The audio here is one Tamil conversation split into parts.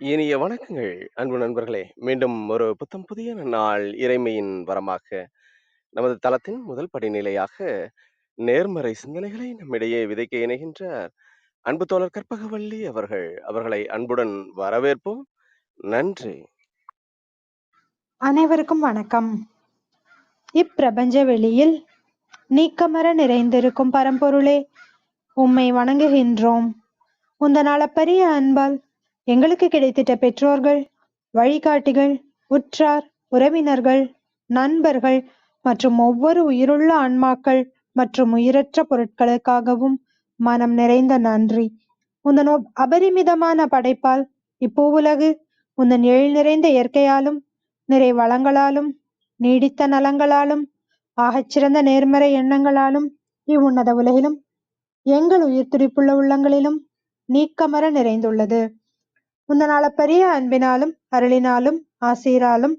இனிய வணக்கங்கள், அன்பு நண்பர்களே. மீண்டும் ஒரு புத்தம் புதிய நாள் இறைமையின் வரமாக, நமது தளத்தின் முதல் படிநிலையாக நேர்மறை சிந்தனைகளை நம்மிடையே விதைக்க இணைகின்றார் அன்பு தோழர் கற்பகவள்ளி அவர்கள். அவர்களை அன்புடன் வரவேற்போம். நன்றி. அனைவருக்கும் வணக்கம். இப்பிரபஞ்ச வெளியில் நீக்கமற நிறைந்திருக்கும் பரம்பொருளே, உம்மை வணங்குகின்றோம். உந்தன் அளப்பரிய அன்பால் எங்களுக்கு கிடைத்திட்ட பெற்றோர்கள், வழிகாட்டிகள், உற்றார், உறவினர்கள், நண்பர்கள் மற்றும் ஒவ்வொரு உயிருள்ள ஆன்மாக்கள் மற்றும் உயிரற்ற பொருட்களுக்காகவும் மனம் நிறைந்த நன்றி. உந்தன் அபரிமிதமான படைப்பால் இப்பூவுலகு உந்தன் எழில் நிறைந்த இயற்கையாலும் நிறை வளங்களாலும் நீடித்த நலங்களாலும் ஆகச்சிறந்த நேர்மறை எண்ணங்களாலும் இவ்வுன்னத உலகிலும் எங்கள் உயிர் துடிப்புள்ள உள்ளங்களிலும் நீக்கமற நிறைந்துள்ளது. உந்தன் அளப்பரிய அன்பினாலும் அருளினாலும் ஆசீராலும்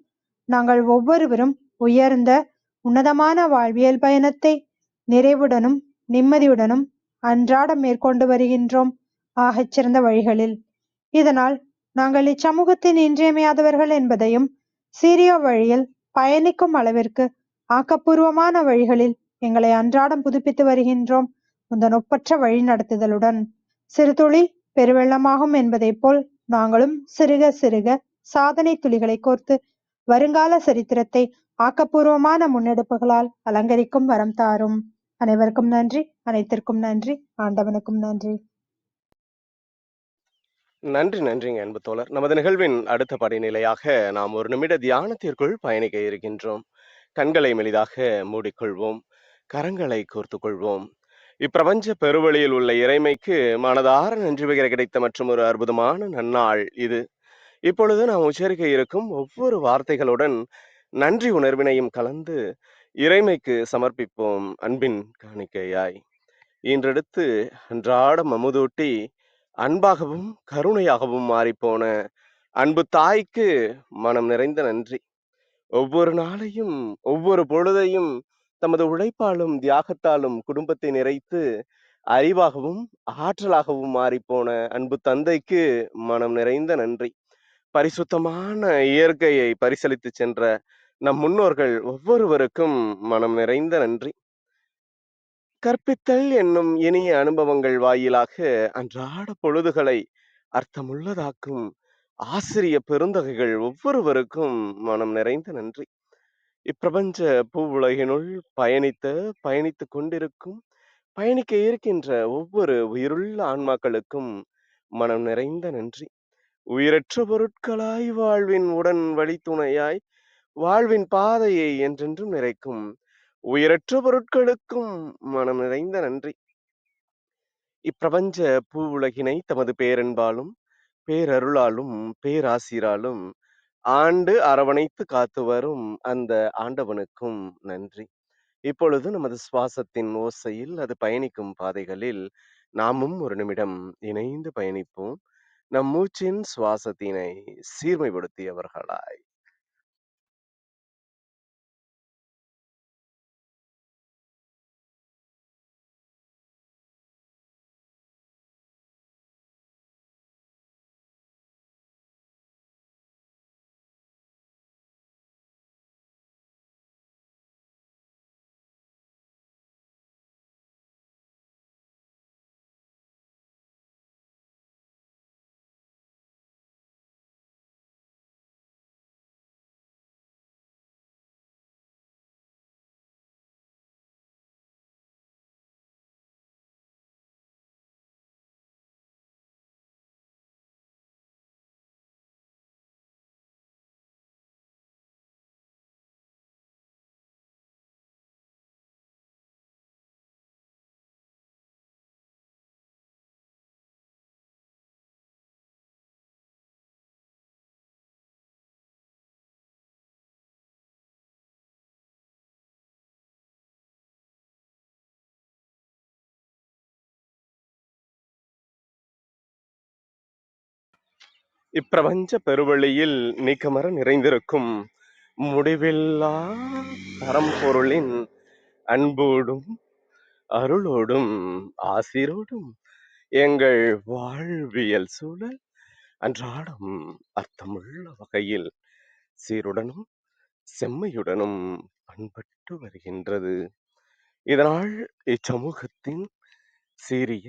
நாங்கள் ஒவ்வொருவரும் உயர்ந்த உன்னதமான வாழ்வியல் பயணத்தை நிறைவுடனும் நிம்மதியுடனும் அன்றாடம் மேற்கொண்டு வருகின்றோம் ஆகச்சிறந்த வழிகளில். இதனால் நாங்கள் இச்சமூகத்தின் இன்றியமையாதவர்கள் என்பதையும் சீரிய வழியில் பயணிக்கும் அளவிற்கு ஆக்கப்பூர்வமான வழிகளில் எங்களை அன்றாடம் புதுப்பித்து வருகின்றோம் உந்தன் ஒப்பற்ற வழி நடத்துதலுடன். சிறுதுளி பெருவெள்ளமாகும் என்பதைப் போல் நாங்களும் சிறுக சிறுக சாதனை துளிகளை கோர்த்து வருங்கால சரித்திரத்தை ஆக்கப்பூர்வமான முன்னெடுப்புகளால் அலங்கரிக்கும் வரம் தாரும். அனைவருக்கும் நன்றி, அனைத்திற்கும் நன்றி, ஆண்டவனுக்கும் நன்றி. நன்றிங்க அன்பு தோழர். நமது நிகழ்வின் அடுத்த படிநிலையாக நாம் ஒரு நிமிட தியானத்திற்குள் பயணிக்க இருக்கின்றோம். கண்களை மெலிதாக மூடிக்கொள்வோம், கரங்களை கோர்த்துக் கொள்வோம். இப்பிரபஞ்ச பெருவெளியில் உள்ள இறைமைக்கு மனதார நன்றி பகிர கிடைத்த மற்றும் ஒரு அற்புதமான நன்னாள் இது. இப்பொழுது நாம் உச்சரிக்க இருக்கும் ஒவ்வொரு வார்த்தைகளுடன் நன்றி உணர்வினையும் கலந்து இறைமைக்கு சமர்ப்பிப்போம் அன்பின் காணிக்கையாய். இன்றெடுத்து அன்றாடம் அமுதூட்டி அன்பாகவும் கருணையாகவும் மாறிப்போன அன்பு தாய்க்கு மனம் நிறைந்த நன்றி. ஒவ்வொரு நாளையும் ஒவ்வொரு பொழுதையும் தமது உழைப்பாலும் தியாகத்தாலும் குடும்பத்தை நிறைத்து அறிவாகவும் ஆற்றலாகவும் மாறிப்போன அன்பு தந்தைக்கு மனம் நிறைந்த நன்றி. பரிசுத்தமான இயற்கையை பரிசளித்து சென்ற நம் முன்னோர்கள் ஒவ்வொருவருக்கும் மனம் நிறைந்த நன்றி. கற்பித்தல் என்னும் இனிய அனுபவங்கள் வாயிலாக அன்றாட பொழுதுகளை அர்த்தமுள்ளதாக்கும் ஆசிரிய பெருந்தகைகள் ஒவ்வொருவருக்கும் மனம் நிறைந்த நன்றி. இப்பிரபஞ்ச பூவுலகினுள் பயணித்து கொண்டிருக்கும் பயணிக்க இருக்கின்ற ஒவ்வொரு உயிருள்ள ஆன்மாக்களுக்கும் மனம் நிறைந்த நன்றி. உயிரற்ற பொருட்களாய் வாழ்வின் உடன் வழித்துணையாய் வாழ்வின் பாதையை என்றென்றும் நிறைக்கும் உயிரற்ற பொருட்களுக்கும் மனம் நிறைந்த நன்றி. இப்பிரபஞ்ச பூவுலகினை தமது பேரன்பாலும் பேரருளாலும் பேராசிராலும் ஆண்டு அரவணைத்து காத்து வரும் அந்த ஆண்டவனுக்கும் நன்றி. இப்பொழுது நமது சுவாசத்தின் ஓசையில் அது பயணிக்கும் பாதைகளில் நாமும் ஒரு நிமிடம் இணைந்து பயணிப்போம், நம் மூச்சின் சுவாசத்தினை சீர்மைப்படுத்தியவர்களாய். இப்பிரபஞ்ச பெருவெளியில் நீக்கமர நிறைந்திருக்கும் முடிவில்லா பரம்பொருளின் அன்போடும் அருளோடும் ஆசிரோடும் எங்கள் வாழ்வியல் சூழல் அன்றாடம் அர்த்தமுள்ள வகையில் சீருடனும் செம்மையுடனும் பண்பட்டு வருகின்றது. இதனால் இச்சமூகத்தின் சீரிய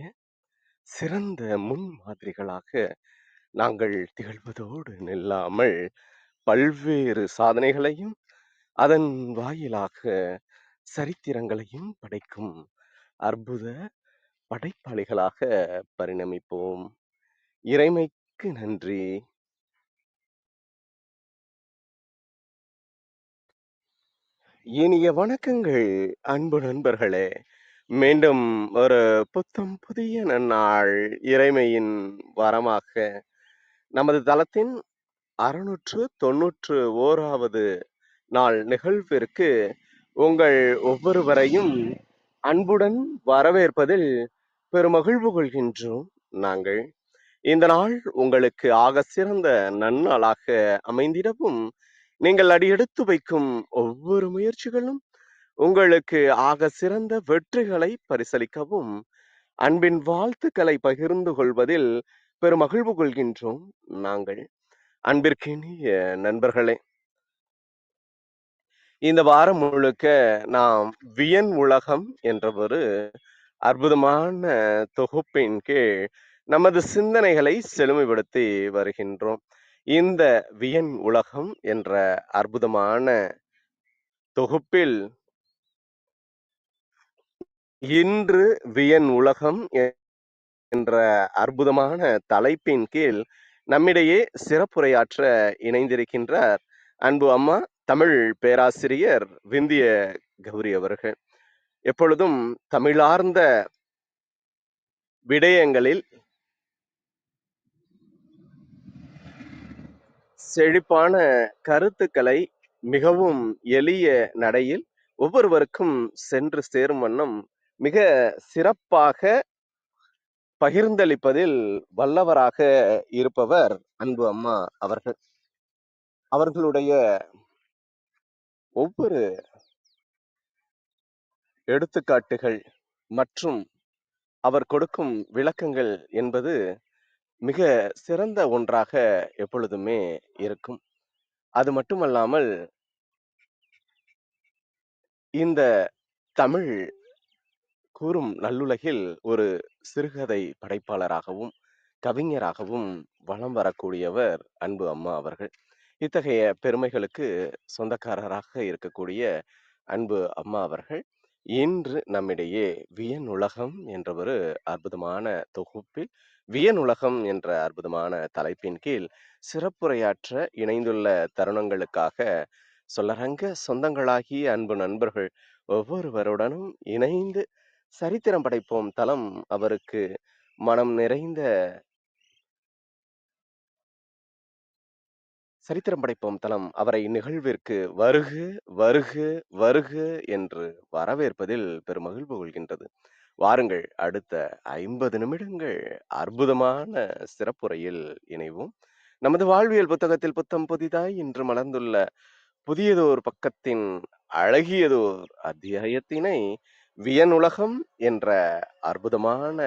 சிறந்த முன்மாதிரிகளாக நாங்கள் திகழ்வதோடு நில்லாமல் பல்வேறு சாதனைகளையும் அதன் வாயிலாக சரித்திரங்களையும் படைக்கும் அற்புத படைப்பாளிகளாக பரிணமிப்போம். இறைமைக்கு நன்றி. இனிய வணக்கங்கள் அன்பு நண்பர்களே. மீண்டும் ஒரு புத்தம் புதிய நன்னாள் இறைமையின் வரமாக நமது தளத்தின் 691வது நாள் நிகழ்விற்கு உங்கள் ஒவ்வொருவரையும் அன்புடன் வரவேற்பதில் பெருமகிழ்வு கொள்கின்றோம் நாங்கள். இந்த நாள் உங்களுக்கு ஆக சிறந்த நன்னாளாக அமைந்திடவும், நீங்கள் அடியெடுத்து வைக்கும் ஒவ்வொரு முயற்சிகளும் உங்களுக்கு ஆக சிறந்த வெற்றிகளை பரிசளிக்கவும், அன்பின் வாழ்த்துக்களை பகிர்ந்து கொள்வதில் பெருமகிழ்வு கொள்கின்றோம் நாங்கள். அன்பிற்கினிய நண்பர்களே, இந்த வாரம் முழுக்க நாம் வியன் உலகம் என்ற ஒரு அற்புதமான தொகுப்பின் கீழ் நமது சிந்தனைகளை செழுமைப்படுத்தி வருகின்றோம். இந்த வியன் உலகம் என்ற அற்புதமான தொகுப்பில் இன்று வியன் உலகம் என்ற அற்புதமான தலைப்பின் கீழ் நம்மிடையே சிறப்புரையாற்ற இணைந்திருக்கின்றார் அன்பு அம்மா தமிழ் பேராசிரியர் விந்திய கௌரி அவர்கள். எப்பொழுதும் தமிழார்ந்த விடயங்களில் செழிப்பான கருத்துக்களை மிகவும் எளிய நடையில் ஒவ்வொருவருக்கும் சென்று சேரும் வண்ணம் மிக சிறப்பாக பகிர்ந்தளிப்பதில் வல்லவராக இருப்பவர் அன்பு அம்மா அவர்கள். அவர்களுடைய ஒவ்வொரு எடுத்துக்காட்டுகள் மற்றும் அவர் கொடுக்கும் விளக்கங்கள் என்பது மிக சிறந்த ஒன்றாக எப்பொழுதுமே இருக்கும். அது மட்டுமல்லாமல் இந்த தமிழ் கூறும் நல்லுலகில் ஒரு சிறுகதை படைப்பாளராகவும் கவிஞராகவும் வலம் வரக்கூடியவர் அன்பு அம்மா அவர்கள். இத்தகைய பெருமைகளுக்கு சொந்தக்காரராக இருக்கக்கூடிய அன்பு அம்மா அவர்கள் இன்று நம்மிடையே வியன் உலகம் என்ற ஒரு அற்புதமான தொகுப்பில் வியன் உலகம் என்ற அற்புதமான தலைப்பின் கீழ் சிறப்புரையாற்ற இணைந்துள்ள தருணங்களுக்காக சொல்லரங்க சொந்தங்களாகிய அன்பு நண்பர்கள் ஒவ்வொருவருடனும் இணைந்து சரித்திரம் படைப்போம் தளம் அவருக்கு மனம் நிறைந்த சரித்திரம் படைப்போம் தளம் அவரை நிகழ்விற்கு வருக வருக வருக என்று வரவேற்பதில் பெருமகிழ்வு கொள்கின்றது. வாருங்கள், அடுத்த 50 நிமிடங்கள் அற்புதமான சிறப்புரையில் இணைவோம். நமது வாழ்வியல் புத்தகத்தில் புத்தம் புதிதாய் இன்று மலர்ந்துள்ள புதியதோர் பக்கத்தின் அழகியதோர் அத்தியாயத்தினை வியனுலகம் என்ற அற்புதமான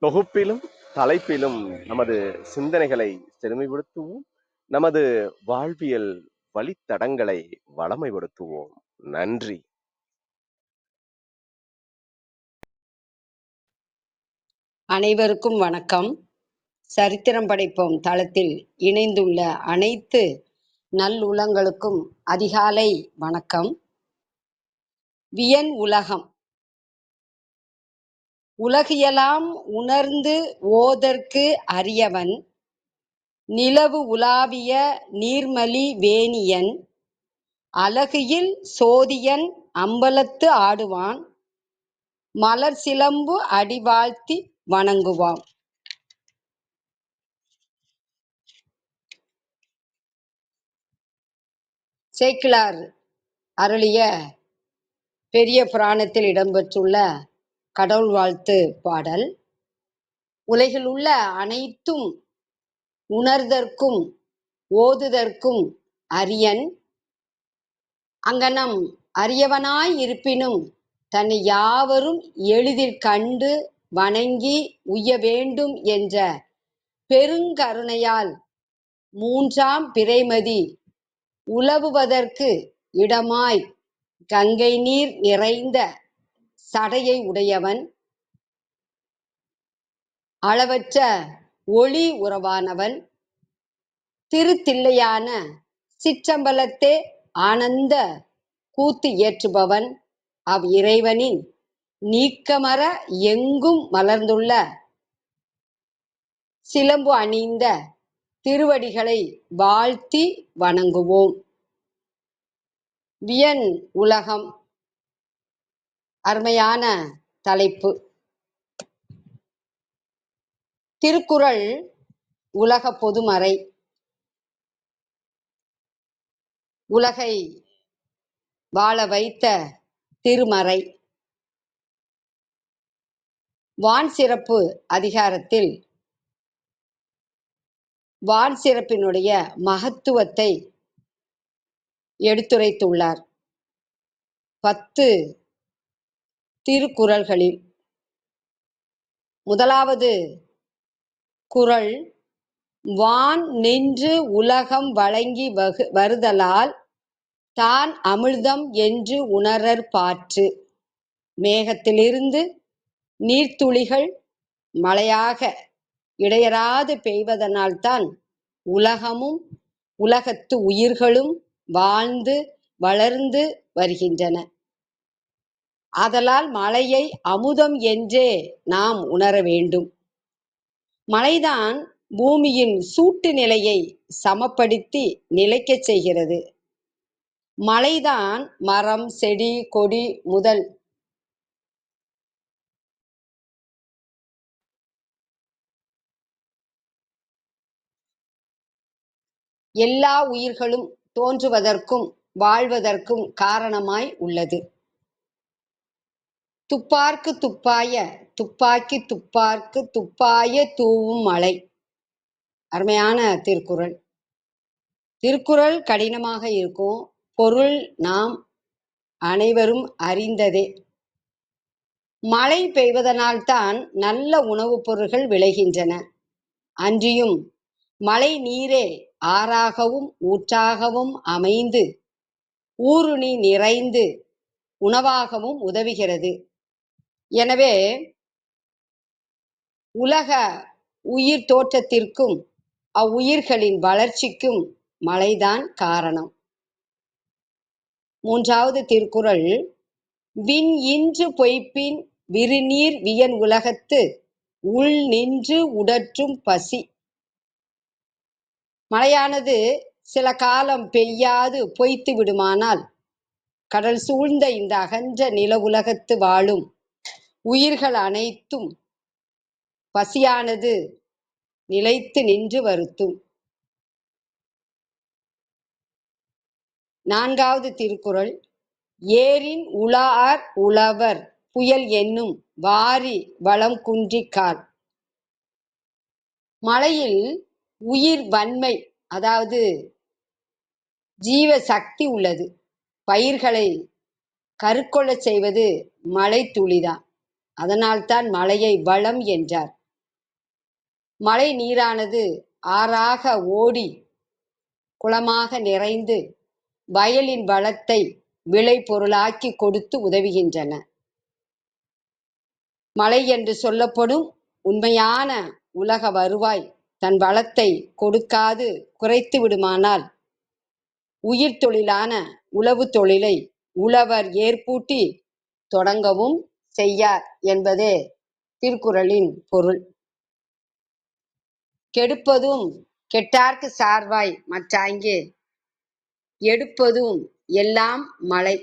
தொகுப்பிலும் தலைப்பிலும் நமது சிந்தனைகளை செழுமைப்படுத்துவோம். நமது வாழ்வியல் வழித்தடங்களை வளமைப்படுத்துவோம். நன்றி. அனைவருக்கும் வணக்கம். சரித்திரம் படைப்போம் தளத்தில் இணைந்துள்ள அனைத்து நல்லுளங்களுக்கும் அதிகாலை வணக்கம். வியன் உலகம். உலகியலாம் உணர்ந்து ஓதற்கு அரியவன், நிலவு உலாவிய நீர்மலி வேணியன், அலகுயில் சோதியன் அம்பலத்து ஆடுவான், மலர் சிலம்பு அடிவாழ்த்தி வணங்குவாம். சேக்கிழார் அருளிய பெரிய புராணத்தில் இடம்பெற்றுள்ள கடவுள் வாழ்த்து பாடல். உலகில் உள்ள அனைத்தும் உணர்தற்கும் ஓதுதற்கும் அரியன், அங்கனம் அரியவனாய் இருப்பினும் தன்னை யாவரும் எளிதில் கண்டு வணங்கி உய்ய வேண்டும் என்ற பெருங்கருணையால் மூன்றாம் பிறைமதி உலவுவதற்கு இடமாய் கங்கை நீர் நிறைந்த சடையை உடையவன், அளவற்ற ஒளி உறவானவன், திருத்தில்லையான சிற்றம்பலத்தே ஆனந்த கூத்து இயற்றுபவன், அவ் இறைவனின் நீக்கமற எங்கும் மலர்ந்துள்ள சிலம்பு அணிந்த திருவடிகளை வாழ்த்தி வணங்குவோம். வியன் உலகம். அருமையான தலைப்பு. திருக்குறள் உலக பொதுமறை. உலகை வாழ வைத்த திருமறை. வான் சிறப்பு அதிகாரத்தில் வான் சிறப்பினுடைய மகத்துவத்தை எடுத்துரைத்துள்ளார். 10 திருக்குறள்களில் முதலாவது குறள், வான் நின்று உலகம் வழங்கி வருதலால் தான் அமிழ்தம் என்று உணரற் பாற்று. மேகத்திலிருந்து நீர்த்துளிகள் மழையாக இடையறாது பெய்வதனால்தான் உலகமும் உலகத்து உயிர்களும் வாழ்ந்து வளர்ந்து வருகின்றன. ஆதலால் மழையை அமுதம் என்றே நாம் உணர வேண்டும். மழைதான் பூமியின் சூட்டு நிலையை சமப்படுத்தி நிலைக்கச் செய்கிறது. மழைதான் மரம், செடி, கொடி முதல் எல்லா உயிர்களும் தோன்றுவதற்கும் வாழ்வதற்கும் காரணமாய் உள்ளது. துப்பார்க்கு துப்பாய துப்பாக்கி துப்பார்க்கு துப்பாய தூவும் மழை. அருமையான திருக்குறள். திருக்குறள் கடினமாக இருக்கும். பொருள் நாம் அனைவரும் அறிந்ததே. மழை பெய்வதனால்தான் நல்ல உணவுப் பொருள்கள் விளைகின்றன. அன்றியும் மழை நீரே ஆறாகவும் ஊற்றாகவும் அமைந்து ஊருணி நிறைந்து உணவாகவும் உதவுகிறது. எனவே உலக உயிர் தோற்றத்திற்கும் அவ்வுயிர்களின் வளர்ச்சிக்கும் மழைதான் காரணம். 3வது திருக்குறள், விண் இன்று பொய்ப்பின் விருநீர் வியன் உலகத்து உள் நின்று உடற்றும் பசி. மழையானது சில காலம் பெய்யாது பொய்த்து விடுமானால் கடல் சூழ்ந்த இந்த அகன்ற நில உலகத்து வாழும் உயிர்கள் அனைத்தும் பசியானது நிலைத்து நின்று வருத்தும். 4வது திருக்குறள், ஏரின் உலார் உழவர் புயல் என்னும் வாரி வளம் குன்றிக்கால். மழையில் உயிர் வன்மை, அதாவது ஜீவ சக்தி உள்ளது. பயிர்களை கருக்கொள்ளச் செய்வது மழை துளிதான். அதனால்தான் மழையை வளம் என்றார். மழை நீரானது ஆறாக ஓடி குளமாக நிறைந்து வயலின் வளத்தை விளை பொருளாக்கி கொடுத்து உதவுகின்றன. மழை என்று சொல்லப்படும் உண்மையான உலக வருவாய் தன் வளத்தை கொடுக்காது குறைத்து விடுமானால் உயிர் தொழிலான உழவு தொழிலை உழவர் ஏற்பூட்டி தொடங்கவும் செய்யார் என்பதே திருக்குறளின் பொருள். கெடுப்பதும் கெட்டார்க்கு சார்வாய் மற்றாங்கே எடுப்பதும் எல்லாம் மழை.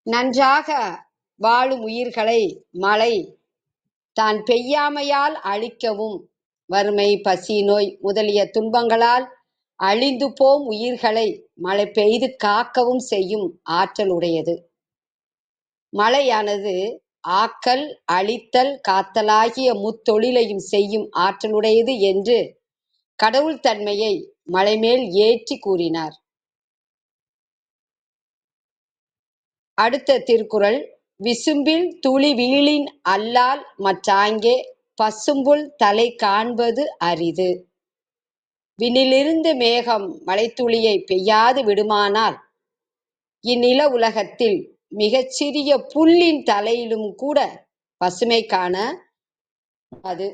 நன்றாக வாழும் உயிர்களை மழை தான் பெய்யாமையால் அழிக்கவும், வறுமை, பசி, நோய் முதலிய துன்பங்களால் அழிந்து போம் உயிர்களை மழை பெய்து காக்கவும் செய்யும் ஆற்றல் உடையது. மழையானது ஆக்கல், அழித்தல், காத்தலாகிய முத்தொழிலையும் செய்யும் ஆற்றலுடையது என்று கடவுள் தன்மையை மலைமேல் ஏற்றி கூறினார். அடுத்த திருக்குறள். விசும்பில் துளி வீழின் அல்லால் மற்றாங்கே பசும்புல் தலை காண்பது அரிது. விண்ணிலிருந்து மேகம் மழைத்துளியை பெய்யாது விடுமானால் இந்நில உலகத்தில் மிகச் சிறிய புல்லின் தலையிலும் கூட பசுமை காண அது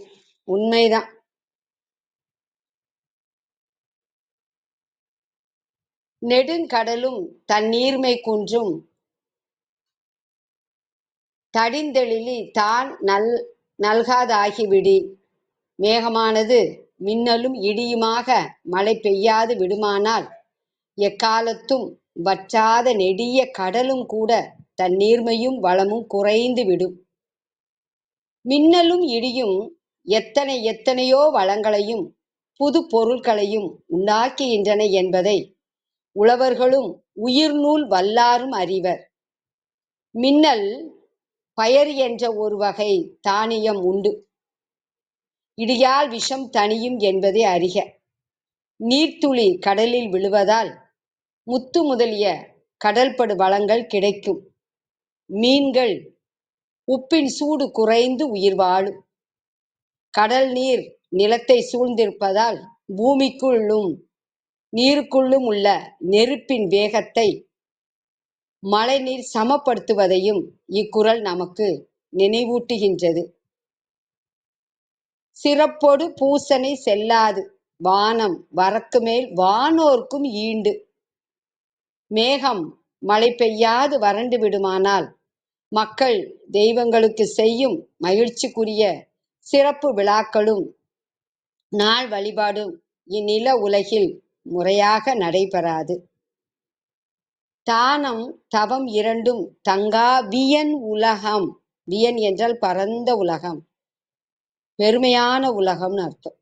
உண்மைதான். நெடுங்கடலும் தண்ணீர்மை குன்றும் தடிந்தெழிலி தான் நல்காதாகிவிடி. மேகமானது மின்னலும் இடியுமாக மழை பெய்யாது விடுமானால் எக்காலத்தும் வற்றாத நெடிய கடலும் கூட தன் நீர்மையும் வளமும் குறைந்து விடும். மின்னலும் இடியும் எத்தனை எத்தனையோ வளங்களையும் புது பொருட்களையும் உண்டாக்குகின்றன என்பதை உழவர்களும் உயிர்நூல் வல்லாரும் அறிவர். மின்னல் பயறு என்ற ஒரு வகை தானியம் உண்டு. இடியால் விஷம் தணியும் என்பதை அறிக. நீர்த்துளி கடலில் விழுவதால் முத்து முதலிய கடல்படு வளங்கள் கிடைக்கும். மீன்கள் உப்பின் சூடு குறைந்து உயிர் வாழும். கடல் நீர் நிலத்தை சூழ்ந்திருப்பதால் பூமிக்குள்ளும் நீருக்குள்ளும் உள்ள நெருப்பின் வேகத்தை மழைநீர் சமப்படுத்துவதையும் இக்குறள் நமக்கு நினைவூட்டுகின்றது. சிறப்பொடு பூசனை செல்லாது வானம் வரக்கு மேல் வானோர்க்கும் ஈண்டு. மேகம் மழை பெய்யாது வறண்டு விடுமானால் மக்கள் தெய்வங்களுக்கு செய்யும் மகிழ்ச்சிக்குரிய சிறப்பு விழாக்களும் நாள் வழிபாடும் இந்நில உலகில் முறையாக நடைபெறாது. தானம் தவம் இரண்டும் தங்கா வியன் உலகம். வியன் என்றால் பரந்த உலகம், பெருமையான உலகம்னு அர்த்தம்.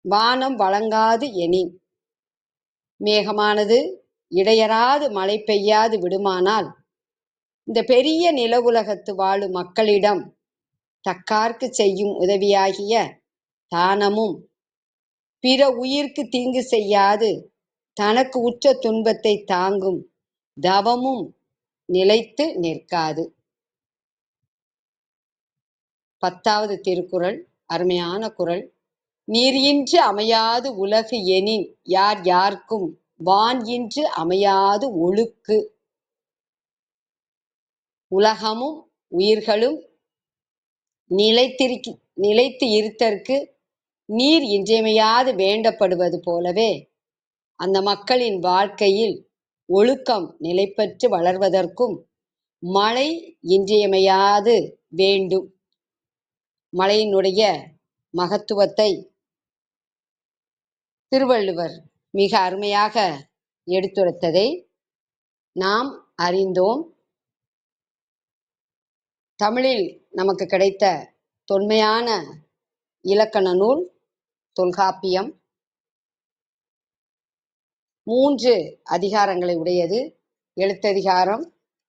வானம் வழங்காது எனின், மேகமானது இடையறாது மழை பெய்யாது விடுமானால் இந்த பெரிய நில உலகத்து வாழும் மக்களிடம் தக்கார்க்கு செய்யும் உதவியாகிய தானமும் பிற உயிர்க்கு தீங்கு செய்யாது தனக்கு உற்ற துன்பத்தை தாங்கும் தவமும் நிலைத்து நிற்காது. 10வது திருக்குறள். அருமையான குறள். நீர் இன்று அமையாது உலகு எனின் யார் யார்க்கும் வான் இன்று அமையாது ஒழுக்கு. உலகமும் உயிர்களும் நிலைத்து இருத்தற்கு நீர் இன்றியமையாது வேண்டப்படுவது போலவே அந்த மக்களின் வாழ்க்கையில் ஒழுக்கம் நிலைபெற்று வளர்வதற்கும் மழை இன்றியமையாது வேண்டும். மழையினுடைய மகத்துவத்தை திருவள்ளுவர் மிக அருமையாக எடுத்துரைத்ததை நாம் அறிந்தோம். தமிழில் நமக்கு கிடைத்த தொன்மையான இலக்கண நூல் தொல்காப்பியம். 3 அதிகாரங்களை உடையது. எழுத்ததிகாரம்,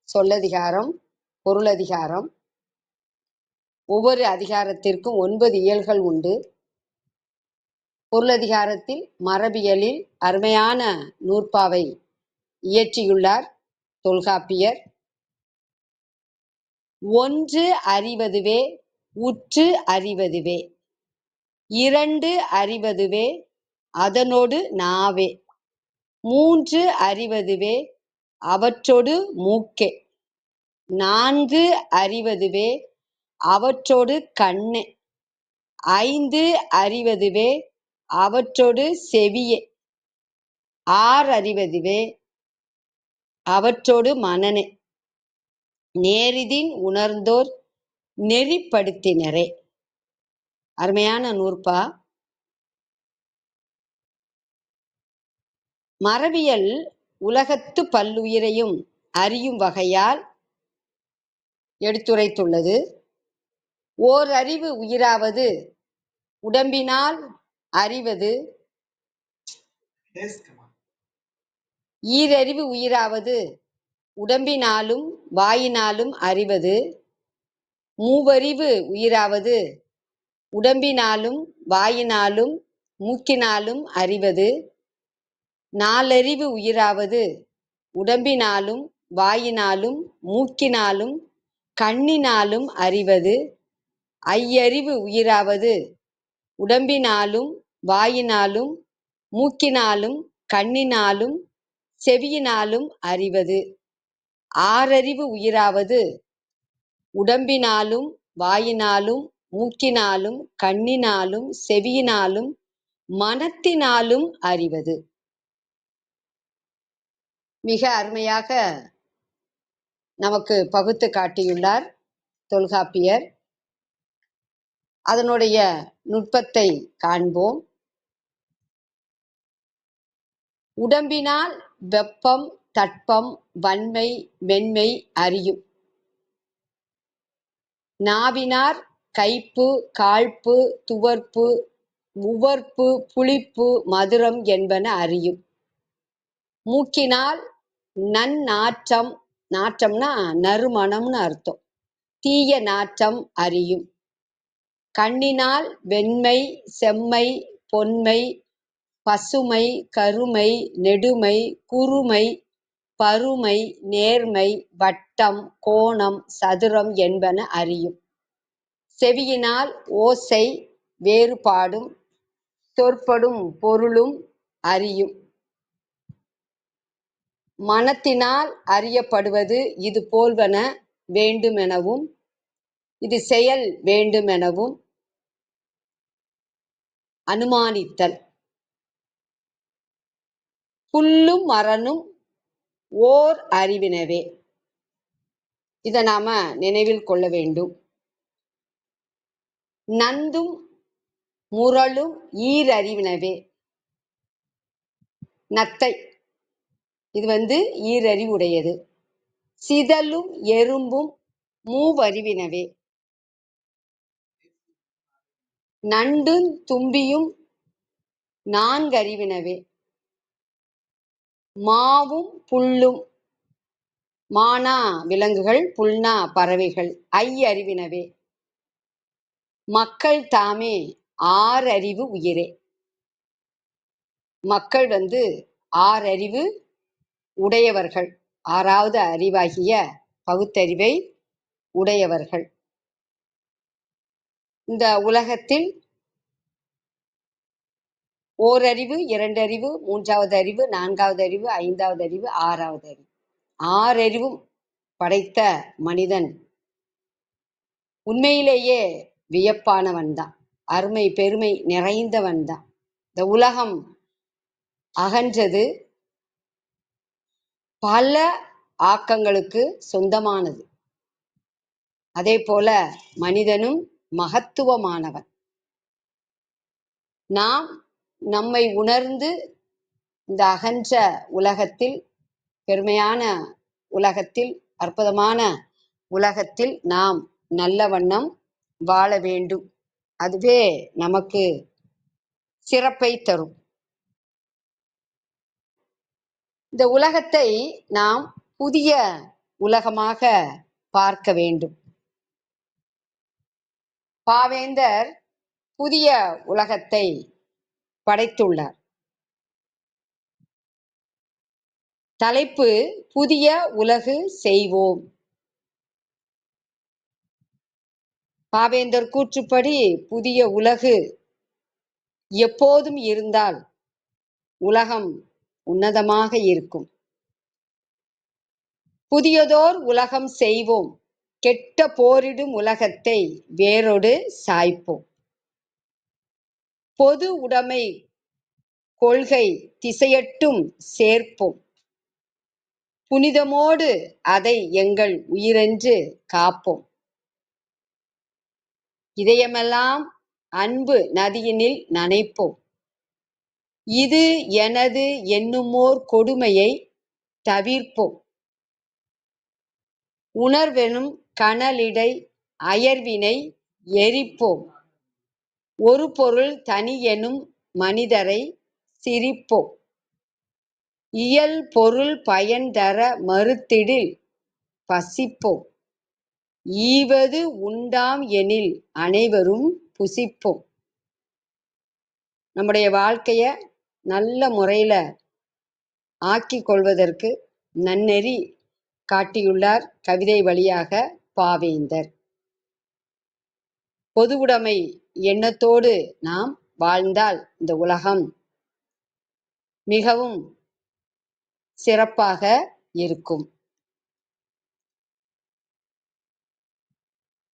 சொல்லதிகாரம், பொருளதிகாரம். ஒவ்வொரு அதிகாரத்திற்கும் 9 இயல்கள் உண்டு. பொருளதிகாரத்தில் மரபியலில் அருமையான நூற்பாவை இயற்றியுள்ளார் தொல்காப்பியர். 1 அறிவதுவே உற்று அறிவதுவே, 2 அறிவதுவே அதனொடு நாவே, 3 அறிவதுவே அவற்றொடு மூக்கே, 4 அறிவதுவே அவற்றொடு கண்ணே, 5 அறிவதுவே அவற்றொடு செவியே, 6 அறிவதுவே அவற்றொடு மனனே, நேரிதின் உணர்ந்தோர் நெறிப்படுத்தினரே. அருமையான நூற்பா. மரபியல் உலகத்து பல்லுயிரையும் அறியும் வகையால் எடுத்துரைத்துள்ளது. ஓர் அறிவு உயிராவது உடம்பினால் அறிவது, ஈரறிவு உயிராவது உடம்பினாலும் வாயினாலும் அறிவது, மூவறிவு உயிராவது உடம்பினாலும் வாயினாலும் மூக்கினாலும் அறிவது. நாலறிவு உயிராவது உடம்பினாலும் வாயினாலும் மூக்கினாலும் கண்ணினாலும் அறிவது. ஐயறிவு உயிராவது உடம்பினாலும் வாயினாலும் மூக்கினாலும் கண்ணினாலும் செவியினாலும் அறிவது. ஆறறிவு உயிராவது உடம்பினாலும் வாயினாலும் மூக்கினாலும் கண்ணினாலும் செவியினாலும் மனத்தினாலும் அறிவது. மிக அருமையாக நமக்கு பகுத்து காட்டியுள்ளார் தொல்காப்பியர். அதனுடைய நுட்பத்தை காண்போம். உடம்பினால் வெப்பம், தட்பம், வன்மை, மென்மை அறியும். நாவினார் கைப்பு, காழ்ப்பு, துவர்ப்பு, உவர்ப்பு, புளிப்பு, மதுரம் என்பன அறியும். மூக்கினால் நன்னாற்றம், நாற்றம்னா நறுமணம்னு அர்த்தம், தீய நாற்றம் அறியும். கண்ணினால் வெண்மை, செம்மை, பொன்மை, பசுமை, கருமை, நெடுமை, குறுமை, பருமை, நேர்மை, வட்டம், கோணம், சதுரம் என்பன அறியும். செவியினால் ஓசை, வேறுபாடும் சொற்படும் பொருளும் அறியும். மனத்தினால் அறியப்படுவது இது போல்வன வேண்டுமெனவும் இது செயல் வேண்டுமெனவும் அனுமானித்தல். புல்லும் மரனும் ஓர் அறிவினவே. இதை நாம நினைவில் கொள்ள வேண்டும். நந்தும் முரலும் ஈரறிவினவே. நத்தை இது ஈரறிவுடையது. சிதலும் எறும்பும் மூவறிவினவே. நண்டும் தும்பியும் நான்கறிவினவே. மாவும் புல்லும், மானா விலங்குகள், புல்னா பறவைகள், ஐயறிவினவே. மக்கள் தாமே ஆறறிவு உயிரே. மக்கள் ஆறறிவு உடையவர்கள், ஆறாவது அறிவாகிய பகுத்தறிவை உடையவர்கள். இந்த உலகத்தில் ஓரறிவு, இரண்டறிவு, மூன்றாவது அறிவு, நான்காவது அறிவு, ஐந்தாவது அறிவு, ஆறாவது அறிவு, ஆறறிவும் படைத்த மனிதன் உண்மையிலேயே வியப்பானவன் தான், அருமை பெருமை நிறைந்தவன் தான். இந்த உலகம் அகன்றது பல ஆக்கங்களுக்கு சொந்தமானது. அதே போல மனிதனும் மகத்துவமானவன். நாம் நம்மை உணர்ந்து இந்த அகன்ற உலகத்தில், பெருமையான உலகத்தில், அற்புதமான உலகத்தில் நாம் நல்ல வண்ணம் வாழ வேண்டும். அதுவே நமக்கு சிறப்பை தரும். இந்த உலகத்தை நாம் புதிய உலகமாக பார்க்க வேண்டும். பாவேந்தர் புதிய உலகத்தை படைத்துள்ளார். தலைப்பு புதிய உலகு செய்வோம். பாவேந்தர் கூற்றுப்படி புதிய உலகு எப்போதும் இருந்தால் உலகம் உன்னதமாக இருக்கும். புதியதோர் உலகம் செய்வோம், கெட்ட போரிடும் உலகத்தை வேரோடு சாய்ப்போம். பொது உடைமை கொள்கை திசையட்டும் சேர்ப்போம். புனிதமோடு அதை எங்கள் உயிரென்று காப்போம். இதயமெல்லாம் அன்பு நதியினில் நனைப்போம். இது எனது என்னுமோர் கொடுமையை தவிர்ப்போம். உணர்வெனும் கனலிடை அயர்வினை எரிப்போம். ஒரு பொருள் தனி எனும் மனிதரை சிரிப்போம். இயல் பொருள் பயன் தர மறுத்திடில் பசிப்போம். ஈவது உண்டாம் எனில் அனைவரும் புசிப்போம். நம்முடைய வாழ்க்கைய நல்ல முறையில ஆக்கிக் கொள்வதற்கு நன்னெறி காட்டியுள்ளார் கவிதை வழியாக பாவேந்தர். பொதுவுடைமை எண்ணத்தோடு நாம் வாழ்ந்தால் இந்த உலகம் மிகவும் சிறப்பாக இருக்கும்.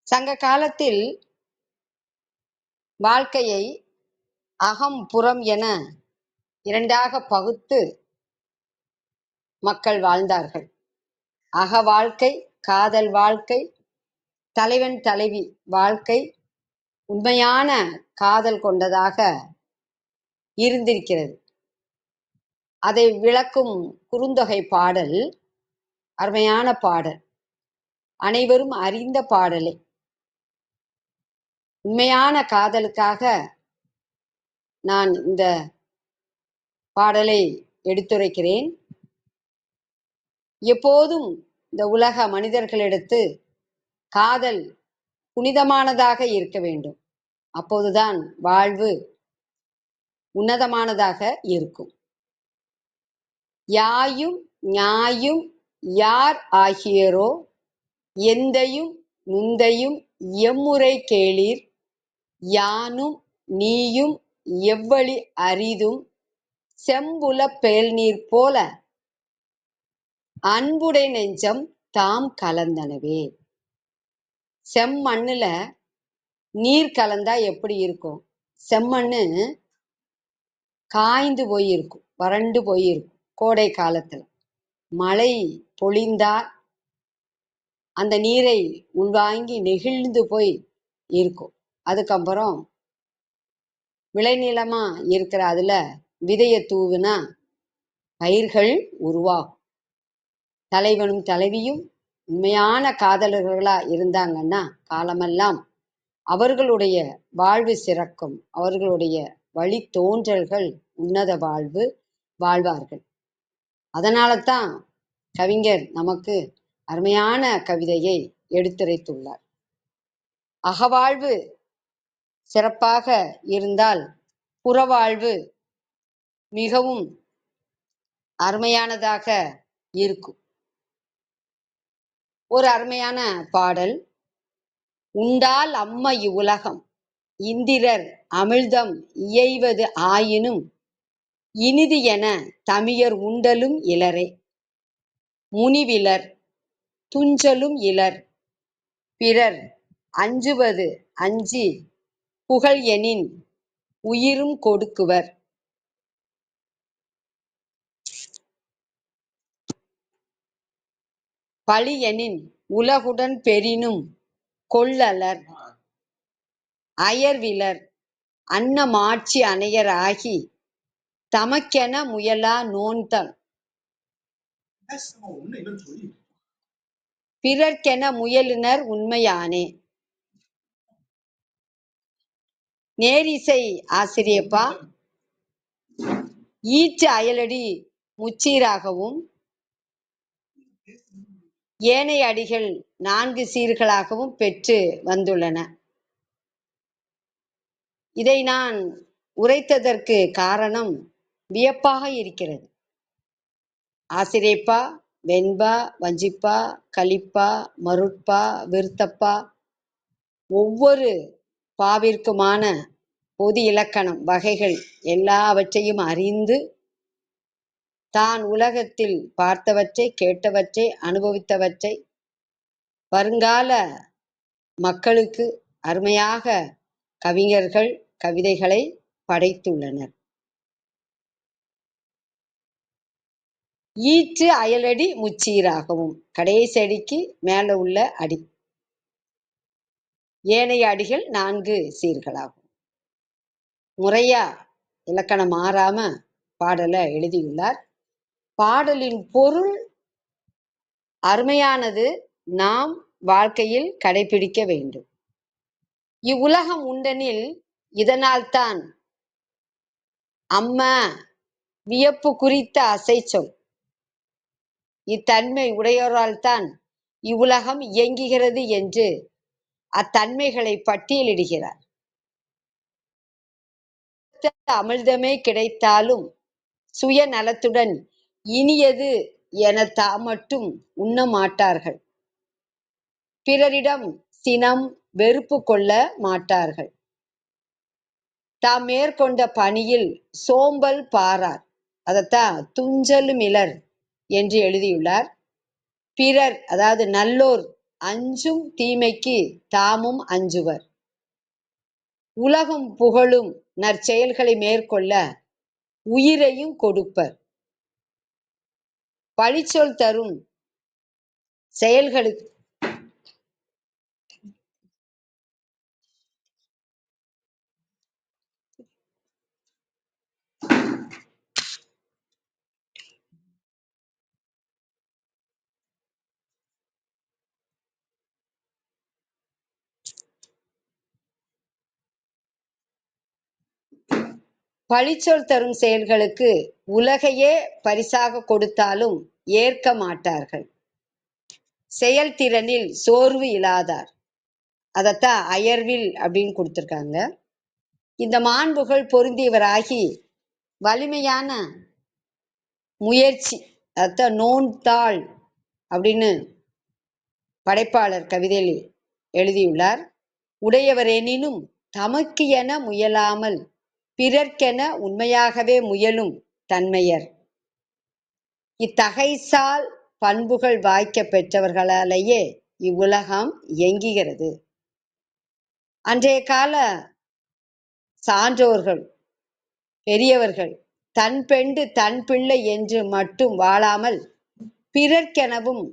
சங்க காலத்தில் வாழ்க்கையை அகம் புறம் என இரண்டாக பகுத்து மக்கள் வாழ்ந்தார்கள். அக வாழ்க்கை, காதல் வாழ்க்கை, தலைவன் தலைவி வாழ்க்கை உண்மையான காதல் கொண்டதாக இருந்திருக்கிறது. அதை விளக்கும் குறுந்தொகை பாடல் அருமையான பாடல், அனைவரும் அறிந்த பாடலே. உண்மையான காதலுக்காக நான் இந்த பாடலை எடுத்துரைக்கிறேன். எப்போதும் இந்த உலக மனிதர்களிடத்து காதல் புனிதமானதாக இருக்க வேண்டும். அப்போதுதான் வாழ்வு உன்னதமானதாக இருக்கும். யாயும் ஞாயும் யார் ஆகியரோ எந்தையும் நுந்தையும் எம்முறை கேளீர் யானும் நீயும் எவ்வழி அரிதும் செம்புல பேல்நீர் போல அன்புடை நெஞ்சம் தாம் கலந்தனவே. செம்மண்ணுல நீர் கலந்தா எப்படி இருக்கும்? செம்மண்ணு காய்ந்து போயிருக்கும், வறண்டு போயிருக்கும். கோடை காலத்துல மழை பொழிந்தால் அந்த நீரை உள்வாங்கி நெகிழ்ந்து போய் இருக்கும். அதுக்கப்புறம் விளைநிலமா இருக்கிற அதுல விதைய தூவுனா பயிர்கள் உருவாகும். தலைவனும் தலைவியும் உண்மையான காதலர்களா இருந்தாங்கன்னா காலமெல்லாம் அவர்களுடைய வாழ்வு சிறக்கும். அவர்களுடைய வழித்தோன்றல்கள் உன்னத வாழ்வு வாழ்வார்கள். அதனால தான் கவிஞர் நமக்கு அருமையான கவிதையை எடுத்துரைத்துள்ளார். அகவாழ்வு சிறப்பாக இருந்தால் புறவாழ்வு மிகவும் அருமையானதாக இருக்கும். ஒரு அருமையான பாடல், உண்டால் அம்ம இவ்வுலகம் இந்திரர் அமிழ்தம் இயைவது ஆயினும் இனிது என தமியர் உண்டலும் இலரே முனிவிலர் துஞ்சலும் இலர் பிறர் அஞ்சுவது அஞ்சி புகழ் எனின் உயிரும் கொடுக்குவர். பழி எனின் உலகுடன் பெரினும் கொள்ளலர் அயர்விலர் அன்னமாட்சி அனையர் ஆகி தமக்கென முயலா நோன்தல் பிறர்க்கென முயலுனர் உண்மையானே. நேரிசை ஆசிரியப்பா ஈற்று அயலடி முச்சீராகவும் ஏனைய அடிகள் 4 சீர்களாகவும் பெற்று வந்துள்ளன. இதை நான் உரைத்ததற்கு காரணம் வியப்பாக இருக்கிறது. ஆசிரியப்பா, வெண்பா, வஞ்சிப்பா, கலிப்பா, மருட்பா, விருத்தப்பா ஒவ்வொரு பாவிற்குமான பொது இலக்கணம் வகைகள் எல்லாவற்றையும் அறிந்து தான் உலகத்தில் பார்த்தவற்றை, கேட்டவற்றை, அனுபவித்தவற்றை வருங்கால மக்களுக்கு அருமையாக கவிஞர்கள் கவிதைகளை படைத்துள்ளனர். ஈற்று அயலடி முச்சீராகவும், கடைசி அடிக்கு மேல உள்ள அடி, ஏனைய அடிகள் 4 சீர்களாகும். முறையா இலக்கணம் மாறாம பாடலை எழுதியுள்ளார். பாடலின் பொருள் அருமையானது, நாம் வாழ்க்கையில் கடைபிடிக்க வேண்டும். இவ்வுலகம் உண்டெனில் இதனால்தான் அம்ம வியப்பு குறித்த அசை சொல். இத்தன்மை உடையோரால் தான் இவ்வுலகம் இயங்குகிறது என்று அத்தன்மைகளை பட்டியலிடுகிறார். அமிழ்த அமிழ்தமே கிடைத்தாலும் சுயநலத்துடன் இனியது என தாமட்டும் உண்ண மாட்டார்கள். பிறரிடம் சினம் வெறுப்பு கொள்ள மாட்டார்கள். தாம் மேற்கொண்ட பணியில் சோம்பல் பாரார். அதைத்தான் துஞ்சலுமிலர் என்று எழுதியுள்ளார். பிறர் அதாவது நல்லோர் அஞ்சும் தீமைக்கு தாமும் அஞ்சுவர். உலகும் புகழும் நற்செயல்களை மேற்கொள்ள உயிரையும் கொடுப்பர். பழிச்சொல் தரும் செயல்களுக்கு பழிச்சொல் தரும் செயல்களுக்கு உலகையே பரிசாக கொடுத்தாலும் ஏற்க மாட்டார்கள். செயல்திறனில் சோர்வு இல்லாதார். அதைத்தான் அயர்வில் அப்படின்னு கொடுத்திருக்காங்க. இந்த மாண்புகள் பொருந்தியவராகி வலிமையான முயற்சி, அதைத்தான் நோன்தாள் அப்படின்னு படைப்பாளர் கவிதையில் எழுதியுள்ளார். உடையவரெனினும் தமக்கு என முயலாமல் பிறர்க்கென உண்மையாகவே முயலும் தன்மையர். இத்தகைசால் பண்புகள் வாய்க்க பெற்றவர்களாலேயே இவ்வுலகம் இயங்குகிறது. அன்றைய கால சான்றோர்கள் பெரியவர்கள் தன் பெண்டு தன் பிள்ளை என்று மட்டும் வாழாமல் பிறர்க்கெனவும்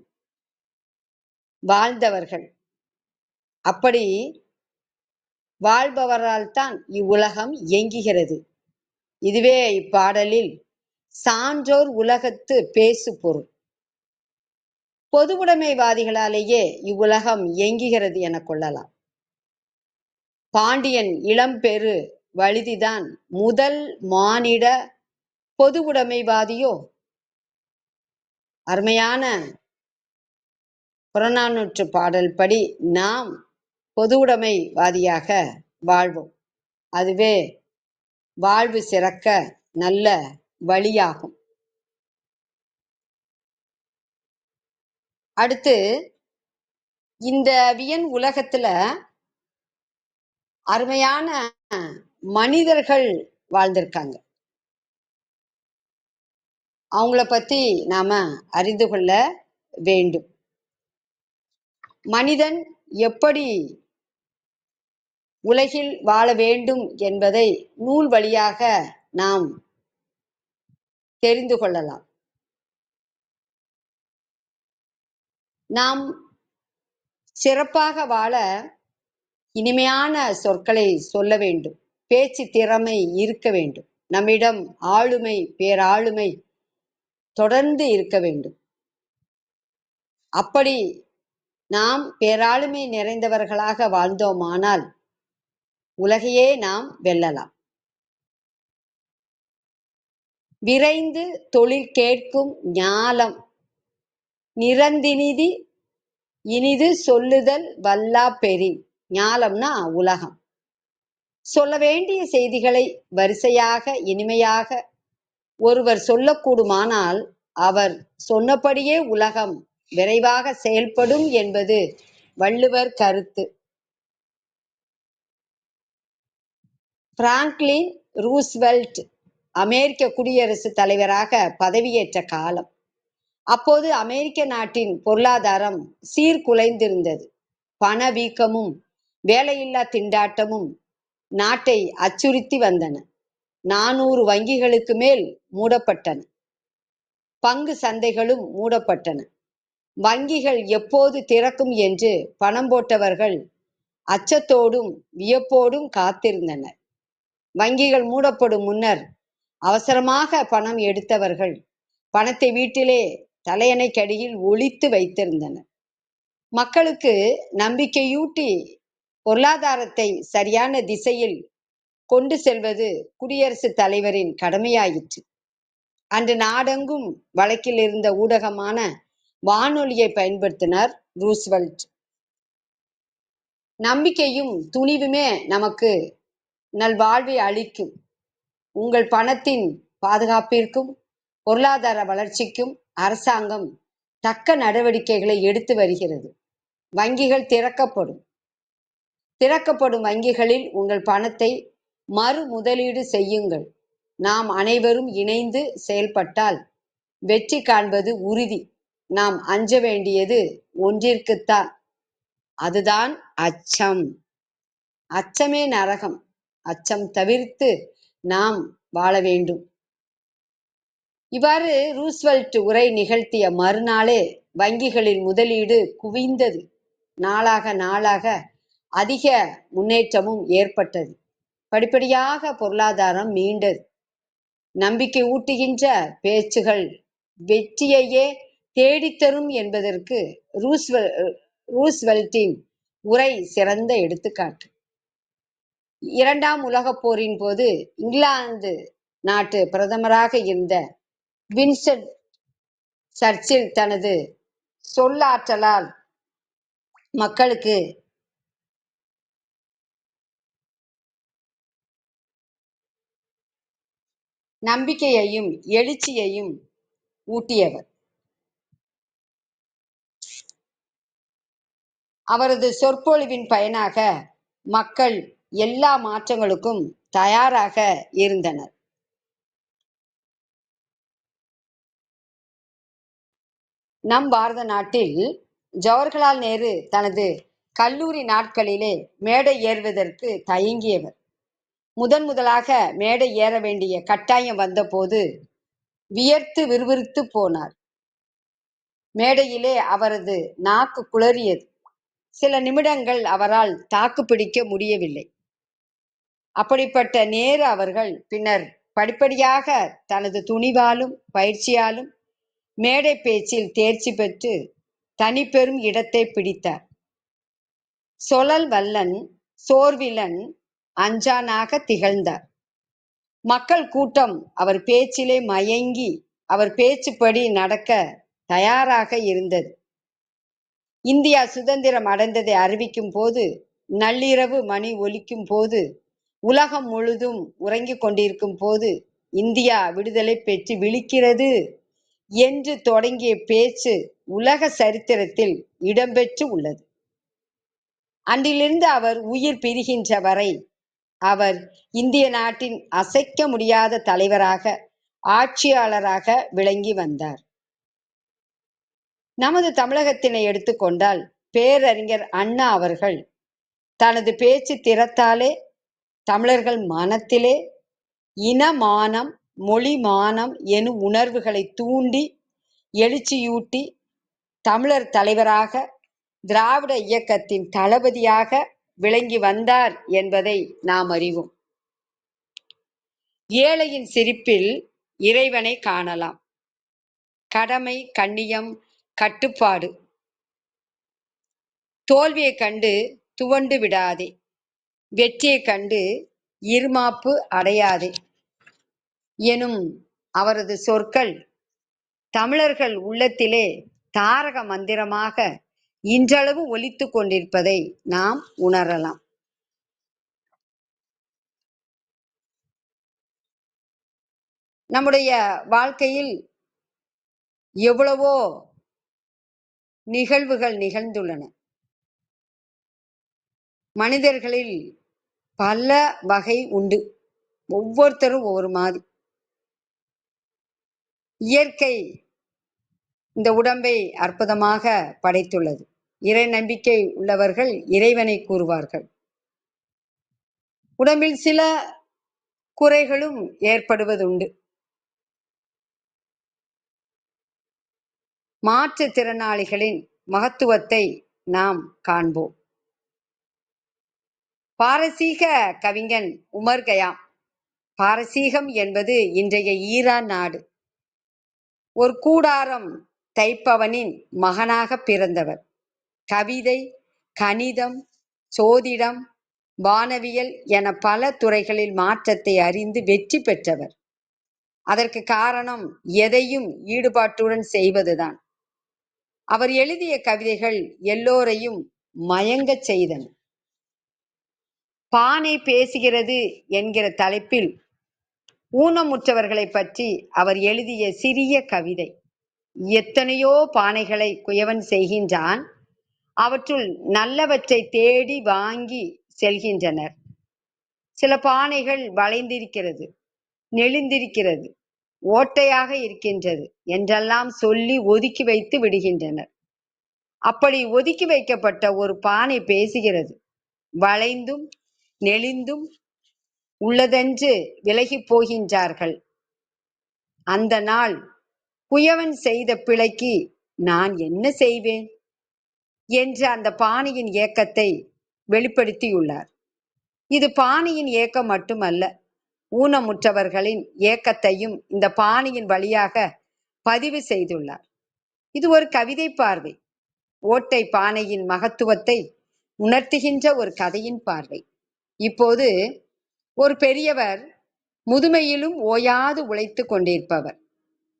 வாழ்ந்தவர்கள். அப்படி வாழ்பவரால் தான் இவ்வுலகம் இயங்குகிறது. இதுவே இப்பாடலில் சான்றோர் உலகத்து பேசு பொருள். பொதுவுடைமைவாதிகளாலேயே இவ்வுலகம் இயங்குகிறது என கொள்ளலாம். பாண்டியன் இளம்பெரு வழுதிதான் முதல் மானிட பொதுவுடைமைவாதியோ? அருமையான புறநானூற்று பாடல் படி நாம் பொதுவுடைமைவாதியாக வாழ்வோம். அதுவே வாழ்வு சிறக்க நல்ல வழியாகும். அடுத்து இந்த வியன் உலகத்துல அருமையான மனிதர்கள் வாழ்ந்திருக்காங்க. அவங்கள பத்தி நாம அறிந்து கொள்ள வேண்டும். மனிதன் எப்படி உலகில் வாழ வேண்டும் என்பதை நூல் வழியாக நாம் தெரிந்து கொள்ளலாம். நாம் சிறப்பாக வாழ இனிமையான சொற்களை சொல்ல வேண்டும். பேச்சு திறமை இருக்க வேண்டும். நம்மிடம் ஆளுமை பேராளுமை தொடர்ந்து இருக்க வேண்டும். அப்படி நாம் பேராளுமை நிறைந்தவர்களாக வாழ்ந்தோமானால் உலகையே நாம் வெல்லலாம். விரைந்து தொழில் கேட்கும் ஞாலம் நிறந்தினிதி இனிது சொல்லுதல் வல்லா பெரி. ஞாலம்னா உலகம். சொல்ல வேண்டிய செய்திகளை வரிசையாக இனிமையாக ஒருவர் சொல்லக்கூடுமானால் அவர் சொன்னபடியே உலகம் விரைவாக செயல்படும் என்பது வள்ளுவர் கருத்து. பிராங்க்லின் ரூஸ்வெல்ட் அமெரிக்க குடியரசுத் தலைவராக பதவியேற்ற காலம். அப்போது அமெரிக்க நாட்டின் பொருளாதாரம் சீர்குலைந்திருந்தது. பணவீக்கமும் வேலையில்லா திண்டாட்டமும் நாட்டை அச்சுறுத்தி வந்தன. 400 வங்கிகளுக்கு மேல் மூடப்பட்டன. பங்கு சந்தைகளும் மூடப்பட்டன. வங்கிகள் எப்போது திறக்கும் என்று பணம் போட்டவர்கள் அச்சத்தோடும் வியப்போடும் காத்திருந்தனர். வங்கிகள் மூடப்படும் முன்னர் அவசரமாக பணம் எடுத்தவர்கள் பணத்தை வீட்டிலே தலையணைக்கடியில் ஒளித்து வைத்திருந்தனர். மக்களுக்கு நம்பிக்கையூட்டி பொருளாதாரத்தை சரியான திசையில் கொண்டு செல்வது குடியரசுத் தலைவரின் கடமையாயிற்று. அன்று நாடெங்கும் வழக்கில் இருந்த ஊடகமான வானொலியை பயன்படுத்தினார் ரூஸ்வெல்ட். நம்பிக்கையும் துணிவுமே நமக்கு நல்வாழ்வை அளிக்கும். உங்கள் பணத்தின் பாதுகாப்பிற்கும் பொருளாதார வளர்ச்சிக்கும் அரசாங்கம் தக்க நடவடிக்கைகளை எடுத்து வருகிறது. வங்கிகள் திறக்கப்படும் வங்கிகளில் உங்கள் பணத்தை மறு முதலீடு செய்யுங்கள். நாம் அனைவரும் இணைந்து செயல்பட்டால் வெற்றி காண்பது உறுதி. நாம் அஞ்ச வேண்டியது ஒன்றிற்குத்தான், அதுதான் அச்சம். அச்சமே நரகம். அச்சம் தவிர்த்து நாம் வாழ வேண்டும். இவ்வாறு ரூஸ்வெல்ட் உரை நிகழ்த்திய மறுநாளே வங்கிகளில் முதலீடு குவிந்தது. நாளாக அதிக முன்னேற்றமும் ஏற்பட்டது. படிப்படியாக பொருளாதாரம் மீண்டது. நம்பிக்கை ஊட்டுகின்ற பேச்சுகள் வெற்றியையே தேடித்தரும் என்பதற்கு ரூஸ்வெல்ட்டின் உரை சிறந்த எடுத்துக்காட்டு. 2ஆம் உலகப் போரின் போது இங்கிலாந்து நாட்டு பிரதமராக இருந்த வின்ஸ்டன் சர்ச்சில் தனது சொல்லாற்றலால் மக்களுக்கு நம்பிக்கையையும் எழுச்சியையும் ஊட்டியவர். அவரது சொற்பொழிவின் பயனாக மக்கள் எல்லா மாற்றங்களுக்கும் தயாராக இருந்தனர். நம் பாரத நாட்டில் ஜவஹர்லால் நேரு தனது கல்லூரி நாட்களிலே மேடை ஏறுவதற்கு தயங்கியவர். முதலாக மேடை ஏற வேண்டிய கட்டாயம் வந்தபோது வியர்த்து விறுவிறுத்து போனார். மேடையிலே அவரது நாக்கு குளறியது. சில நிமிடங்கள் அவரால் தாக்கு பிடிக்க முடியவில்லை. அப்படிப்பட்ட நேரு அவர்கள் பின்னர் படிப்படியாக தனது துணிவாலும் பயிற்சியாலும் மேடை பேச்சில் தேர்ச்சி பெற்று தனிப்பெரும் இடத்தை பிடித்தார். சொலல் வல்லன் சோர்விலன் அஞ்சானாக திகழ்ந்தார். மக்கள் கூட்டம் அவர் பேச்சிலே மயங்கி அவர் பேச்சுப்படி நடக்க தயாராக இருந்தது. இந்தியா சுதந்திரம் அடைந்ததை அறிவிக்கும் போது, நள்ளிரவு மணி ஒலிக்கும் போது, உலகம் முழுதும் உறங்கிக் கொண்டிருக்கும் போது, இந்தியா விடுதலை பெற்று விழிக்கிறது என்று தொடங்கிய பேச்சு உலக சரித்திரத்தில் இடம்பெற்று உள்ளது. அன்றிலிருந்து அவர் உயிர் பிரிகின்ற வரை அவர் இந்திய நாட்டின் அசைக்க முடியாத தலைவராக, ஆட்சியாளராக விளங்கி வந்தார். நமது தமிழகத்தினை எடுத்துக்கொண்டால் பேரறிஞர் அண்ணா அவர்கள் தனது பேச்சு திறத்தாலே தமிழர்கள் மனத்திலே இனமானம் மொழிமானம் எனும் உணர்வுகளை தூண்டி எழுச்சியூட்டி தமிழர் தலைவராக, திராவிட இயக்கத்தின் தளபதியாக விளங்கி வந்தார் என்பதை நாம் அறிவோம். ஏழையின் சிரிப்பில் இறைவனை காணலாம். கடமை, கண்ணியம், கட்டுப்பாடு. தோல்வியை கண்டு துவண்டு விடாதே, வெற்றியை கண்டு இருமாப்பு அடையாதே எனும் அவரது சொற்கள் தமிழர்கள் உள்ளத்திலே தாரக மந்திரமாக இன்றளவு ஒலித்துக் கொண்டிருப்பதை நாம் உணரலாம். நம்முடைய வாழ்க்கையில் எவ்வளவோ நிகழ்வுகள் நிகழ்ந்துள்ளன. மனிதர்களில் பல வகை உண்டு. ஒவ்வொருத்தரும் ஒவ்வொரு மாதிரி. இயற்கை இந்த உடம்பை அற்புதமாக படைத்துள்ளது. இறை நம்பிக்கை உள்ளவர்கள் இறைவனை கூறுவார்கள். உடம்பில் சில குறைகளும் ஏற்படுவதுண்டு. மாற்றுத்திறனாளிகளின் மகத்துவத்தை நாம் காண்போம். பாரசீக கவிஞன் உமர் கயாம். பாரசீகம் என்பது இன்றைய ஈரான் நாடு. ஒரு கூடாரம் தைப்பவனின் மகனாக பிறந்தவர். கவிதை, கணிதம், சோதிடம், வானவியல் என பல துறைகளில் மாற்றத்தை அறிந்து வெற்றி பெற்றவர். அதற்கு காரணம் எதையும் ஈடுபாட்டுடன் செய்வதுதான். அவர் எழுதிய கவிதைகள் எல்லோரையும் மயங்கச் செய்தன. பானை பேசுகிறது என்கிற தலைப்பில் ஊனமுற்றவர்களை பற்றி அவர் எழுதிய சிறிய கவிதை. எத்தனையோ பானைகளை குயவன் செய்கின்றான், அவற்றுள் நல்லவற்றை தேடி வாங்கி செல்கின்றனர். சில பானைகள் வளைந்திருக்கிறது, நெளிந்திருக்கிறது, ஓட்டையாக இருக்கின்றது என்றெல்லாம் சொல்லி ஒதுக்கி வைத்து விடுகின்றனர். அப்படி ஒதுக்கி வைக்கப்பட்ட ஒரு பானை பேசுகிறது. வளைந்தும் நெளிந்தும் உள்ளதென்று விலகிப் போகின்றார்கள். அந்த நாள் குயவன் செய்த பிழைக்கு நான் என்ன செய்வேன் என்று அந்த பானையின் ஏக்கத்தை வெளிப்படுத்தியுள்ளார். இது பானையின் ஏக்கம் மட்டுமல்ல, ஊனமுற்றவர்களின் ஏக்கத்தையும் இந்த பானையின் வழியாக பதிவு செய்துள்ளார். இது ஒரு கவிதை பார்வை, ஓட்டை பானையின் மகத்துவத்தை உணர்த்துகின்ற ஒரு கதையின் பார்வை. இப்போது ஒரு பெரியவர், முதுமையிலும் ஓயாது உழைத்து கொண்டிருப்பவர்,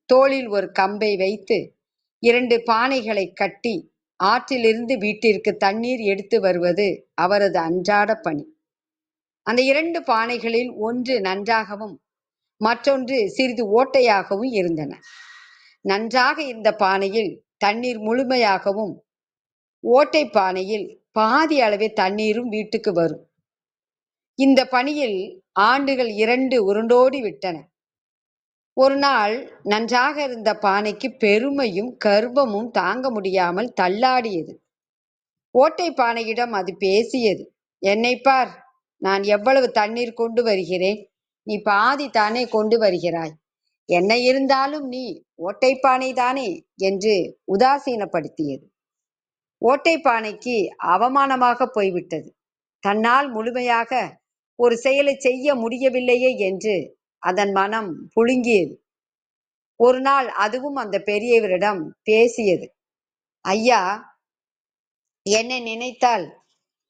தோளில் ஒரு கம்பை வைத்து 2 பானைகளை கட்டி ஆற்றிலிருந்து வீட்டிற்கு தண்ணீர் எடுத்து வருவது அவரது அன்றாட பணி. அந்த 2 பானைகளில் ஒன்று நன்றாகவும் மற்றொன்று சிறிது ஓட்டையாகவும் இருந்தன. நன்றாக இருந்த பானையில் தண்ணீர் முழுமையாகவும், ஓட்டை பானையில் பாதி அளவே தண்ணீரும் வீட்டுக்கு வரும். இந்த பணியில் ஆண்டுகள் 2 உருண்டோடி விட்டன. ஒரு நாள் நன்றாக இருந்த பானைக்கு பெருமையும் கர்வமும் தாங்க முடியாமல் தள்ளாடியது. ஓட்டை பானையிடம் அது பேசியது. என்னை பார், நான் எவ்வளவு தண்ணீர் கொண்டு வருகிறேன், நீ பாதி தானே கொண்டு வருகிறாய். என்ன இருந்தாலும் நீ ஓட்டை பானை தானே என்று உதாசீனப்படுத்தியது. ஓட்டை பானைக்கு அவமானமாக போய்விட்டது. தன்னால் முழுமையாக ஒரு செயலை செய்ய முடியவில்லையே என்று அதன் மனம் புழுங்கியது. ஒரு நாள் அதுவும் அந்த பெரியவரிடம் பேசியது. ஐயா, என்னை நினைத்தால்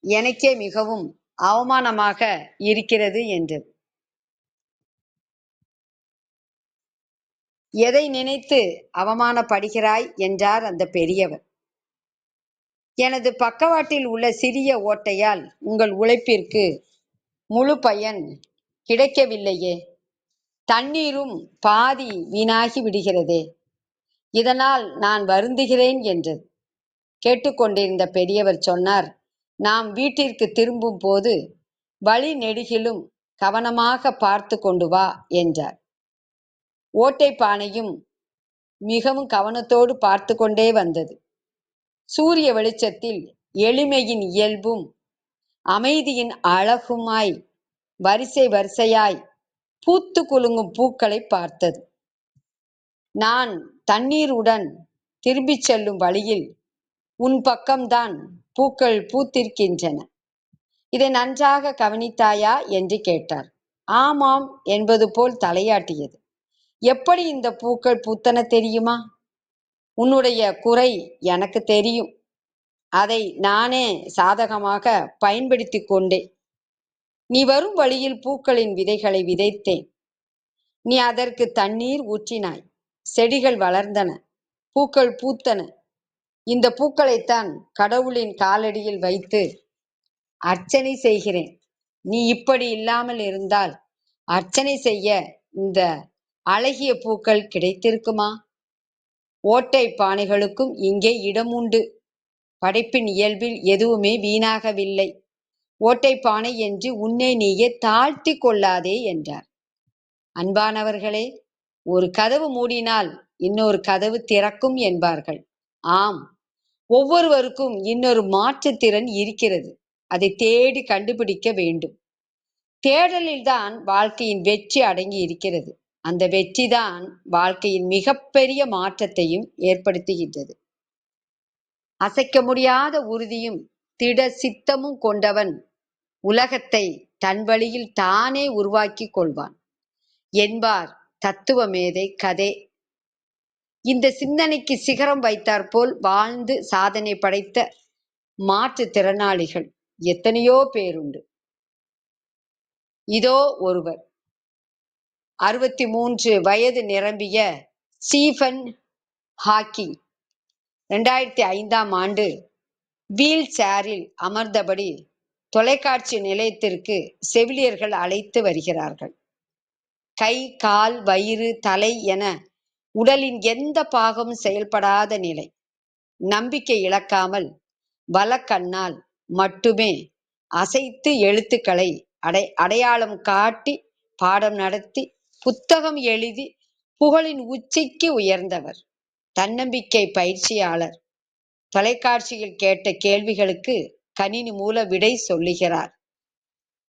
எனக்கே மிகவும் அவமானமாக இருக்கிறது என்றது. எதை நினைத்து அவமானப்படுகிறாய் என்றார் அந்த பெரியவர். எனது பக்கவாட்டில் உள்ள சிறிய ஓட்டையால் உங்கள் உழைப்பிற்கு முழு பயன் கிடைக்கவில்லையே. தண்ணீரும் பாதி வீணாகி விடுகிறதே, இதனால் நான் வருந்துகிறேன் என்றது. கேட்டுக்கொண்டிருந்த பெரியவர் சொன்னார், நாம் வீட்டிற்கு திரும்பும் போது வழி நெடுகிலும் கவனமாக பார்த்து கொண்டு வா என்றார். ஓட்டை பானையும் மிகவும் கவனத்தோடு பார்த்து கொண்டே வந்தது. சூரிய வெளிச்சத்தில் எளிமையின் இயல்பும் அமைதியின் அழகுமாய் வரிசை வரிசையாய் பூத்து குலுங்கும் பூக்களை பார்த்தது. நான் தண்ணீருடன் திரும்பிச் செல்லும் வழியில் உன் பக்கம்தான் பூக்கள் பூத்திருக்கின்றன. இதை நன்றாக கவனித்தாயா என்று கேட்டார். ஆமாம் என்பது போல் தலையாட்டியது. எப்படி இந்த பூக்கள் பூத்தன தெரியுமா? உன்னுடைய குறை எனக்கு தெரியும். அதை நானே சாதகமாக பயன்படுத்தி கொண்டேன். நீ வரும் வழியில் பூக்களின் விதைகளை விதைத்தேன். நீ அதற்கு தண்ணீர் ஊற்றினாய். செடிகள் வளர்ந்தன, பூக்கள் பூத்தன. இந்த பூக்களைத்தான் கடவுளின் காலடியில் வைத்து அர்ச்சனை செய்கிறேன். நீ இப்படி இல்லாமல் இருந்தால் அர்ச்சனை செய்ய இந்த அழகிய பூக்கள் கிடைத்திருக்குமா? ஓட்டை பானைகளுக்கும் இங்கே இடம் உண்டு. படைப்பின் இயல்பில் எதுவுமே வீணாகவில்லை. ஓட்டை பானை என்று உன்னை நீயே தாழ்த்தி கொள்ளாதே என்றார். அன்பானவர்களே, ஒரு கதவு மூடினால் இன்னொரு கதவு திறக்கும் என்பார்கள். ஆம், ஒவ்வொருவருக்கும் இன்னொரு மாற்றுத்திறன் இருக்கிறது. அதை தேடி கண்டுபிடிக்க வேண்டும். தேடலில்தான் வாழ்க்கையின் வெற்றி அடங்கி இருக்கிறது. அந்த வெற்றிதான் வாழ்க்கையின் மிகப்பெரிய மாற்றத்தையும் ஏற்படுத்துகின்றது. அசைக்க முடியாத உறுதியும் திட சித்தமும் கொண்டவன் உலகத்தை தன் வழியில் தானே உருவாக்கி கொள்வான் என்பார் தத்துவ மேதை கதே. இந்த சிந்தனைக்கு சிகரம் வைத்தாற்போல் வாழ்ந்து சாதனை படைத்த மாற்றுத்திறனாளிகள் எத்தனையோ பேருண்டு. இதோ ஒருவர். 63 வயது நிரம்பிய ஸ்டீஃபன் ஹாக்கிங் 2005ஆம் ஆண்டு வீல் சேரில் அமர்ந்தபடி தொலைக்காட்சி நிலையத்திற்கு செவிலியர்கள் அழைத்து வருகிறார்கள். கை, கால், வயிறு, தலை என உடலின் எந்த பாகமும் செயல்படாத நிலை. நம்பிக்கை இழக்காமல் வலக்கண்ணால் மட்டுமே அசைத்து எழுத்துக்களை அடையாளம் காட்டி பாடம் நடத்தி புத்தகம் எழுதி புகழின் உச்சிக்கு உயர்ந்தவர். தன்னம்பிக்கை பயிற்சியாளர். தொலைக்காட்சியில் கேட்ட கேள்விகளுக்கு கணினி மூல விடை சொல்லுகிறார்.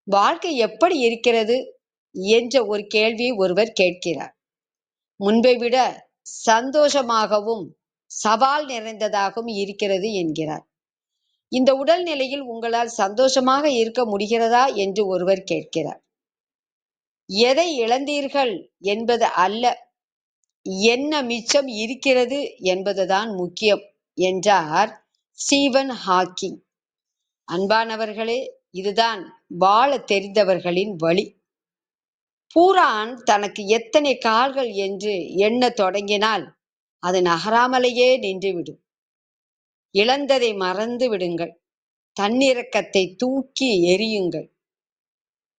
வாழ்க்கை எப்படி இருக்கிறது என்ற ஒரு கேள்வியை ஒருவர் கேட்கிறார். முன்பை விட சந்தோஷமாகவும் சவால் நிறைந்ததாகவும் இருக்கிறது என்கிறார். இந்த உடல் நிலையில் உங்களால் சந்தோஷமாக இருக்க முடிகிறதா என்று ஒருவர் கேட்கிறார். எதை இழந்தீர்கள் என்பது அல்ல, என்ன மிச்சம் இருக்கிறது என்பதுதான் முக்கியம் என்றார் ஸ்டீவன் ஹாக்கிங். அன்பானவர்களே, இதுதான் வாழ தெரிந்தவர்களின் வழி. பூரான் தனக்கு எத்தனை கால்கள் என்று எண்ண தொடங்கினால் அது நகராமலேயே நின்றுவிடும். இழந்ததை மறந்து விடுங்கள். தன்னிறக்கத்தை தூக்கி எறியுங்கள்.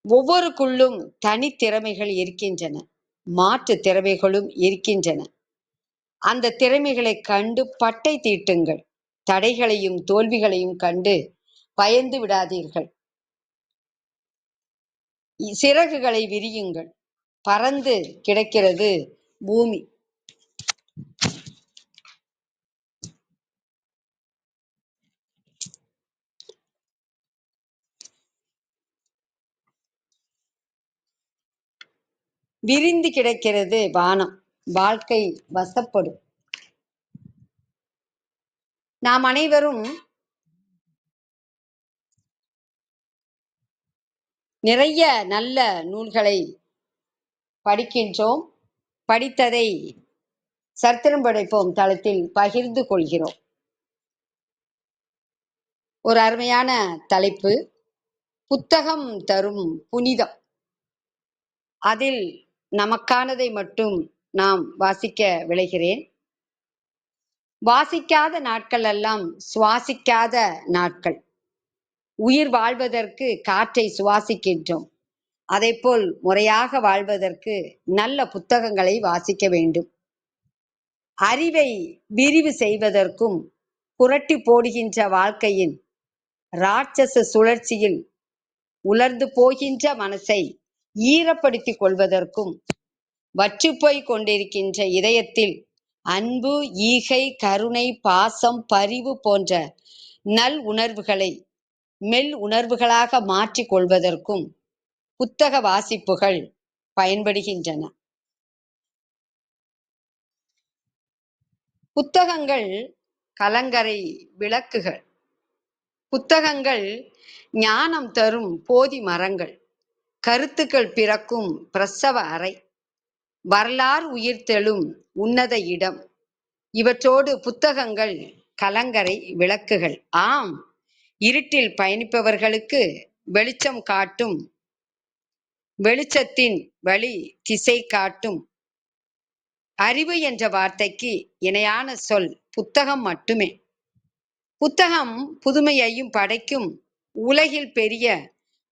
ஒவ்வொருக்குள்ளும் தனித்திறமைகள் இருக்கின்றன, மாற்று திறமைகளும் இருக்கின்றன. அந்த திறமைகளை கண்டு பட்டை தீட்டுங்கள். தடைகளையும் தோல்விகளையும் கண்டு பயந்து விடாதீர்கள். சிறகுகளை விரியுங்கள். பறந்து கிடக்கிறது பூமி. விரிந்து கிடக்கிறது வானம். வாழ்க்கை வசப்படும். நாம் அனைவரும் நிறைய நல்ல நூல்களை படிக்கின்றோம். படித்ததை சரித்திரம் படைப்போம் தளத்தில் பகிர்ந்து கொள்கிறோம். ஒரு அருமையான தலைப்பு, புத்தகம் தரும் புனிதம். அதில் நமக்கானதை மட்டும் நாம் வாசிக்க விளைகிறேன். வாசிக்காத நாட்கள் எல்லாம் சுவாசிக்காத நாட்கள். உயிர் வாழ்வதற்கு காற்றை சுவாசிக்கின்றோம். அதைப்போல் முறையாக வாழ்வதற்கு நல்ல புத்தகங்களை வாசிக்க வேண்டும். அறிவை விரிவு செய்வதற்கும் புரட்டி போடுகின்ற வாழ்க்கையின் ராட்சச சுழற்சியில் உலர்ந்து போகின்ற மனசை ஈரப்படுத்திக் கொள்வதற்கும் வற்றுப்போய் கொண்டிருக்கின்ற இதயத்தில் அன்பு, ஈகை, கருணை, பாசம், பரிவு போன்ற நல் உணர்வுகளை மெல் உணர்வுகளாக மாற்றிக் கொள்வதற்கும் புத்தக வாசிப்புகள் பயன்படுகின்றன. புத்தகங்கள் கலங்கரை விளக்குகள். புத்தகங்கள் ஞானம் தரும் போதி மரங்கள். கருத்துக்கள் பிறக்கும் பிரசவ அறை. வரலாறு உயிர்த்தெழும் உன்னத இடம். இவற்றோடு புத்தகங்கள் கலங்கரை விளக்குகள். ஆம், இருட்டில் பயணிப்பவர்களுக்கு வெளிச்சம் காட்டும், வெளிச்சத்தின் வழி திசை காட்டும். அறிவு என்ற வார்த்தைக்கு இணையான சொல் புத்தகம் மட்டுமே. புத்தகம் புதுமையையும் படைக்கும். உலகில் பெரிய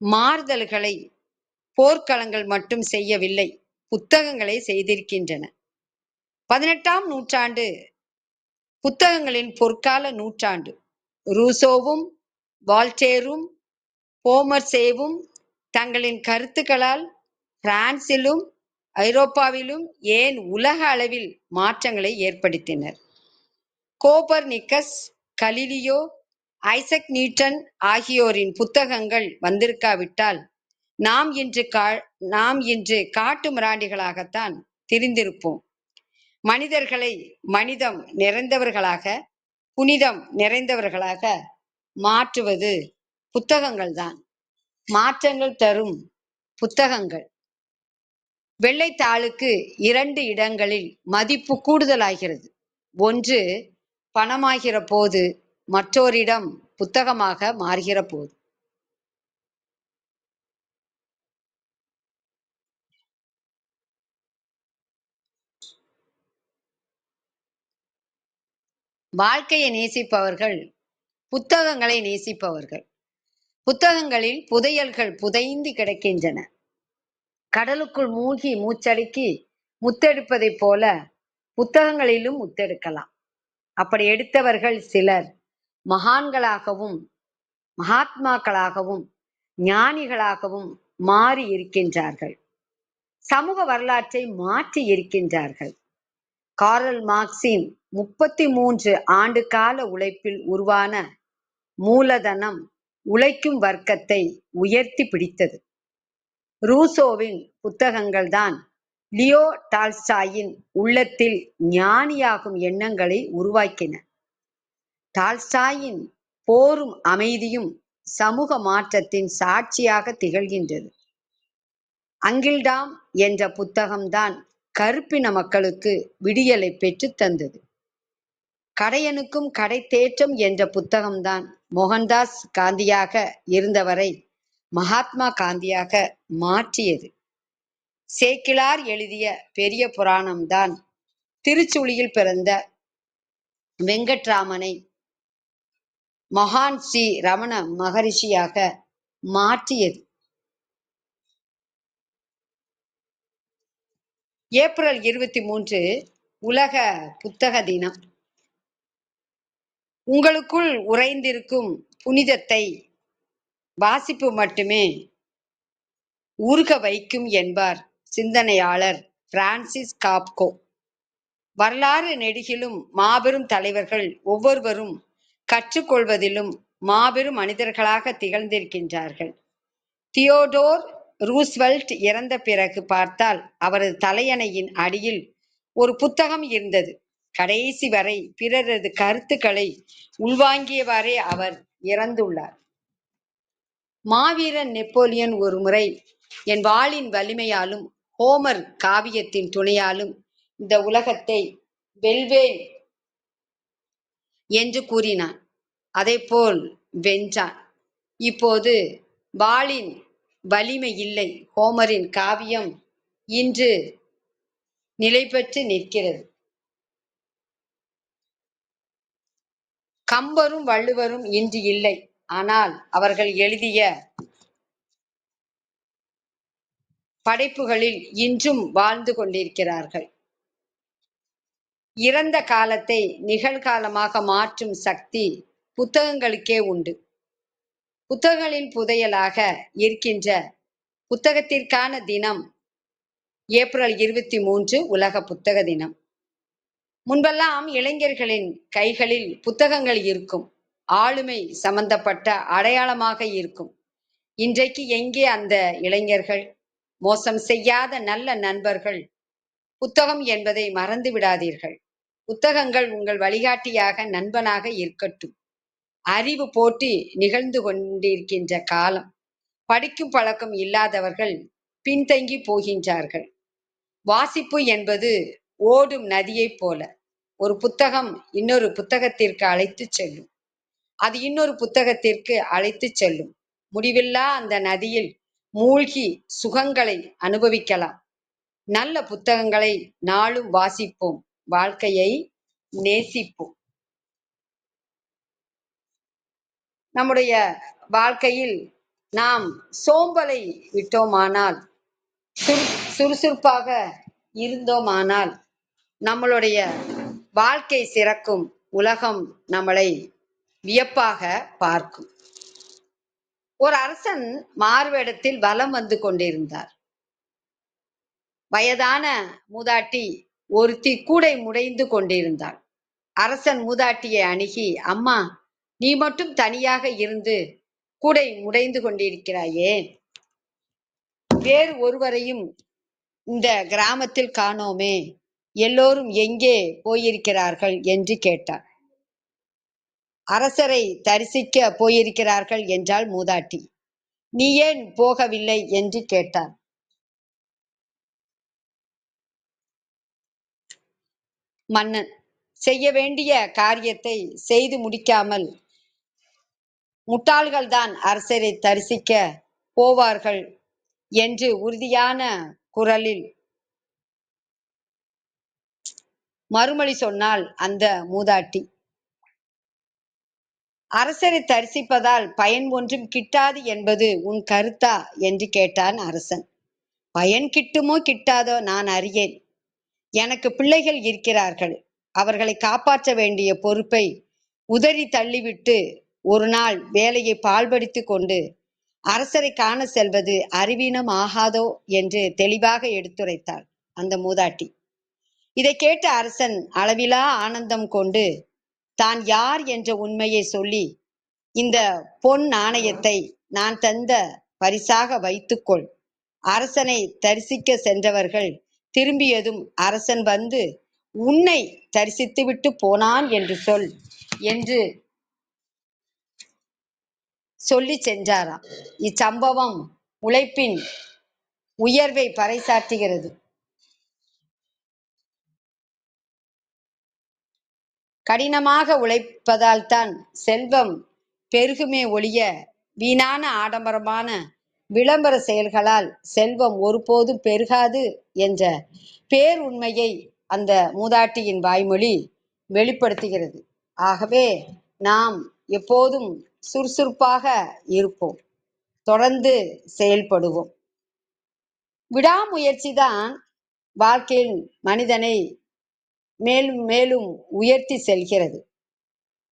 மாறுதல்களை போர்க்களங்கள் மட்டும் செய்யவில்லை, புத்தகங்களை செய்திருக்கின்றன. 18ஆம் நூற்றாண்டு புத்தகங்களின் பொற்கால நூற்றாண்டு. ரூசோவும் வால்டேரும் போமர்சேவும் தங்களின் கருத்துக்களால் பிரான்சிலும் ஐரோப்பாவிலும் ஏன் உலக அளவில் மாற்றங்களை ஏற்படுத்தினர். கோபர்னிக்கஸ், கலீலியோ, ஐசக் நியூட்டன் ஆகியோரின் புத்தகங்கள் வந்திருக்காவிட்டால் நாம் இன்று காட்டு மிராண்டிகளாகத்தான் திரிந்திருப்போம். மனிதர்களை மனிதம் நிறைந்தவர்களாக, புனிதம் நிறைந்தவர்களாக மாற்றுவது புத்தகங்கள் தான். மாற்றங்கள் தரும் புத்தகங்கள். வெள்ளைத்தாளுக்கு 2 இடங்களில் மதிப்பு கூடுதலாகிறது. ஒன்று பணமாகிற போது, மற்றோரிடம் புத்தகமாக மாறுகிற போது. வாழ்க்கையை நேசிப்பவர்கள் புத்தகங்களை நேசிப்பவர்கள். புத்தகங்களில் புதையல்கள் புதைந்து கிடக்கின்றன. கடலுக்குள் மூழ்கி மூச்சடக்கி முத்தெடுப்பதைப் போல புத்தகங்களிலும் முத்தெடுக்கலாம். அப்படி எடுத்தவர்கள் சிலர் மகான்களாகவும் மகாத்மாக்களாகவும் ஞானிகளாகவும் மாறி இருக்கின்றார்கள். சமூக வரலாற்றை மாற்றி இருக்கின்றார்கள். காரல் மார்க்சின் 33 ஆண்டு கால உழைப்பில் உருவான மூலதனம் உழைக்கும் வர்க்கத்தை உயர்த்தி பிடித்தது. ரூசோவின் புத்தகங்கள் தான் லியோ டால்ஸ்டாயின் உள்ளத்தில் ஞானியாகும் எண்ணங்களை உருவாக்கின. டால்ஸ்டாயின் போரும் அமைதியும் சமூக மாற்றத்தின் சாட்சியாக திகழ்கின்றது. அங்கில்டாம் என்ற புத்தகம்தான் கருப்பின மக்களுக்கு விடியலை பெற்றுத் தந்தது. கடையனுக்கும் கடைத்தேற்றம் என்ற புத்தகம்தான் மோகன்தாஸ் காந்தியாக இருந்தவரை மகாத்மா காந்தியாக மாற்றியது. சேக்கிழார் எழுதிய பெரிய புராணம்தான் திருச்சுழியில் பிறந்த வெங்கட்ராமனை மகான் ஸ்ரீ ரமண மகரிஷியாக மாற்றியது. ஏப்ரல் 23 உலக புத்தக தினம். உங்களுக்குள் உறைந்திருக்கும் புனிதத்தை வாசிப்பு மட்டுமே உருக வைக்கும் என்பார் சிந்தனையாளர் பிரான்சிஸ் காப்கோ. வரலாறு நெடுகிலும் மாபெரும் தலைவர்கள் ஒவ்வொருவரும் கற்றுக்கொள்வதிலும் மாபெரும் மனிதர்களாக திகழ்ந்திருக்கின்றார்கள். தியோடோர் ரூஸ்வெல்ட் இறந்த பிறகு பார்த்தால் அவரது தலையணையின் அடியில் ஒரு புத்தகம் இருந்தது. கடைசி வரை பிறரது கருத்துக்களை உள்வாங்கியவாறே அவர் இறந்துள்ளார். மாவீரன் நெப்போலியன் ஒருமுறை என் வாளின் வலிமையாலும் ஹோமர் காவியத்தின் துணையாலும் இந்த உலகத்தை வெல்வேன் என்று கூறினான். அதைப்போல் வென்றான். இப்போது வாளின் வலிமை இல்லை, ஹோமரின் காவியம் இன்று நிலை பெற்று நிற்கிறது. கம்பரும் வள்ளுவரும் இன்று இல்லை, ஆனால் அவர்கள் எழுதிய படைப்புகளில் இன்றும் வாழ்ந்து கொண்டிருக்கிறார்கள். இறந்த காலத்தை நிகழ்காலமாக மாற்றும் சக்தி புத்தகங்களுக்கே உண்டு. புத்தகங்களின் புதையலாக இருக்கின்ற புத்தகத்திற்கான தினம் ஏப்ரல் 23 உலக புத்தக தினம். முன்பெல்லாம் இளைஞர்களின் கைகளில் புத்தகங்கள் இருக்கும், ஆளுமை சம்பந்தப்பட்ட அடையாளமாக இருக்கும். இன்றைக்கு எங்கே அந்த இளைஞர்கள்? மோசம் செய்யாத நல்ல நண்பர்கள். புத்தகம் என்பதை மறந்து விடாதீர்கள். புத்தகங்கள் உங்கள் வழிகாட்டியாக நண்பனாக இருக்கட்டும். அறிவு போட்டி நிகழ்ந்து கொண்டிருக்கின்ற காலம். படிக்கும் பழக்கம் இல்லாதவர்கள் பின்தங்கி போகின்றார்கள். வாசிப்பு என்பது ஓடும் நதியைப் போல. ஒரு புத்தகம் இன்னொரு புத்தகத்திற்கு அழைத்து செல்லும், அது இன்னொரு புத்தகத்திற்கு அழைத்து செல்லும். முடிவில்லா அந்த நதியில் மூழ்கி சுகங்களை அனுபவிக்கலாம். நல்ல புத்தகங்களை நாளும் வாசிப்போம், வாழ்க்கையை நேசிப்போம். நம்முடைய வாழ்க்கையில் நாம் சோம்பலை விட்டோமானால், சுறுசுறுப்பாக இருந்தோமானால் நம்மளுடைய வாழ்க்கை சிறக்கும், உலகம் நம்மளை வியப்பாக பார்க்கும். ஒரு அரசன் மாறுவேடத்தில் வலம் வந்து கொண்டிருந்தார். வயதான மூதாட்டி ஒருத்தி கூடை முடைந்து கொண்டிருந்தாள். அரசன் மூதாட்டியை அணுகி, அம்மா, நீ மட்டும் தனியாக இருந்து கூடை முடைந்து கொண்டிருக்கிறாயே, வேறு ஒருவரையும் இந்த கிராமத்தில் காணோமே, எல்லோரும் எங்கே போயிருக்கிறார்கள் என்று கேட்டார். அரசரை தரிசிக்க போயிருக்கிறார்கள் என்றாள் மூதாட்டி. நீ ஏன் போகவில்லை என்று கேட்டார். மன்னன் செய்ய வேண்டிய காரியத்தை செய்து முடிக்காமல் முட்டாள்கள்தான் அரசரை தரிசிக்க போவார்கள் என்று உறுதியான குரலில் மறுமொழி சொன்னாள் அந்த மூதாட்டி. அரசரை தரிசிப்பதால் பயன் ஒன்றும் கிட்டாது என்பது உன் கருத்தா என்று கேட்டான் அரசன். பயன் கிட்டுமோ கிட்டாதோ நான் அறியேன். எனக்கு பிள்ளைகள் இருக்கிறார்கள். அவர்களை காப்பாற்ற வேண்டிய பொறுப்பை உதறி தள்ளிவிட்டு ஒரு நாள் வேலையை பாழ்படுத்தி கொண்டு அரசரை காண செல்வது அறிவீனம் ஆகாதோ என்று தெளிவாக எடுத்துரைத்தாள் அந்த மூதாட்டி. இதை கேட்ட அரசன் அளவிலா ஆனந்தம் கொண்டு தான் யார் என்ற உண்மையை சொல்லி, இந்த பொன் நாணயத்தை நான் தந்த பரிசாக வைத்துக்கொள். அரசனை தரிசிக்க சென்றவர்கள் திரும்பியதும் அரசன் வந்து உன்னை தரிசித்துவிட்டு போனான் என்று சொல் என்று சொல்லி சென்றாராம். இச்சம்பவம் உழைப்பின் உயர்வை பறைசாற்றுகிறது. கடினமாக உழைப்பதால் தான் செல்வம் பெருகுமே ஒழிய வீணான ஆடம்பரமான விளம்பர செயல்களால் செல்வம் ஒருபோதும் பெருகாது என்ற பேருண்மையை அந்த மூதாட்டியின் வாய்மொழி வெளிப்படுத்துகிறது. ஆகவே நாம் எப்போதும் சுறுசுறுப்பாக இருப்போம், தொடர்ந்து செயல்படுவோம். விடாமுயற்சி தான் வாழ்க்கையில் மனிதனை மேலும் மேலும் உயர்த்தி செல்கிறது.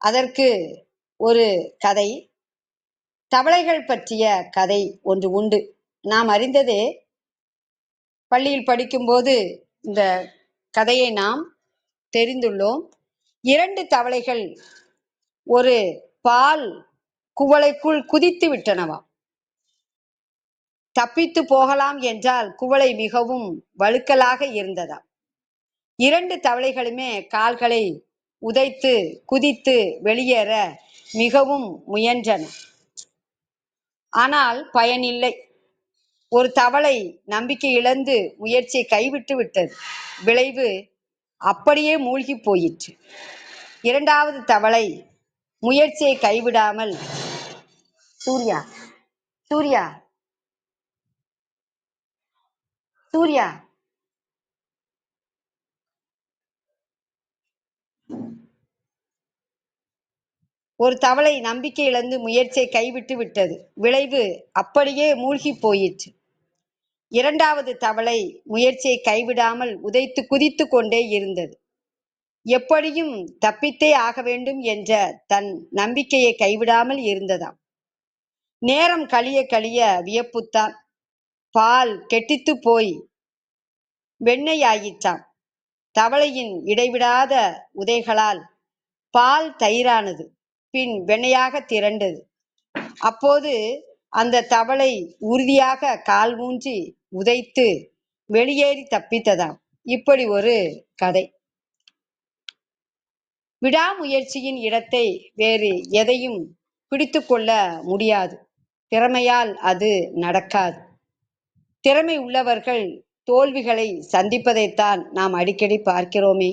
அதற்கு ஒரு கதை, தவளைகள் பற்றிய கதை ஒன்று உண்டு. நாம் அறிந்ததே. பள்ளியில் படிக்கும்போது இந்த கதையை நாம் தெரிந்துள்ளோம். 2 தவளைகள் ஒரு பால் குவளைக்குள் குதித்து விட்டனவாம். தப்பித்து போகலாம் என்றால் குவளை மிகவும் வழுக்கலாக இருந்ததாம். 2 தவளைகளுமே கால்களை உதைத்து குதித்து வெளியேற மிகவும் முயன்றன. ஆனால் பயனில்லை. ஒரு தவளை நம்பிக்கை இழந்து முயற்சியை கைவிட்டு விட்டது. விளைவு அப்படியே மூழ்கி போயிற்று. 2வது தவளை முயற்சியை கைவிடாமல் சூர்யா சூர்யா சூர்யா ஒரு தவளை நம்பிக்கை இழந்து முயற்சியை கைவிட்டு விட்டது. விளைவு அப்படியே மூழ்கி போயிற்று. 2வது தவளை முயற்சியை கைவிடாமல் உதைத்து குதித்து கொண்டே இருந்தது. எப்படியும் தப்பித்தே ஆக வேண்டும் என்ற தன் நம்பிக்கையை கைவிடாமல் இருந்ததாம். நேரம் கழிய கழிய வியப்புத்தான். பால் கெட்டித்து போய் வெண்ணெய் ஆயிற்றாம். தவளையின் இடைவிடாத உதைகளால் பால் தயிரானது, பின் வெண்ணையாக திரண்டது. அப்போது அந்த தவளை உறுதியாக கால் ஊன்றி உதைத்து வெளியேறி தப்பித்ததாம். இப்படி ஒரு கதை. விடாமுயற்சியின் இடத்தை வேறு எதையும் பிடித்து கொள்ள முடியாது. திறமையால் அது நடக்காது. திறமை உள்ளவர்கள் தோல்விகளை சந்திப்பதைத்தான் நாம் அடிக்கடி பார்க்கிறோமே.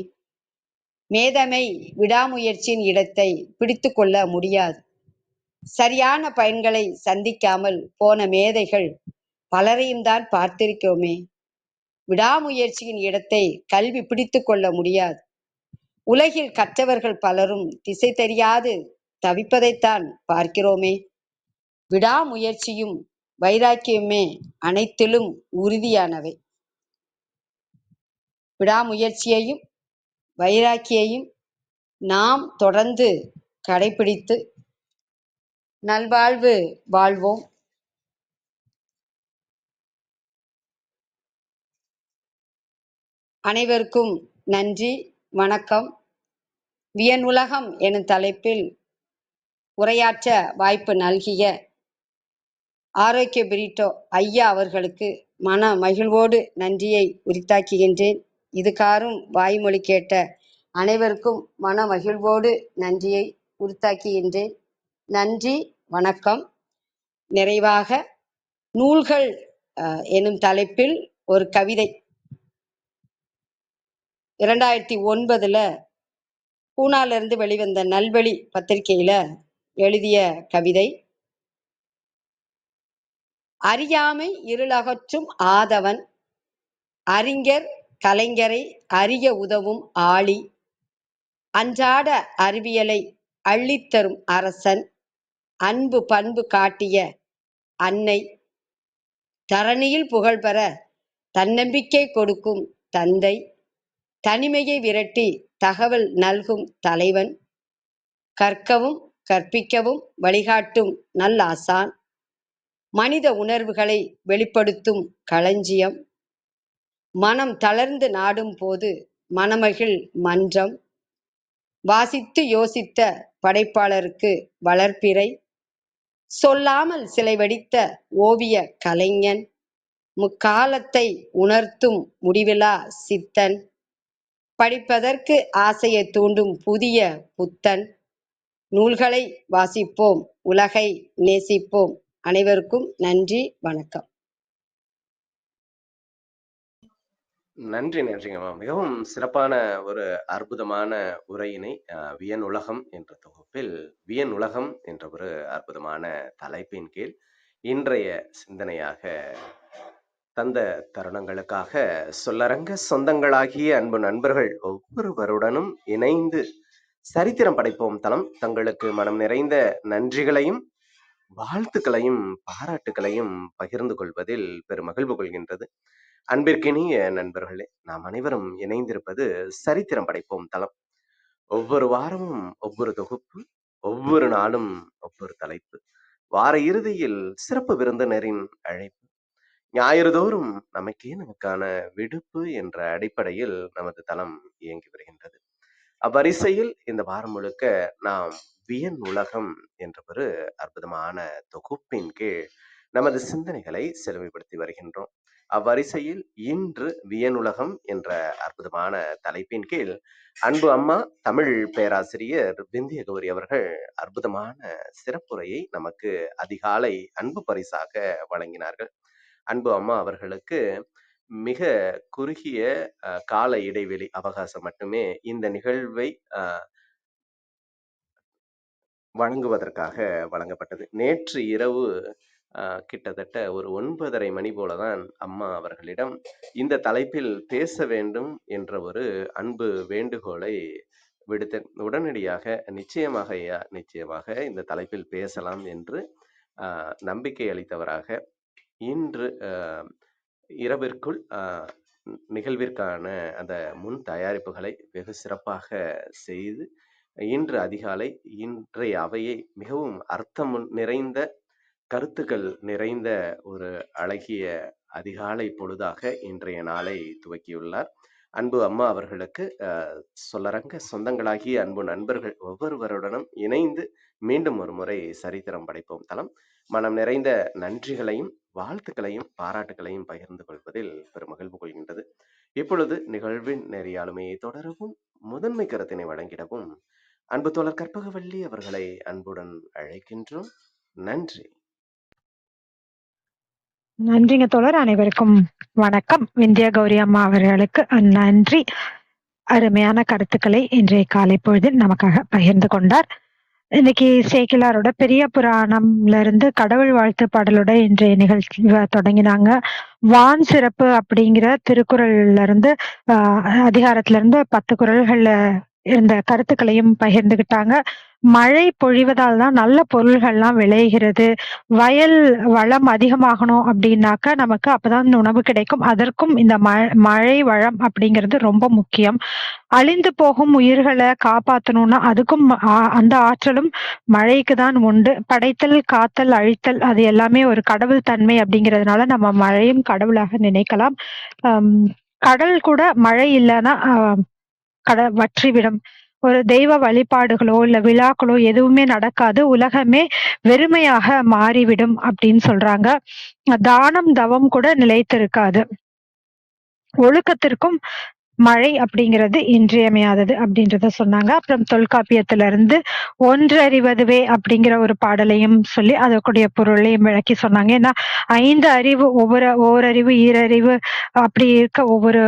மேதமை விடாமுயற்சியின் இடத்தை பிடித்து கொள்ள முடியாது. சரியான பயன்களை சந்திக்காமல் போன மேதைகள் பலரையும் தான் பார்த்திருக்கோமே. விடாமுயற்சியின் இடத்தை கல்வி பிடித்து கொள்ள முடியாது. உலகில் கற்றவர்கள் பலரும் திசை தெரியாது தவிப்பதைத்தான் பார்க்கிறோமே. விடாமுயற்சியும் வைராக்கியமே அனைத்திலும் உறுதியானவை. விடாமுயற்சியையும் வைராக்கியையும் நாம் தொடர்ந்து கடைபிடித்து நல்வாழ்வு வாழ்வோம். அனைவருக்கும் நன்றி, வணக்கம். வியனுலகம் எனும் தலைப்பில் உரையாற்ற வாய்ப்பு நல்கிய ஆரோக்கிய பிரிட்டோ ஐயா அவர்களுக்கு மன மகிழ்வோடு நன்றியை உரித்தாக்குகின்றேன். இதுகாரும் வாய்மொழி கேட்ட அனைவருக்கும் மன மகிழ்வோடு நன்றியை உரித்தாக்குகின்றேன். நன்றி, வணக்கம். நிறைவாக நூல்கள் எனும் தலைப்பில் ஒரு கவிதை 2009 பூனாலிருந்து வெளிவந்த நல்வழி பத்திரிகையில எழுதிய கவிதை. அறியாமை இருளகற்றும் ஆதவன், அறிஞர் கலைஞரை அறிய உதவும் ஆளி, அன்றாட அறிவியலை அள்ளித்தரும் அரசன், அன்பு பண்பு காட்டிய அன்னை, தரணியில் புகழ்பெற தன்னம்பிக்கை கொடுக்கும் தந்தை, தனிமையை விரட்டி தகவல் நல்கும் தலைவன், கற்கவும் கற்பிக்கவும் வழிகாட்டும் நல்லாசான், மனித உணர்வுகளை வெளிப்படுத்தும் களஞ்சியம், மனம் தளர்ந்து நாடும் போது மனமகிழ் மன்றம், வாசித்து யோசித்த படைப்பாளருக்கு வளர்ப்பிறை, சொல்லாமல் சிலை வடித்த ஓவிய கலைஞன், முக்காலத்தை உணர்த்தும் முடிவிலா சித்தன், படிப்பதற்கு ஆசையை தூண்டும் புதிய புத்தன். நூல்களை வாசிப்போம், உலகை நேசிப்போம். அனைவருக்கும் நன்றி, வணக்கம். நன்றிங்கம்மா. மிகவும் சிறப்பான ஒரு அற்புதமான உரையினை வியன் உலகம் என்ற தொகுப்பில் வியன் உலகம் என்ற ஒரு அற்புதமான தலைப்பின் கீழ் இன்றைய சிந்தனையாக தந்த தருணங்களுக்காக சொல்லரங்க சொந்தங்களாகிய அன்பு நண்பர்கள் ஒவ்வொருவருடனும் இணைந்து சரித்திரம் படைப்போம் தளம் தங்களுக்கு மனம் நிறைந்த நன்றிகளையும் வாழ்த்துக்களையும் பாராட்டுகளையும் பகிர்ந்து கொள்வதில் பெருமகிழ்வு கொள்கின்றது. அன்பிற்கினிய நண்பர்களே, நாம் அனைவரும் இணைந்திருப்பது சரித்திரம் படைப்போம் தளம். ஒவ்வொரு வாரமும் ஒவ்வொரு தொகுப்பு, ஒவ்வொரு நாளும் ஒவ்வொரு தலைப்பு, வார இறுதியில் சிறப்பு விருந்தினரின் அழைப்பு, ஞாயிறுதோறும் நமக்கான விடுப்பு என்ற அடிப்படையில் நமது தளம் இயங்கி வருகின்றது. அவ்வரிசையில் இந்த வாரம் முழுக்க நாம் வியன் உலகம் என்ற ஒரு அற்புதமான தொகுப்பின் கீழ் நமது சிந்தனைகளை செழுமைப்படுத்தி வருகின்றோம். அவ்வரிசையில் இன்று வியனுலகம் என்ற அற்புதமான தலைப்பின் கீழ் அன்பு அம்மா தமிழ் பேராசிரியர் விந்திய கௌரி அவர்கள் அற்புதமான சிறப்புரையை நமக்கு அதிகாலை அன்பு பரிசாக வழங்கினார்கள். அன்பு அம்மா அவர்களுக்கு மிக குறுகிய கால இடைவெளி அவகாசம் மட்டுமே இந்த நிகழ்வை வழங்குவதற்காக வழங்கப்பட்டது. நேற்று இரவு கிட்டத்தட்ட ஒரு 9:30 மணி போலதான் அம்மா அவர்களிடம் இந்த தலைப்பில் பேச வேண்டும் என்ற ஒரு அன்பு வேண்டுகோளை விடுத்தேன். உடனடியாக நிச்சயமாக ஐயா, நிச்சயமாக இந்த தலைப்பில் பேசலாம் என்று நம்பிக்கை அளித்தவராக இன்று இரவிற்குள் நிகழ்விற்கான அந்த முன் தயாரிப்புகளை வெகு சிறப்பாக செய்து இன்று அதிகாலை இன்றைய அவையை மிகவும் அர்த்தம் நிறைந்த கருத்துக்கள் நிறைந்த ஒரு அழகிய அதிகாலை பொழுதாக இன்றைய நாளை துவக்கியுள்ளார். அன்பு அம்மா அவர்களுக்கு சொல்லரங்க சொந்தங்களாகிய அன்பு நண்பர்கள் ஒவ்வொருவருடனும் இணைந்து மீண்டும் ஒரு முறை சரித்திரம் படைப்போம் தளம் மனம் நிறைந்த நன்றிகளையும் வாழ்த்துக்களையும் பாராட்டுகளையும் பகிர்ந்து கொள்வதில் பெருமகிழ்வு கொள்கின்றது. இப்பொழுது நிகழ்வின் நெறியாளுமையை தொடரவும் முதன்மை கருத்தினை வழங்கிடவும் அன்பு தோழர் கற்பகவள்ளி அவர்களை அன்புடன் அழைக்கின்றோம். நன்றி. நன்றிங்க தோழர். அனைவருக்கும் வணக்கம். விந்தியா கௌரி அம்மா அவர்களுக்கு நன்றி. அருமையான கருத்துக்களை இன்றைய காலை பொழுதில் நமக்காக பகிர்ந்து கொண்டார். இன்னைக்கு சேக்கிலாரோட பெரிய புராணம்ல இருந்து கடவுள் வாழ்த்து பாடலோட இன்றைய நிகழ்ச்சி தொடங்கினாங்க. வான் சிறப்பு அப்படிங்கிற திருக்குறள்ல இருந்து அதிகாரத்துல இருந்து 10 குறள்கள்ல இருந்த கருத்துக்களையும் பகிர்ந்துகிட்டாங்க. மழை பொழிவதால் தான் நல்ல பொருள்கள்லாம் விளைகிறது. வயல் வளம் அதிகமாகணும் அப்படின்னாக்கா நமக்கு அப்பதான் உணவு கிடைக்கும். அதற்கும் இந்த மழை வளம் அப்படிங்கிறது ரொம்ப முக்கியம். அழிந்து போகும் உயிர்களை காப்பாற்றணும்னா அதுக்கும் அந்த ஆற்றலும் மழைக்கு தான் உண்டு. படைத்தல், காத்தல், அழித்தல் அது எல்லாமே ஒரு கடவுள் தன்மை அப்படிங்கிறதுனால நம்ம மழையும் கடவுளாக நினைக்கலாம். கடல் கூட மழை இல்லைன்னா வற்றிவிடும். ஒரு தெய்வ வழிபாடுகளோ இல்ல விழாக்களோ எதுவுமே நடக்காது. உலகமே வெறுமையாக மாறிவிடும் அப்படின்னு சொல்றாங்க. தானம் தவம் கூட நிலைத்திருக்காது. ஒழுக்கத்திற்கும் மழை அப்படிங்கிறது இன்றியமையாதது அப்படின்றத சொன்னாங்க. அப்புறம் தொல்காப்பியத்துல இருந்து ஒன்றறிவதுவே அப்படிங்கிற ஒரு பாடலையும் சொல்லி அதற்குடைய பொருளையும் விளக்கி சொன்னாங்க. ஏன்னா 5 அறிவு ஓரறிவு ஈரறிவு அப்படி இருக்க ஒவ்வொரு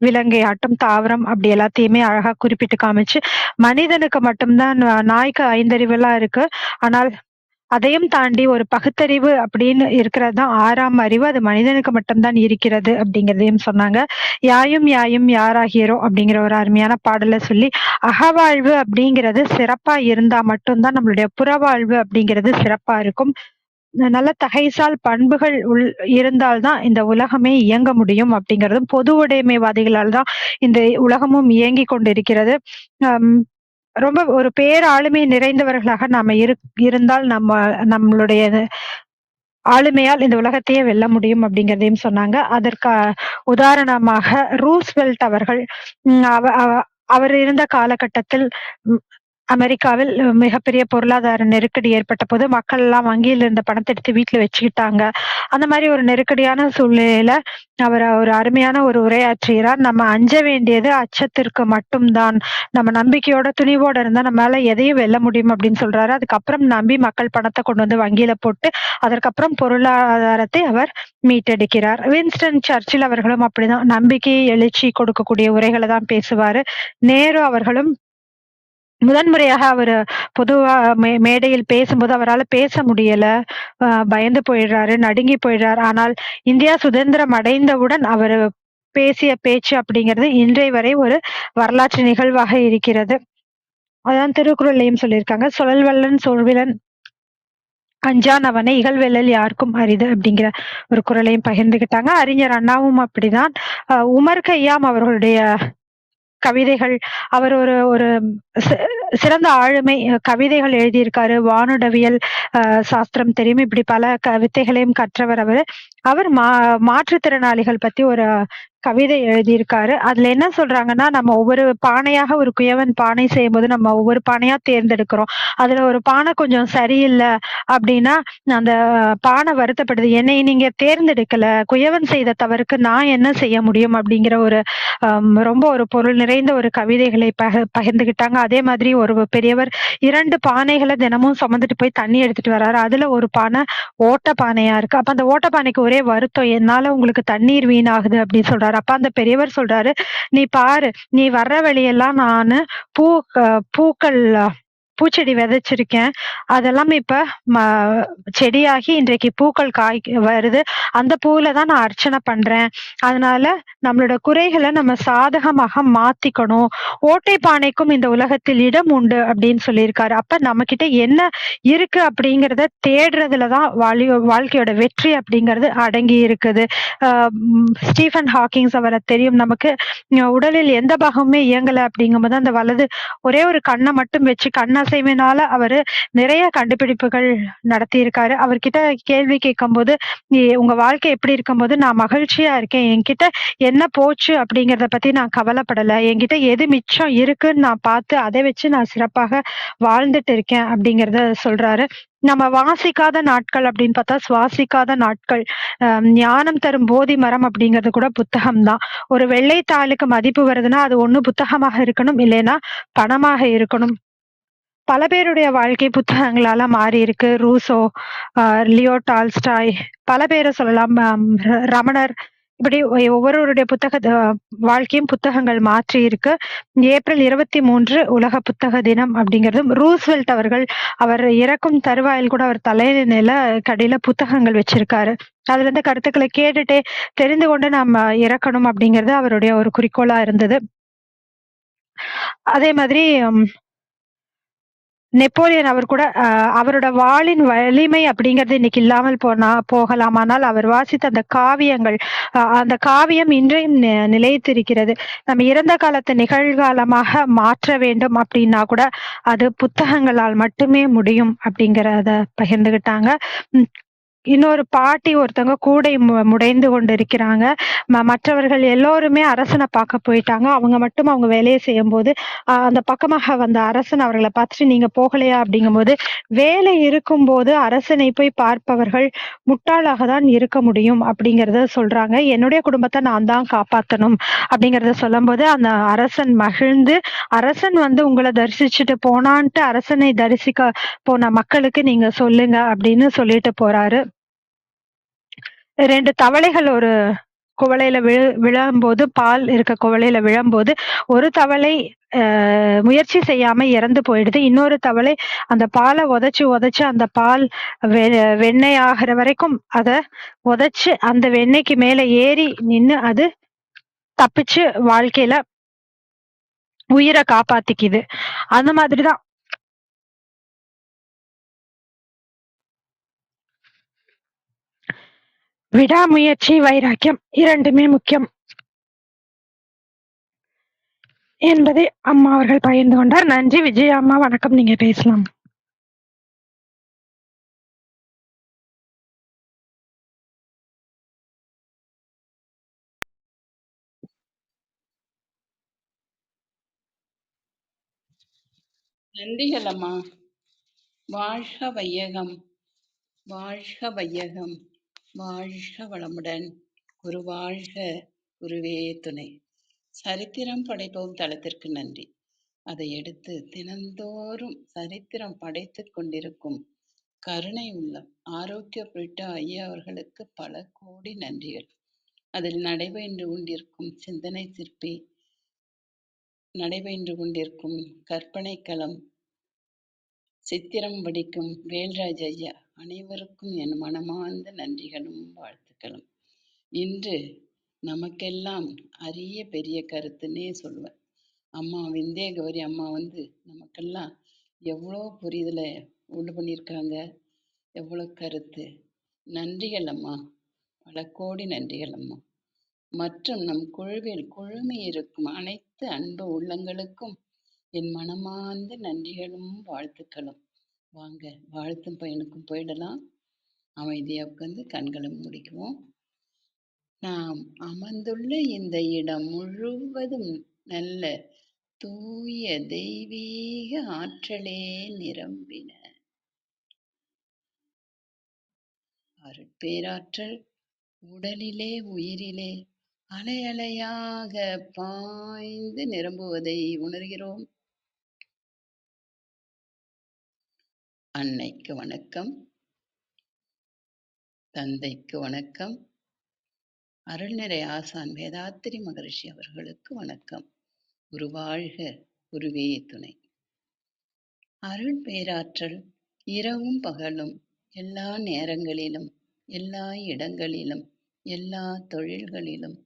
விலங்கை ஆட்டம் தாவரம் அப்படி எல்லாத்தையுமே அழகா குறிப்பிட்டு காமிச்சு மனிதனுக்கு மட்டும்தான் நாய்க்கு 5 அறிவெல்லாம் இருக்கு. ஆனால் அதையும் தாண்டி ஒரு பகுத்தறிவு அப்படின்னு இருக்கிறது தான் 6ஆம் அறிவு. அது மனிதனுக்கு மட்டும்தான் இருக்கிறது அப்படிங்கிறதையும் சொன்னாங்க. யாயும் யாயும் யாராகியரோ அப்படிங்கிற ஒரு அருமையான பாடலை சொல்லி அகவாழ்வு அப்படிங்கிறது சிறப்பா இருந்தா மட்டும்தான் நம்மளுடைய புறவாழ்வு அப்படிங்கிறது சிறப்பா இருக்கும். நல்ல தகைசால் பண்புகள் இருந்தால் தான் இந்த உலகமே இயங்க முடியும் அப்படிங்கிறதும், பொது உடைமைவாதிகளால் தான் இந்த உலகமும் இயங்கிக் கொண்டிருக்கிறது. அம் ரொம்ப ஒரு பேராளுமை நிறைந்தவர்களாக நாம இருந்தால் நம்மளுடைய ஆளுமையால் இந்த உலகத்தையே வெல்ல முடியும் அப்படிங்கிறதையும் சொன்னாங்க. அதற்கு உதாரணமாக ரூஸ்வெல்ட் அவர்கள் அவர் இருந்த காலகட்டத்தில் அமெரிக்காவில் மிகப்பெரிய பொருளாதார நெருக்கடி ஏற்பட்டபோது மக்கள் எல்லாம் வங்கியில் இருந்த பணத்தை எடுத்து வீட்டுல வச்சுக்கிட்டாங்க. அந்த மாதிரி ஒரு நெருக்கடியான சூழ்நிலையில அவர் ஒரு அருமையான ஒரு உரையாற்றுகிறார். நம்ம அஞ்ச வேண்டியது அச்சத்திற்கு மட்டும்தான். நம்ம நம்பிக்கையோட துணிவோட இருந்தா நம்மளால எதையும் வெல்ல முடியும் அப்படின்னு சொல்றாரு. அதுக்கப்புறம் நம்பி மக்கள் பணத்தை கொண்டு வந்து வங்கியில போட்டு அதற்கப்புறம் பொருளாதாரத்தை அவர் மீட்டெடுக்கிறார். வின்ஸ்டன் சர்ச்சில் அவர்களும் அப்படிதான் நம்பிக்கை எழுச்சி கொடுக்கக்கூடிய உரைகளை தான் பேசுவாரு. நேரு அவர்களும் முதன்முறையாக அவரு பொதுவா மேடையில் பேசும்போது அவரால பேச முடியல. பயந்து போயிடுறாரு, நடுங்கி போயிடுறாரு. ஆனால் இந்தியா சுதந்திரம் அடைந்தவுடன் அவரு பேசிய பேச்சு அப்படிங்கிறது இன்றைய வரை ஒரு வரலாற்று நிகழ்வாக இருக்கிறது. அதான் திருக்குறள்லயும் சொல்லியிருக்காங்க, "சுழல் வல்லன் சோழ்விலன் அஞ்சான் அவனை இகழ்வெல்லல் யாருக்கும் அரிது" அப்படிங்கிற ஒரு குறளையும் பகிர்ந்துகிட்டாங்க. அறிஞர் அண்ணாவும் அப்படிதான். உமர் கய்யாம் அவர்களுடைய கவிதைகள், அவர் ஒரு ஒரு சிறந்த ஆளுமை. கவிதைகள் எழுதியிருக்காரு, வானுடவியல் சாஸ்திரம் தெரியும், இப்படி பல வித்தைகளையும் கற்றவர் அவரு. அவர் மாற்றுத்திறனாளிகள் பத்தி ஒரு கவிதை எழுதியிருக்காரு. அதுல என்ன சொல்றாங்கன்னா, நம்ம ஒவ்வொரு பானையாக ஒரு குயவன் பானை செய்யும்போது நம்ம ஒவ்வொரு பானையா தேர்ந்தெடுக்கிறோம். அதுல ஒரு பானை கொஞ்சம் சரியில்ல அப்படின்னா அந்த பானை வருத்தப்படுது, என்னை நீங்க தேர்ந்தெடுக்கல, குயவன் செய்த தவறுக்கு நான் என்ன செய்ய முடியும் அப்படிங்கிற ஒரு ரொம்ப ஒரு பொருள் நிறைந்த ஒரு கவிதைகளை பகிர்ந்துகிட்டாங்க. அதே மாதிரி ஒரு பெரியவர் 2 பானைகளை தினமும் சுமந்துட்டு போய் தண்ணி எடுத்துட்டு வர்றாரு. அதுல ஒரு பானை ஓட்ட பானையா இருக்கு. அப்ப அந்த ஓட்ட பானைக்கு ஒரே வருத்தம், என்னால உங்களுக்கு தண்ணீர் வீணாகுது அப்படின்னு சொல்றாரு. அப்ப அந்த பெரியவர் சொல்றாரு, நீ பாரு, நீ வர்ற வழியெல்லாம் நானு பூக்கள் பூச்செடி விதைச்சிருக்கேன். அதெல்லாம் இப்ப செடியாகி இன்றைக்கு பூக்கள் வருது. அந்த பூவுல தான் நான் அர்ச்சனை பண்றேன். அதனால நம்மளோட குறைகளை நம்ம சாதகமாக மாத்திக்கணும். ஓட்டை பானைக்கும் இந்த உலகத்தில் இடம் உண்டு அப்படின்னு சொல்லியிருக்காரு. அப்ப நம்ம கிட்ட என்ன இருக்கு அப்படிங்கிறத தேடுறதுலதான் வாழ்க்கையோட வெற்றி அப்படிங்கிறது அடங்கி இருக்குது. ஸ்டீஃபன் ஹாக்கிங்ஸ் அவரை தெரியும் நமக்கு. உடலில் எந்த பாகமுமே இயங்கல அப்படிங்கும்போது அந்த வலது ஒரே ஒரு கண்ணை மட்டும் வச்சு கண்ணசைவினால அவரு நிறைய கண்டுபிடிப்புகள் நடத்தியிருக்காரு. அவர்கிட்ட கேள்வி கேட்கும்போது, உங்க வாழ்க்கை எப்படி இருக்கும்போது, நான் மகிழ்ச்சியா இருக்கேன், என்கிட்ட என்ன போச்சு அப்படிங்கிறத பத்தி நான் கவலைப்படல, என்கிட்ட எது மிச்சம் இருக்குன்னு நான் பார்த்து அதை வச்சு நான் சிறப்பாக வாழ்ந்துட்டு இருக்கேன் அப்படிங்கிறத சொல்றாரு. நம்ம வாசிக்காத நாட்கள் அப்படின்னு பார்த்தா சுவாசிக்காத நாட்கள். ஞானம் தரும் போதி மரம் அப்படிங்கிறது கூட புத்தகம் தான். ஒரு வெள்ளைத்தாளுக்கு மதிப்பு வருதுன்னா அது ஒண்ணு புத்தகமாக இருக்கணும், இல்லைன்னா பணமாக இருக்கணும். பல பேருடைய வாழ்க்கை புத்தகங்களால மாறி இருக்கு. ரூசோ, லியோ டால்ஸ்டாய், பல பேரை சொல்லலாம். ரமணர், இப்படி ஒவ்வொருவருடைய வாழ்க்கையும் புத்தகங்கள் மாற்றி இருக்கு. ஏப்ரல் 23 உலக புத்தக தினம் அப்படிங்கிறதும், ரூஸ்வெல்ட் அவர்கள் அவர் இறக்கும் தருவாயில் கூட அவர் தலையில கடையில புத்தகங்கள் வச்சிருக்காரு. அதுல இருந்து கருத்துக்களை கேட்டுட்டே தெரிந்து கொண்டு நம்ம இறக்கணும் அப்படிங்கிறது அவருடைய ஒரு குறிக்கோளா இருந்தது. அதே மாதிரி நெப்போலியன் அவர் கூட அவரோட வாளின் வலிமை அப்படிங்கிறது இன்னைக்கு இல்லாமல் போகலாம். ஆனால் அவர் வாசித்த அந்த காவியங்கள், அந்த காவியம் இன்றையும் நிலைத்திருக்கிறது. நம்ம இறந்த காலத்தை நிகழ்காலமாக மாற்ற வேண்டும் அப்படின்னா கூட அது புத்தகங்களால் மட்டுமே முடியும் அப்படிங்கிறத பகிர்ந்துகிட்டாங்க. இன்னொரு பாட்டி ஒருத்தவங்க கூடை முடைந்து கொண்டு இருக்கிறாங்க. மற்றவர்கள் எல்லோருமே அரசனை பார்க்க போயிட்டாங்க. அவங்க மட்டும் அவங்க வேலையை செய்யும்போது அந்த பக்கமாக வந்த அரசன் அவர்களை பார்த்துட்டு, நீங்க போகலையா அப்படிங்கும்போது, வேலை இருக்கும்போது அரசனை போய் பார்ப்பவர்கள் முட்டாளாக தான் இருக்க முடியும் அப்படிங்கிறத சொல்றாங்க. என்னுடைய குடும்பத்தை நான் தான் காப்பாற்றணும் அப்படிங்கிறத சொல்லும்போது அந்த அரசன் மகிழ்ந்து, அரசன் வந்து உங்களை தரிசிச்சுட்டு போனான்ட்டு அரசனை தரிசிக்க போன மக்களுக்கு நீங்க சொல்லுங்க அப்படின்னு சொல்லிட்டு போறாரு. 2 தவளைகள் ஒரு குவளையில விழும்போது, பால் இருக்க குவளையில விழும்போது, ஒரு தவளை முயற்சி செய்யாம இறந்து போயிடுது. இன்னொரு தவளை அந்த பாலை உதைச்சு அந்த பால் வெண்ணெய் ஆகிற வரைக்கும் அத உதைச்சு அந்த வெண்ணெய்க்கு மேல ஏறி நின்னு அது தப்பிச்சு வாழ்க்கையில உயிரை காப்பாத்திக்குது. அந்த மாதிரிதான் விடாமுயற்சி, வைராக்கியம் இரண்டுமே முக்கியம் என்பதை அம்மா அவர்கள் பகிர்ந்து கொண்டார். நன்றி விஜயா அம்மா. வணக்கம். நீங்க பேசலாம். நன்றிகள் அம்மா. வாழ்க வையகம், வாழ்க வையகம், வாழ்க வளமுடன். குரு வாழ்க, குருவே துணை. சரித்திரம் படைப்போம் தளத்திற்கு நன்றி. அதை எடுத்து தினந்தோறும் சரித்திரம் படைத்துக் கொண்டிருக்கும் கருணை உள்ளம் ஆரோக்கிய பிரிட்டா ஐயா அவர்களுக்கு பல கோடி நன்றிகள். அதில் நடைபெற்று கொண்டிருக்கும் சிந்தனை சிற்பி, நடைபெற்று கொண்டிருக்கும் கற்பனை களம், சித்திரம் வடிக்கும் வேல்ராஜ் ஐயா அனைவருக்கும் என் மனமார்ந்த நன்றிகளும் வாழ்த்துக்களும். இன்று நமக்கெல்லாம் அரிய பெரிய கருத்துன்னே சொல்லுவேன். அம்மா விந்திய கௌரி அம்மா நமக்கெல்லாம் எவ்வளோ புரிதலை உண்டு பண்ணியிருக்காங்க, எவ்வளோ கருத்து. நன்றிகள் அம்மா, பல கோடி நன்றிகள் அம்மா. மற்றும் நம் குழுவில் குழுமி இருக்கும் அனைத்து அன்பு உள்ளங்களுக்கும் என் மனமார்ந்த நன்றிகளும் வாழ்த்துக்களும். வாங்க வாழ்த்தும் பயனுக்கும் போயிடலாம். அமைதியா உட்கார்ந்து கண்களை முடிக்குவோம். நாம் அமர்ந்துள்ள இந்த இடம் முழுவதும் நல்ல தூய தெய்வீக ஆற்றலே நிரம்பின. அருட்பேராற்றல் உடலிலே உயிரிலே அலை அலையாக பாய்ந்து நிரம்புவதை உணர்கிறோம். அன்னைக்கு வணக்கம், தந்தைக்கு வணக்கம், அருள்நிறை ஆசான் வேதாத்திரி மகரிஷி அவர்களுக்கு வணக்கம். குருவாழ்க, குருவே துணை. அருள் பேராற்றல் இரவும் பகலும் எல்லா நேரங்களிலும் எல்லா இடங்களிலும் எல்லா தொழில்களிலும்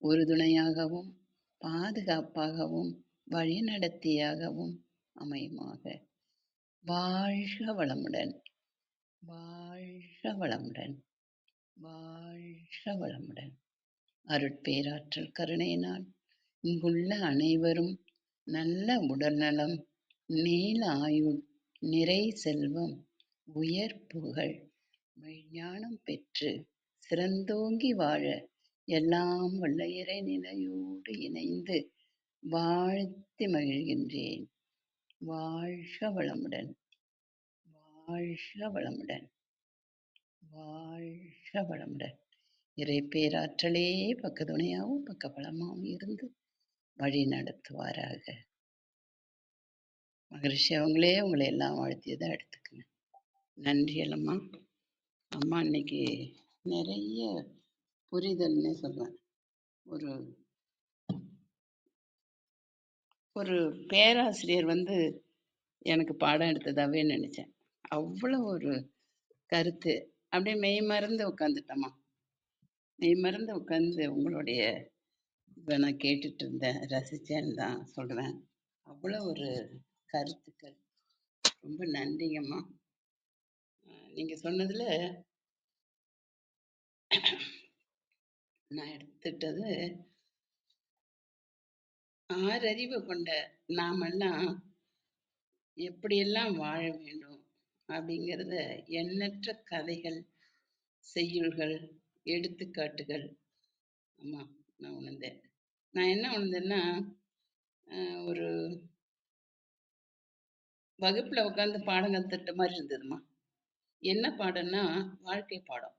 உறுதுணையாகவும் பாதுகாப்பாகவும் வழிநடத்தியாகவும் அமையுமாக. வாழ்க வளமுடன், வாழ்க வளமுடன், வாழ்க வளமுடன். அருட்பேராற்றல் கருணையினால் இங்குள்ள அனைவரும் நல்ல உடல்நலம், நீல ஆயுள், நிறை செல்வம், உயர் புகழ், மெய்ஞானம் பெற்று சிறந்தோங்கி வாழ எல்லாம் வல்ல இறைநிலையோடு இணைந்து வாழ்த்தி மகிழ்கின்றேன். வாழ்க வளமுடன், வாழ்க வளமுடன், வாழ்க வளமுடன். இறை பேராற்றலே பக்கத்துணையாகவும் பக்கபலமாகவும் இருந்து வழி நடத்துவாராக. மகரிஷி அவங்களே உங்களை எல்லாம் வாழ்த்தியதை எடுத்துக்கங்க. நன்றி அம்மா. அம்மா இன்னைக்கு நிறைய புரிதல்னே சொல்லுவேன். ஒரு ஒரு பேராசிரியர் எனக்கு பாடம் எடுத்ததாவே நினைச்சேன். அவ்வளோ ஒரு கருத்து. அப்படியே மெய் மறந்து உட்காந்துட்டம்மா. மெய் மறந்து உட்காந்து உங்களுடைய இதை நான் கேட்டுட்டு இருந்தேன், ரசிச்சேன்னு தான் சொல்றேன். அவ்வளோ ஒரு கருத்துக்கள். ரொம்ப நன்றிங்கம்மா. நீங்க சொன்னதுல நான் எடுத்துட்டது, ஆறறிவு கொண்ட நாமெல்லாம் எப்படியெல்லாம் வாழ வேண்டும் அப்படிங்கிறத எண்ணற்ற கதைகள், செய்யுள்கள், எடுத்துக்காட்டுகள் அம்மா நான் உணர்ந்தேன். நான் என்ன உணர்ந்தேன்னா, ஒரு வகுப்புல உட்காந்து பாடம் கத்துட்ட மாதிரி இருந்ததுமா. என்ன பாடம்னா வாழ்க்கை பாடம்.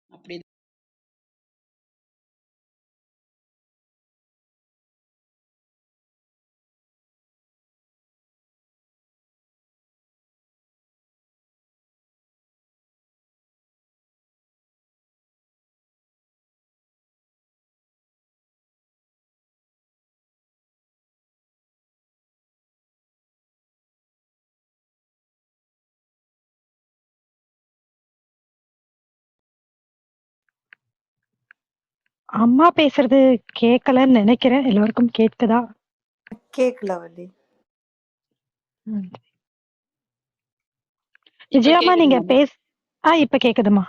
அப்படி அம்மா பேசுறது கேட்கலன்னு நினைக்கிறேன். எல்லோருக்கும் கேட்குதா? கேக்கல வள்ளி. ம். இப்ப விஜயாம்மா நீங்க கேக்குதுங்கம்மா. இப்ப கேக்குதுமா.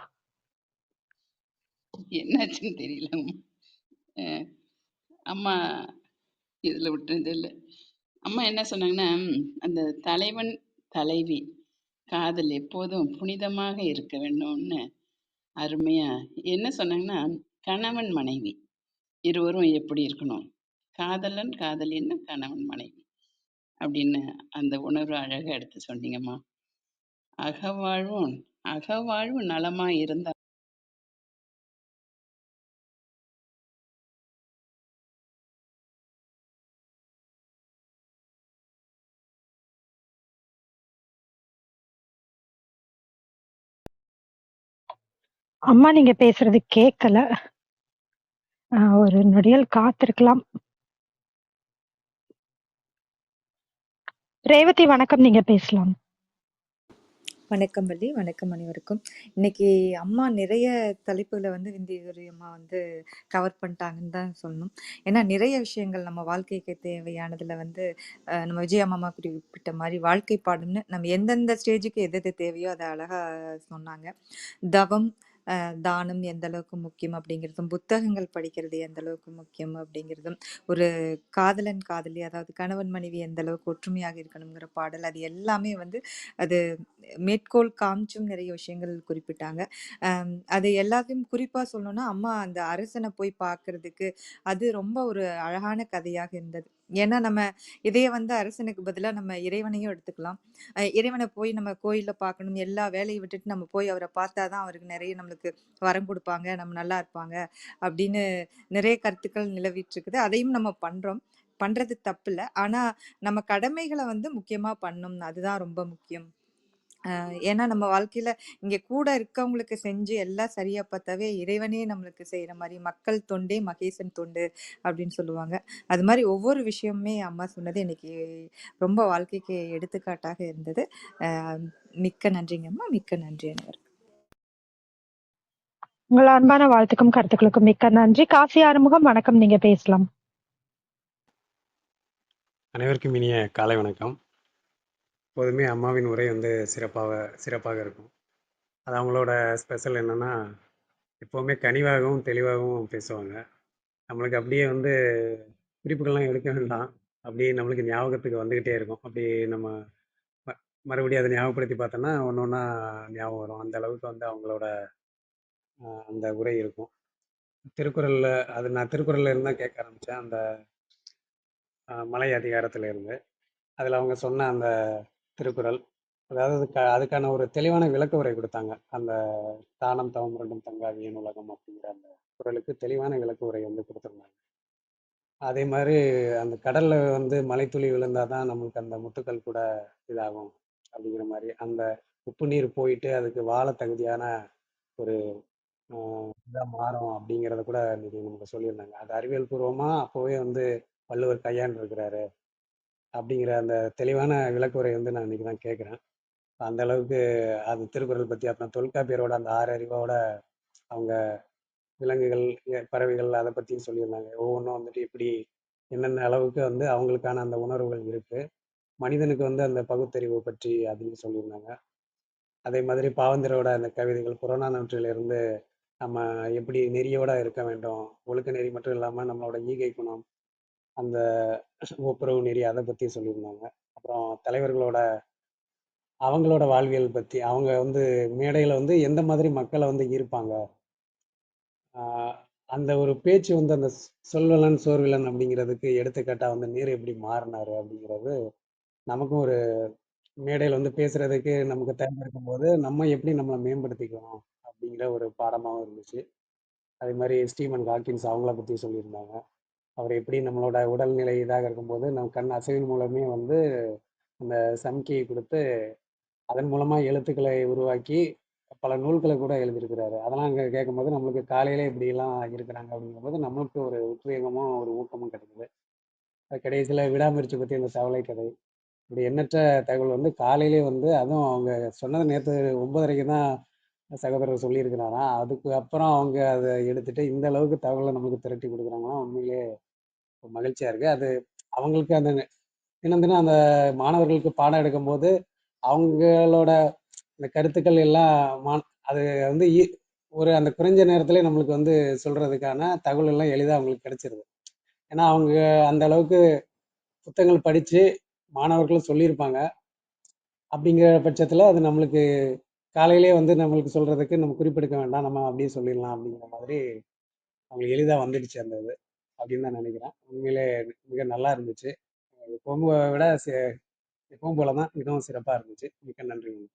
என்னாச்சுன்னு தெரியலம்மா. அ அம்மா இதில விட்டது இல்ல. அம்மா என்ன சொன்னாங்கன்னா, அந்த தலைவன், தலைவி காதல் எப்போதும் புனிதமாக இருக்க வேண்டும்னு அருமையா என்ன சொன்னாங்கன்னா, கணவன், மனைவி இருவரும் எப்படி இருக்கணும்? காதலன், காதலின்னா கணவன், மனைவி அப்படின்னு அந்த உணர்வு அழகா எடுத்து சொன்னீங்கம்மா. அகவாழ்வும் அகவாழ்வு நலமா இருந்தா அம்மா நீங்க பேசுறது கேட்கல. ஒரு நொடியில் காத்திருக்கலாம். ரேவதி வணக்கம், நீங்க பேசலாம். வணக்கம் வள்ளி, வணக்கம் அனைவருக்கும். இன்னைக்கு அம்மா நிறைய தலைப்புகளை வந்து விந்தியகுரி அம்மா வந்து கவர் பண்ணிட்டாங்கன்னு தான் சொல்லணும். ஏன்னா நிறைய விஷயங்கள் நம்ம வாழ்க்கைக்கு தேவையானதுல வந்து நம்ம விஜய் அம்மா குறிப்பிட்ட மாதிரி வாழ்க்கை பாடம்னு நம்ம எந்தெந்த ஸ்டேஜுக்கு எது எது தேவையோ அதை அழகா சொன்னாங்க. தவம், தானம் எந்த அளவுக்கு முக்கியம் அப்படிங்கிறதும், புத்தகங்கள் படிக்கிறது எந்த அளவுக்கு முக்கியம் அப்படிங்கிறதும், ஒரு காதலன் காதலி அதாவது கணவன் மனைவி எந்த அளவுக்கு ஒற்றுமையாக இருக்கணுங்கிற பாடல், அது எல்லாமே வந்து அது மேற்கோள் காமிச்சும் நிறைய விஷயங்கள் குறிப்பிட்டாங்க. அது எல்லாத்தையும் குறிப்பா சொல்லணும்னா, அம்மா அந்த அரசனை போய் பார்க்கறதுக்கு அது ரொம்ப ஒரு அழகான கதையாக இருந்தது. ஏன்னா நம்ம இதைய வந்து அரசனுக்கு பதிலா நம்ம இறைவனையும் எடுத்துக்கலாம். இறைவனை போய் நம்ம கோயில்ல பார்க்கணும், எல்லா வேலையை விட்டுட்டு நம்ம போய் அவரை பார்த்தாதான் அவருக்கு நிறைய நம்மளுக்கு வரம் கொடுப்பாங்க, நம்ம நல்லா இருப்பாங்க அப்படின்னு நிறைய கருத்துக்கள் நிலவிட்டு இருக்குது. அதையும் நம்ம பண்றோம். பண்றது தப்பில்ல. ஆனா நம்ம கடமைகளை வந்து முக்கியமா பண்ணணும். அதுதான் ரொம்ப முக்கியம். ஏன்னா நம்ம வாழ்க்கையில இங்க கூட இருக்கவங்களுக்கு செஞ்சு எல்லாம் சரியா பார்த்தாவே இறைவனே நம்மளுக்கு செய்யற மாதிரி, மக்கள் தொண்டே மகேசன் தொண்டு அப்படின்னு சொல்லுவாங்க. அது மாதிரி ஒவ்வொரு விஷயமுமே அம்மா சொன்னது இன்னைக்கு ரொம்ப வாழ்க்கைக்கு எடுத்துக்காட்டாக இருந்தது. மிக்க நன்றிங்கம்மா, மிக்க நன்றி அனைவருக்கும். உங்கள் அன்பான வாழ்த்துக்கும் கருத்துக்களுக்கும் மிக்க நன்றி. காசி ஆறுமுகம் வணக்கம், நீங்க பேசலாம். அனைவருக்கும் இனிய காலை வணக்கம். எப்போதுமே அம்மாவின் உரை வந்து சிறப்பாக இருக்கும். அது அவங்களோட ஸ்பெஷல் என்னென்னா, எப்போவுமே கனிவாகவும் தெளிவாகவும் பேசுவாங்க. நம்மளுக்கு அப்படியே வந்து குறிப்புகள்லாம் எடுக்க வேண்டாம், அப்படியே நம்மளுக்கு ஞாபகத்துக்கு வந்துக்கிட்டே இருக்கும். அப்படி நம்ம ம மறுபடியும் அதை ஞாபகப்படுத்தி பார்த்தோன்னா ஒன்று ஒன்றா ஞாபகம் வரும். அந்த அளவுக்கு வந்து அவங்களோட அந்த உரை இருக்கும். திருக்குறளில் அது நான் திருக்குறளில் இருந்து தான் கேட்க ஆரம்பித்தேன். அந்த மலை அதிகாரத்தில் இருந்து அதில் அவங்க சொன்ன அந்த திருக்குறள், அதாவது அதுக்கான ஒரு தெளிவான விளக்க உரை கொடுத்தாங்க. அந்த தானம் தவம் இரண்டும் தங்காவியன் உலகம் அப்படிங்கிற அந்த குறளுக்கு தெளிவான விளக்க உரை வந்து கொடுத்துருந்தாங்க. அதே மாதிரி அந்த கடல்ல வந்து மலைத்துளி விழுந்தால் தான் நம்மளுக்கு அந்த முத்துக்கள் கூட இதாகும் அப்படிங்கிற மாதிரி, அந்த உப்பு நீர் போயிட்டு அதுக்கு வாழ தகுதியான ஒரு இதாக மாறும் அப்படிங்கிறத கூட இன்னைக்கு நமக்கு சொல்லியிருந்தாங்க. அது அறிவியல் பூர்வமாக அப்போவே வந்து வள்ளுவர் கையாண்டிருக்கிறாரு அப்படிங்கிற அந்த தெளிவான விளக்குரை வந்து நான் இன்னைக்கு தான் கேட்குறேன். அந்த அளவுக்கு அது திருக்குறள் பற்றி, அப்புறம் தொல்காப்பியரோட அந்த 6 அறிவோட அவங்க விலங்குகள், பறவைகள் அதை பற்றியும் சொல்லியிருந்தாங்க. ஒவ்வொன்றும் வந்துட்டு எப்படி என்னென்ன அளவுக்கு வந்து அவங்களுக்கான அந்த உணர்வுகள் இருக்கு, மனிதனுக்கு வந்து அந்த பகுத்தறிவு பற்றி அதையும் சொல்லியிருந்தாங்க. அதே மாதிரி பாவந்தரோட அந்த கவிதைகள், புறநானூற்றிலிருந்து நம்ம எப்படி நெறியோட இருக்க வேண்டும், ஒழுக்க நெறி மட்டும் இல்லாமல் நம்மளோட ஈகை குணம், அந்த ஒப்புரவு நெறி அதை பற்றி சொல்லியிருந்தாங்க. அப்புறம் தலைவர்களோட அவங்களோட வாழ்வியல் பத்தி, அவங்க வந்து மேடையில வந்து எந்த மாதிரி மக்கள வந்து ஈர்ப்பாங்க. ஆ அந்த ஒரு பேச்சு வந்து அந்த சொல்வலன், சோர்விலன் அப்படிங்கிறதுக்கு எடுத்துக்காட்டா வந்து நீர் எப்படி மாறுனாரு அப்படிங்கிறது, நமக்கும் ஒரு மேடையில வந்து பேசுறதுக்கு நமக்கு தேர்ந்தெடுக்கும்போது, நம்ம எப்படி நம்மள மேம்படுத்திக்கணும் அப்படிங்கிற ஒரு பாடமாவும் இருந்துச்சு. அதே மாரி ஸ்டீவன் ஹாக்கின்ஸ் அவங்கள பத்தி சொல்லியிருந்தாங்க. அவர் எப்படி நம்மளோட உடல்நிலை இதாக இருக்கும்போது, நம் கண் அசைவின் மூலமே வந்து அந்த சமிக்கையை குடுத்து அதன் மூலமா எழுத்துக்களை உருவாக்கி பல நூல்களை கூட எழுதியிருக்கிறாரு. அதெல்லாம் அங்க கேட்கும்போது நம்மளுக்கு காலையிலே இப்படிலாம் இருக்கிறாங்க அப்படிங்கும்போது நம்மளுக்கு ஒரு உத்வேகமும் ஒரு ஊக்கமும் கிடைக்குது. கடைசியில விடாமுயற்சி பத்தி அந்த தவளை கதை, இப்படி எண்ணற்ற தகவல் வந்து காலையிலே வந்து அதுவும் அவங்க சொன்னது நேற்று 9:30க்கு தான் சகோதரர் சொல்லியிருக்கிறாராம். அதுக்கு அப்புறம் அவங்க அதை எடுத்துட்டு இந்த அளவுக்கு தகவலை நமக்கு திரட்டி கொடுக்குறாங்கன்னா உண்மையிலேயே மகிழ்ச்சியா இருக்கு. அது அவங்களுக்கு அந்த தினம் தினம் அந்த மாணவர்களுக்கு பாடம் எடுக்கும்போது அவங்களோட இந்த கருத்துக்கள் எல்லாம் அது வந்து அந்த குறைஞ்ச நேரத்திலே நம்மளுக்கு வந்து சொல்றதுக்கான தகவல் எல்லாம் எளிதா அவங்களுக்கு கிடைச்சிருது. ஏன்னா, அவங்க அந்த அளவுக்கு புத்தகங்கள் படிச்சு மாணவர்களும் சொல்லியிருப்பாங்க. அப்படிங்கிற பட்சத்துல அது நம்மளுக்கு காலையிலேயே வந்து நம்மளுக்கு சொல்றதுக்கு நம்ம குறிப்பெடுக்க வேண்டாம். நம்ம அப்படியே சொல்லிடலாம் அப்படிங்கிற மாதிரி அவங்களுக்கு எளிதா வந்துடுச்சு அந்த இது. அப்படின்னு தான் நினைக்கிறேன். உண்மையிலே மிக நல்லா இருந்துச்சு. எப்பவும் விட எப்பவும் போல தான் இதுவும் சிறப்பா இருந்துச்சு. மிக்க நன்றிங்க.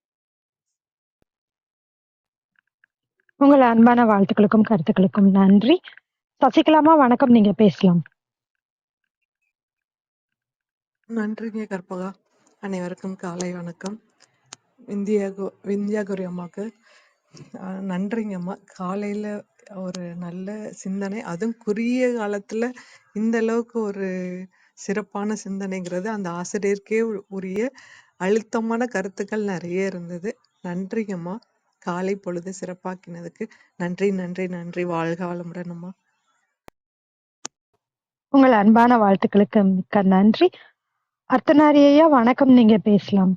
உங்கள் அன்பான வாழ்த்துக்களுக்கும் கருத்துக்களுக்கும் நன்றி. சசிகலாமா வணக்கம், நீங்க பேசலாம். நன்றிங்க கற்பகா. அனைவருக்கும் காலை வணக்கம். விந்தியாகுரி அம்மாவுக்கு நன்றிங்க அம்மா. காலையில ஒரு நல்ல சிந்தனை, அதுவும் குறுகிய காலத்துல இந்த அளவுக்கு ஒரு சிறப்பான சிந்தனைங்கிறது அந்த ஆசிரியருக்கே உரிய அழுத்தமான கருத்துக்கள் நிறைய இருந்தது. நன்றிங்கம்மா. காலை பொழுது சிறப்பாக்கினதுக்கு நன்றி நன்றி நன்றி. வாழ்க வளமுடன் அம்மா. உங்கள் அன்பான வாழ்த்துக்களுக்கு மிக்க நன்றி. அர்த்தநாரி ஐயா வணக்கம், நீங்க பேசலாம்.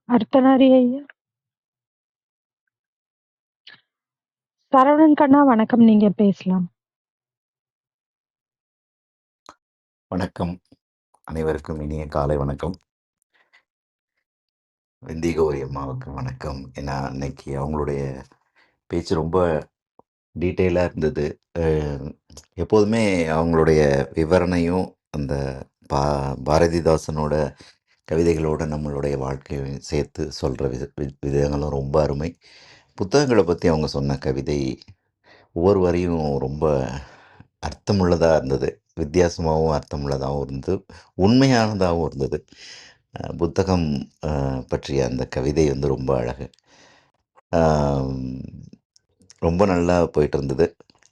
அர்த்தநாரி ஐயா. சரவணன் கண்ணா வணக்கம், நீங்க பேசலாம். வணக்கம். அனைவருக்கும் இனிய காலை வணக்கம். விந்திகௌரி அம்மாவுக்கு வணக்கம். ஏன்னா இன்னைக்கு அவங்களுடைய பேச்சு ரொம்ப டீட்டெயிலாக இருந்தது. எப்போதுமே அவங்களுடைய விவரணையும் அந்த பாரதிதாசனோட கவிதைகளோட நம்மளுடைய வாழ்க்கையை சேர்த்து சொல்கிற விதங்களும் ரொம்ப அருமை. புத்தகங்களை பற்றி அவங்க சொன்ன கவிதை ஒவ்வொரு வரியும் ரொம்ப அர்த்தமுள்ளதாக இருந்தது. வித்தியாசமாகவும் அர்த்தமுள்ளதாகவும் இருந்தது, உண்மையானதாகவும் இருந்தது. புத்தகம் பற்றிய அந்த கவிதை வந்து ரொம்ப அழகு. ரொம்ப நல்லா போயிட்டு இருந்தது.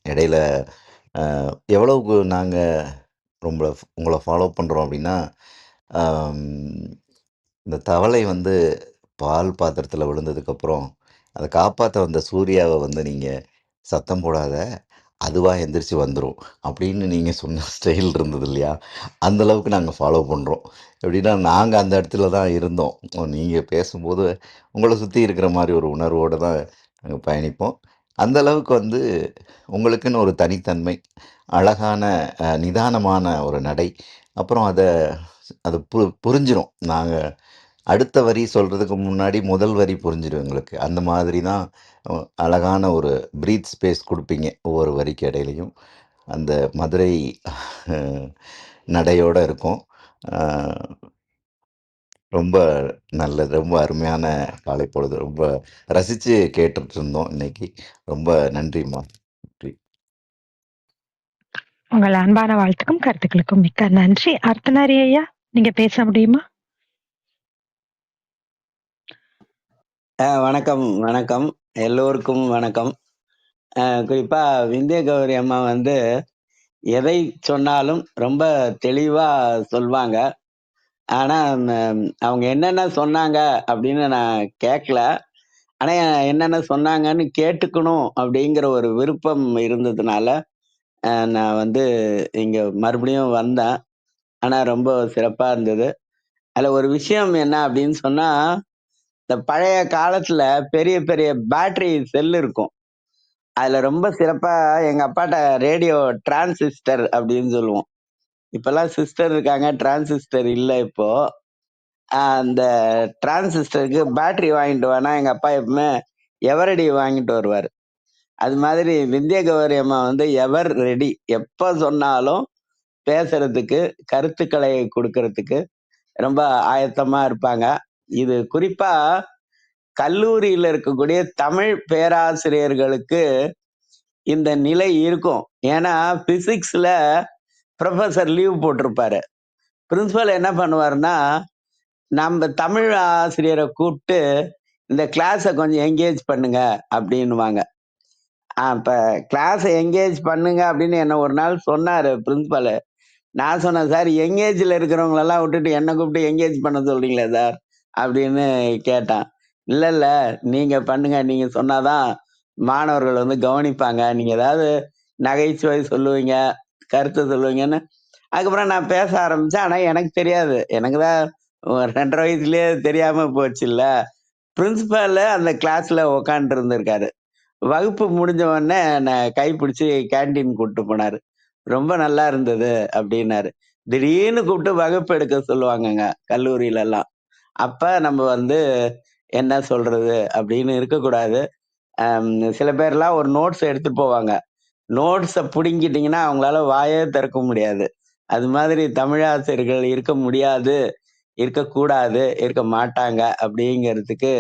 இடையில எவ்வளவுக்கு நாங்கள் ரொம்ப உங்களை ஃபாலோ பண்ணுறோம் அப்படின்னா, இந்த தவளை வந்து பால் பாத்திரத்தில் விழுந்ததுக்கப்புறம் அதை காப்பாற்ற வந்த சூர்யாவை வந்து நீங்கள் சத்தம் போடாத, அதுவாக எந்திரிச்சு வந்துடும் அப்படின்னு நீங்கள் சொன்ன ஸ்டைல் இருந்தது இல்லையா? அந்தளவுக்கு நாங்கள் ஃபாலோ பண்ணுறோம். எப்படின்னா நாங்கள் அந்த இடத்துல தான் இருந்தோம். நீங்கள் பேசும்போது உங்களை சுற்றி இருக்கிற மாதிரி ஒரு உணர்வோடு தான் நாங்கள் பயணிப்போம். அந்தளவுக்கு வந்து உங்களுக்குன்னு ஒரு தனித்தன்மை, அழகான நிதானமான ஒரு நடை, அப்புறம் அது புரிஞ்சிடும். நாங்கள் அடுத்த வரி சொல்கிறதுக்கு முன்னாடி முதல் வரி புரிஞ்சிடும் எங்களுக்கு. அந்த மாதிரி தான் அழகான ஒரு ப்ரீத் ஸ்பேஸ் கொடுப்பீங்க ஒவ்வொரு வரிக்கு இடையிலையும். அந்த மதுரை நடையோடு இருக்கும். ரொம்ப நல்லது. ரொம்ப அருமையான காலை பொழுது. ரொம்ப ரசித்து கேட்டுட்டு இருந்தோம் இன்னைக்கு. ரொம்ப நன்றிம்மா. நன்றி. உங்கள் அன்பான வாழ்த்துக்கும் கருத்துக்களுக்கும் மிக்க நன்றி. அர்த்தநாரி ஐயா, நீங்க பேச முடியுமா? வணக்கம் வணக்கம். எல்லோருக்கும் வணக்கம். குறிப்பா விந்திய கௌரி அம்மா வந்து எதை சொன்னாலும் ரொம்ப தெளிவா சொல்வாங்க. ஆனா அவங்க என்னென்ன சொன்னாங்க அப்படின்னு நான் கேட்கல. ஆனா என்னென்ன சொன்னாங்கன்னு கேட்டுக்கணும் அப்படிங்கிற ஒரு விருப்பம் இருந்ததுனால நான் வந்து இங்க மறுபடியும் வந்தேன். ஆனா ரொம்ப சிறப்பா இருந்தது. அதுல ஒரு விஷயம் என்ன அப்படின்னு சொன்னா, இந்த பழைய காலத்துல பெரிய பெரிய பேட்டரி செல் இருக்கும். அதுல ரொம்ப சிறப்பா எங்க அப்பாட்ட ரேடியோ டிரான்சிஸ்டர் அப்படின்னு சொல்லுவோம். இப்பெல்லாம் சிஸ்டர் இருக்காங்க, டிரான்சிஸ்டர் இல்ல இப்போ. அந்த டிரான்சிஸ்டருக்கு பேட்டரி வாங்கிட்டு வானா எங்க அப்பா எப்பவுமே எவரடி வாங்கிட்டு வருவாரு. அது மாதிரி விந்திய கௌரி அம்மா வந்து எவர் ரெடி, எப்ப சொன்னாலும் பேசுறதுக்கு, கருத்துக்களை கொடுக்கறதுக்கு ரொம்ப ஆயத்தமா இருப்பாங்க. இது குறிப்பா கல்லூரியில இருக்கக்கூடிய தமிழ் பேராசிரியர்களுக்கு இந்த நிலை இருக்கும். ஏன்னா பிசிக்ஸ்ல ப்ரொஃபசர் லீவ் போட்டிருப்பாரு. பிரின்சிபல் என்ன பண்ணுவாருன்னா, நம்ம தமிழ் ஆசிரியரை கூப்பிட்டு இந்த கிளாஸை கொஞ்சம் என்கேஜ் பண்ணுங்க அப்படின்னுவாங்க. அப்ப கிளாஸை என்கேஜ் பண்ணுங்க அப்படின்னு என்ன ஒரு நாள் சொன்னாரு பிரின்சிபல். நான் சொன்னேன், சார் எங்கேஜ்ல இருக்கிறவங்களெல்லாம் விட்டுட்டு என்ன கூப்பிட்டு என்கேஜ் பண்ண சொல்றீங்களே சார் அப்படின்னு கேட்டான். இல்ல இல்ல, நீங்க பண்ணுங்க, நீங்க சொன்னாதான் மாணவர்கள் வந்து கவனிப்பாங்க. நீங்க ஏதாவது நகைச்சுவை சொல்லுவீங்க, கருத்து சொல்லுவீங்கன்னு. அதுக்கப்புறம் நான் பேச ஆரம்பிச்சேன். ஆனா எனக்கு தெரியாது. எனக்கு தான் 2½ வயசுலயே தெரியாம போச்சுல்ல. பிரின்சிபால் அந்த கிளாஸ்ல உட்காந்துட்டு இருந்திருக்காரு. வகுப்பு முடிஞ்ச உடனே என்ன கைப்பிடிச்சு கேன்டீன் கூட்டு போனாரு. ரொம்ப நல்லா இருந்தது அப்படின்னாரு. திடீர்னு கூப்பிட்டு வகுப்பு எடுக்க சொல்லுவாங்கங்க கல்லூரியில எல்லாம். அப்ப நம்ம வந்து என்ன சொல்றது அப்படின்னு இருக்கக்கூடாது. சில பேர்லாம் ஒரு நோட்ஸ் எடுத்துட்டு போவாங்க. நோட்ஸ புடுங்கிட்டீங்கன்னா அவங்களால வாயே திறக்க முடியாது. அது மாதிரி தமிழாசிரியர்கள் இருக்க முடியாது, இருக்கக்கூடாது, இருக்க மாட்டாங்க அப்படிங்கிறதுக்கு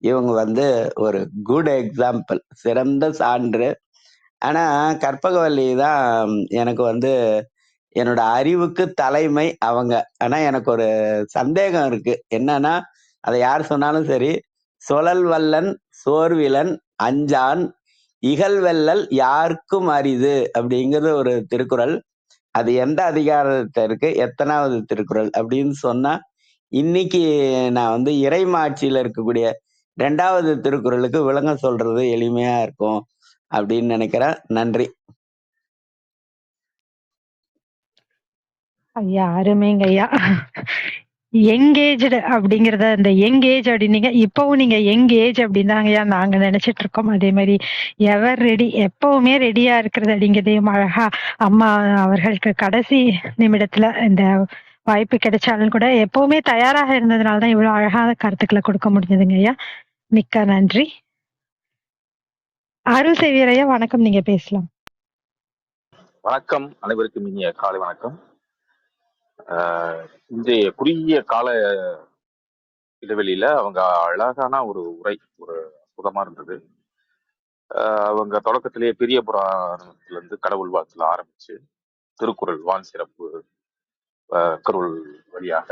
இவங்க வந்து ஒரு குட் எக்ஸாம்பிள். சிறந்த சான்று. ஆனா கற்பகவல்லி தான் எனக்கு வந்து என்னோட அறிவுக்கு தலைமை அவங்க. ஆனா எனக்கு ஒரு சந்தேகம் இருக்கு. என்னன்னா, அத யார் சொன்னாலும் சரி, "சொலல் வல்லன் சோர்விலன் அஞ்சான் இகல்வெல்லல் யார்க்கும் அரிது" அப்படிங்கிறது ஒரு திருக்குறள். அது எந்த அதிகாரத்துல இருக்கு? எத்தனாவது திருக்குறள்? அப்படின்னு சொன்னா, இன்னைக்கு நான் வந்து இறைமாட்சியில இருக்கக்கூடிய 2வது திருக்குறளுக்கு விளக்கம் சொல்றது எளிமையா இருக்கும் அப்படின்னு நினைக்கிறேன். நன்றி. ஐயா, அருமைங்க ஐயா. எங்கேஜ்டு அப்படிங்கிறத அந்த ஏஜ் அப்படின்னீங்க. இப்பவும் நீங்க ஏஜ் அப்படின்னு தாங்கய்யா நாங்க நினைச்சிட்டு இருக்கோம். அதே மாதிரி எவர் ரெடி, எப்பவுமே ரெடியா இருக்கிறது அப்படிங்கிறதையும் அழகா அம்மா அவர்களுக்கு கடைசி நிமிடத்துல இந்த வாய்ப்பு கிடைச்சாலும் கூட எப்பவுமே தயாராக இருந்ததுனால தான் இவ்வளவு அழகான கருத்துக்களை கொடுக்க முடிஞ்சதுங்க ஐயா. மிக்க நன்றி. அருள் சேவியர் ஐயா, வணக்கம். நீங்க பேசலாம். வணக்கம், அனைவருக்கும் இனிய காலை வணக்கம். இன்றைய குறுகிய கால இடைவெளியில அவங்க அழகான ஒரு உரை, ஒரு அற்புதமா இருந்தது. அவங்க தொடக்கத்திலேயே பெரிய புராணத்துல இருந்து கடவுள் வாழ்த்துல ஆரம்பிச்சு திருக்குறள் வான் சிறப்பு குறள் வழியாக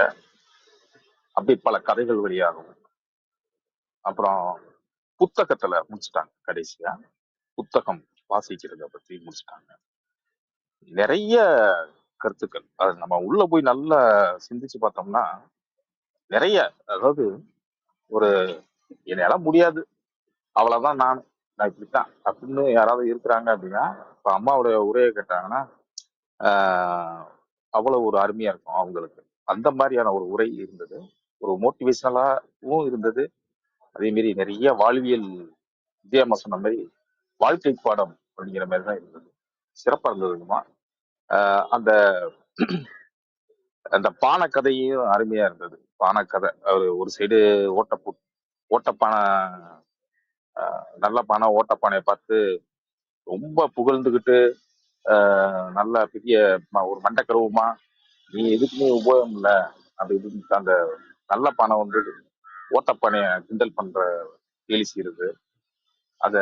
அப்படி பல கதைகள் வழியாகவும் அப்புறம் புத்தகத்துல முடிச்சுட்டாங்க. கடைசியா புத்தகம் வாசிக்கிறத பத்தி முடிச்சுட்டாங்க. நிறைய கருத்துக்கள் அது நம்ம உள்ள போய் நல்லா சிந்திச்சு பார்த்தோம்னா நிறைய, அதாவது ஒரு என்னால முடியாது, அவ்வளவுதான், நான் இப்படித்தான் அப்படின்னு யாராவது இருக்கிறாங்க அப்படின்னா, இப்ப அம்மாவுடைய உரையை கேட்டாங்கன்னா அவ்வளவு ஒரு அருமையா இருக்கும் அவங்களுக்கு. அந்த மாதிரியான ஒரு உரை இருந்தது, ஒரு மோட்டிவேஷனலாவும் இருந்தது. அதே மாதிரி நிறைய வாழ்வியல் வித்தியாசமா சொன்ன மாதிரி வாழ்க்கை பாடம் அப்படிங்கிற மாதிரி தான் இருந்தது. சிறப்பா இருந்ததுமா. அந்த அந்த பானை கதையும் அருமையா இருந்தது. பானை கதை, ஒரு சைடு ஓட்டப்பானை, நல்ல பானை ஓட்டப்பானையை பார்த்து ரொம்ப புகழ்ந்துகிட்டு நல்ல பெரிய ஒரு மண்டக்கருவுமா, நீ எதுக்குமே உபயோகம் இல்லை அப்படி இப்படின்னு அந்த நல்ல பானை வந்து ஓட்டப்பானைய கிண்டல் பண்ற கேலி செய்யறது. அத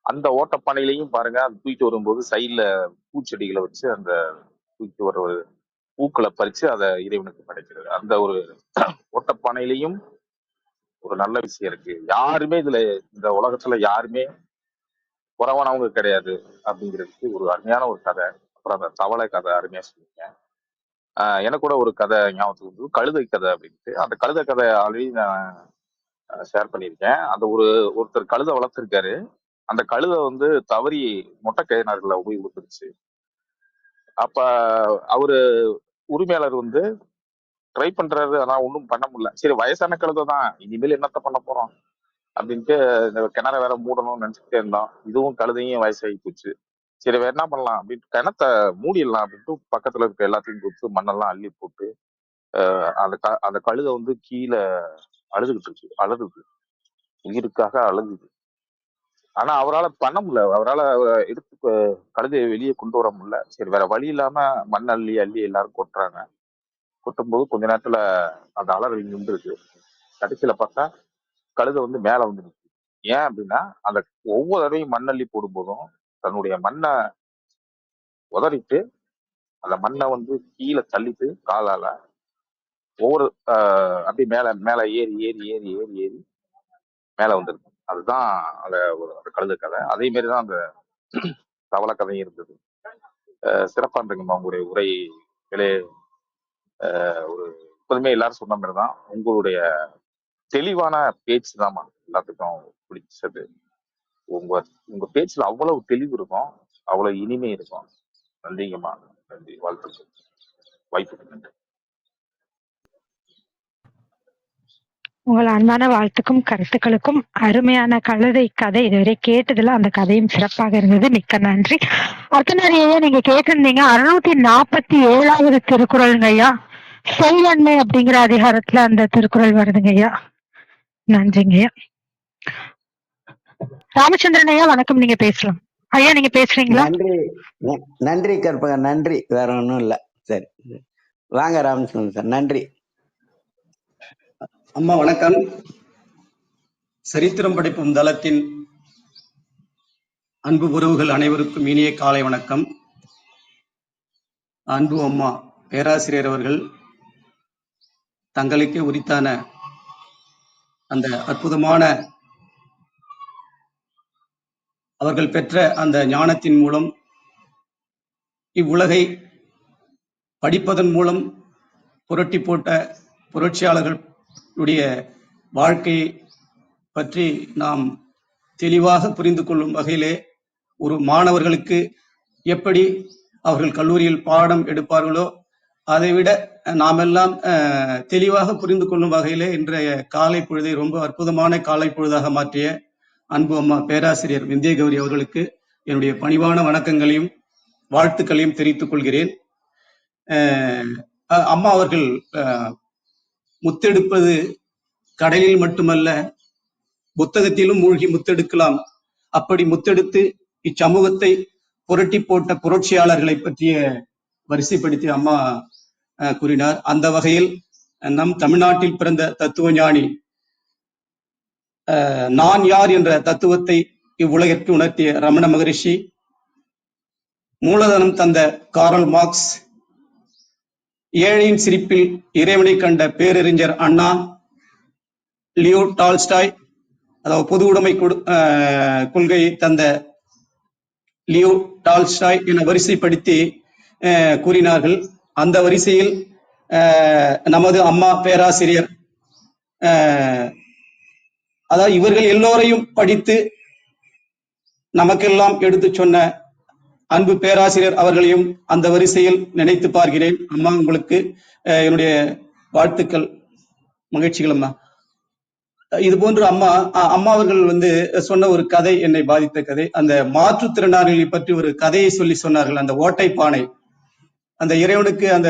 அந்த ஓட்டப்பானையிலையும் பாருங்க, அது தூக்கிட்டு வரும்போது சைட்ல பூச்செடிகளை வச்சு அந்த தூக்கிட்டு வர பூக்களை பறிச்சு அதை இறைவனுக்கு படைக்கிறது. அந்த ஒரு ஓட்டப்பானையிலையும் ஒரு நல்ல விஷயம் இருக்கு. யாருமே இதுல இந்த உலகத்துல யாருமே குறவானவங்க கிடையாது அப்படிங்கிறதுக்கு ஒரு அருமையான ஒரு கதை. அப்புறம் அந்த தவளை கதை அருமையா சொன்னீங்க. எனக்கு கூட ஒரு கதை ஞாபகத்துக்கு வந்து கழுதை கதை அப்படின்ட்டு. அந்த கழுதை கதை ஆல்ரெடி நான் ஷேர் பண்ணியிருக்கேன். அந்த ஒருத்தர் கழுதை வளர்த்துருக்காரு. அந்த கழுதை வந்து தவறி மொட்டை கிணறுல போய் விழுந்துருச்சு. அப்ப அவரு உரிமையாளர் வந்து ட்ரை பண்றாரு, ஆனா ஒன்றும் பண்ண முடியல. சரி, வயசான கழுதை தான், இனிமேல் என்னத்த பண்ண போறோம் அப்படின்ட்டு இந்த கிணற வேற மூடணும்னு நினைச்சுக்கிட்டே இருந்தோம். இதுவும் கழுதையும் வயசாகி போச்சு. சரி, வேற என்ன பண்ணலாம் அப்படின்ட்டு கிணத்தை மூடிடலாம் அப்படின்ட்டு பக்கத்துல இருக்க எல்லாத்தையும் கொடுத்து மண்ணெல்லாம் அள்ளி போட்டு அந்த கழுதை வந்து கீழே அழுதுகிட்டு இருக்கு, அழுதுது, உயிருக்காக அழுதுது. ஆனா அவரால் பண்ண முடியல, அவரால் எடுத்து கழுதையை வெளியே கொண்டு வர முடியல. சரி, வேற வழி இல்லாம மண் அள்ளி அள்ளி எல்லாரும் கொட்டுறாங்க. கொட்டும்போது கொஞ்ச நேரத்துல அந்த அலறல் நின்றுருக்கு. கடைசியில பார்த்தா கழுதை வந்து மேல வந்து நிற்குது. ஏன் அப்படின்னா, அந்த ஒவ்வொரு தடவையும் மண்ணள்ளி போடும்போதும் தன்னுடைய மண்ணை உதறிட்டு அந்த மண்ணை வந்து கீழே தள்ளிட்டு காலால ஒவ்வொரு அப்படியே மேல மேல ஏறி ஏறி ஏறி ஏறி ஏறி மேல வந்திருக்கு. அதுதான் அந்த கழுதை கதை. அதே மாதிரிதான் அந்த தவளை கதையும் இருந்தது. சிறப்பா இருந்துங்கம்மா உங்களுடைய உரை. ஒரு எப்போதுமே எல்லாரும் சொன்ன மாதிரிதான் உங்களுடைய தெளிவான பேச்சு தான்மா எல்லாத்துக்கும் பிடிச்சது. உங்க உங்க பேச்சுல அவ்வளவு தெளிவு இருக்கும், அவ்வளவு இனிமை இருக்கும். நன்றிங்கம்மா. நன்றி. வாழ்த்துக்கள். வாய்ப்புக்கு நன்றி. உங்கள் அன்பான வாழ்த்துக்கும் கருத்துக்களுக்கும் அருமையான கதை இதுவரை கேட்டதுல அந்த கதையும் சிறப்பாக இருந்தது. மிக்க நன்றி. அர்த்தநாரியா நீங்க கேட்டிருந்தீங்க 647வது திருக்குறளுங்க ஐயா. செய்வன்மை அப்படிங்கிற அதிகாரத்துல அந்த திருக்குறள் வருதுங்க ஐயா. நன்றிங்க ஐயா. ராமச்சந்திரன் ஐயா வணக்கம், நீங்க பேசலாம். ஐயா நீங்க பேசுறீங்களா? நன்றி கற்பகம், நன்றி. வேற ஒன்றும் இல்லை. சரி வாங்க ராமச்சந்திரன் சார். நன்றி அம்மா. வணக்கம். சரித்திரம் படைப்பும் தளத்தின் அன்பு உறவுகள் அனைவருக்கும் இனிய காலை வணக்கம். அன்பு அம்மா பேராசிரியர் அவர்கள் தங்களுக்கே உரித்தான அந்த அற்புதமான அவர்கள் பெற்ற அந்த ஞானத்தின் மூலம் இவ்வுலகை படிப்பதன் மூலம் புரட்டி போட்ட புரட்சியாளர்களுடைய வாழ்க்கையை பற்றி நாம் தெளிவாக புரிந்து கொள்ளும் வகையிலே ஒரு மாணவர்களுக்கு எப்படி அவர்கள் கல்லூரியில் பாடம் எடுப்பார்களோ அதைவிட நாமெல்லாம் தெளிவாக புரிந்து கொள்ளும் வகையிலே இன்றைய காலை பொழுதை ரொம்ப அற்புதமான காலை பொழுதாக மாற்றிய அன்பு அம்மா பேராசிரியர் விந்திய கௌரி அவர்களுக்கு என்னுடைய பணிவான வணக்கங்களையும் வாழ்த்துக்களையும் தெரிவித்துக் கொள்கிறேன். அம்மா அவர்கள் முத்தெடுப்பது கடலில் மட்டுமல்ல, புத்தகத்திலும் மூழ்கி முத்தெடுக்கலாம். அப்படி முத்தெடுத்து இச்சமூகத்தை புரட்டி போட்ட புரட்சியாளர்களை பற்றிய வரிசைப்படுத்தி அம்மா கூறினார். அந்த வகையில் நம் தமிழ்நாட்டில் பிறந்த தத்துவ ஞானி நான் யார் என்ற தத்துவத்தை இவ்வுலகிற்கு உணர்த்திய ரமண மகரிஷி, மூலதனம் தந்த காரல் மார்க்ஸ், ஏழையின் சிரிப்பில் இறைவனை கண்ட பேரறிஞர் அண்ணா, லியோ டால்ஸ்டாய், அதாவது பொது உடைமை கொள்கையை தந்த லியோ டால்ஸ்டாய் என வரிசைப்படுத்தி கூறினார்கள். அந்த வரிசையில் நமது அம்மா பேராசிரியர், அதாவது இவர்கள் எல்லோரையும் படித்து நமக்கெல்லாம் எடுத்து சொன்ன அன்பு பேராசிரியர் அவர்களையும் அந்த வரிசையில் நினைத்து பார்க்கிறேன். அம்மா உங்களுக்கு என்னுடைய வாழ்த்துக்கள், மகிழ்ச்சிகள் அம்மா. இது போன்று அம்மா அவர்கள் சொன்ன ஒரு கதை என்னை பாதித்த கதை. அந்த மாற்றுத்திறனாளிகளை பற்றி ஒரு கதையை சொல்லி சொன்னார்கள். அந்த ஓட்டை பானை, அந்த இறைவனுக்கு அந்த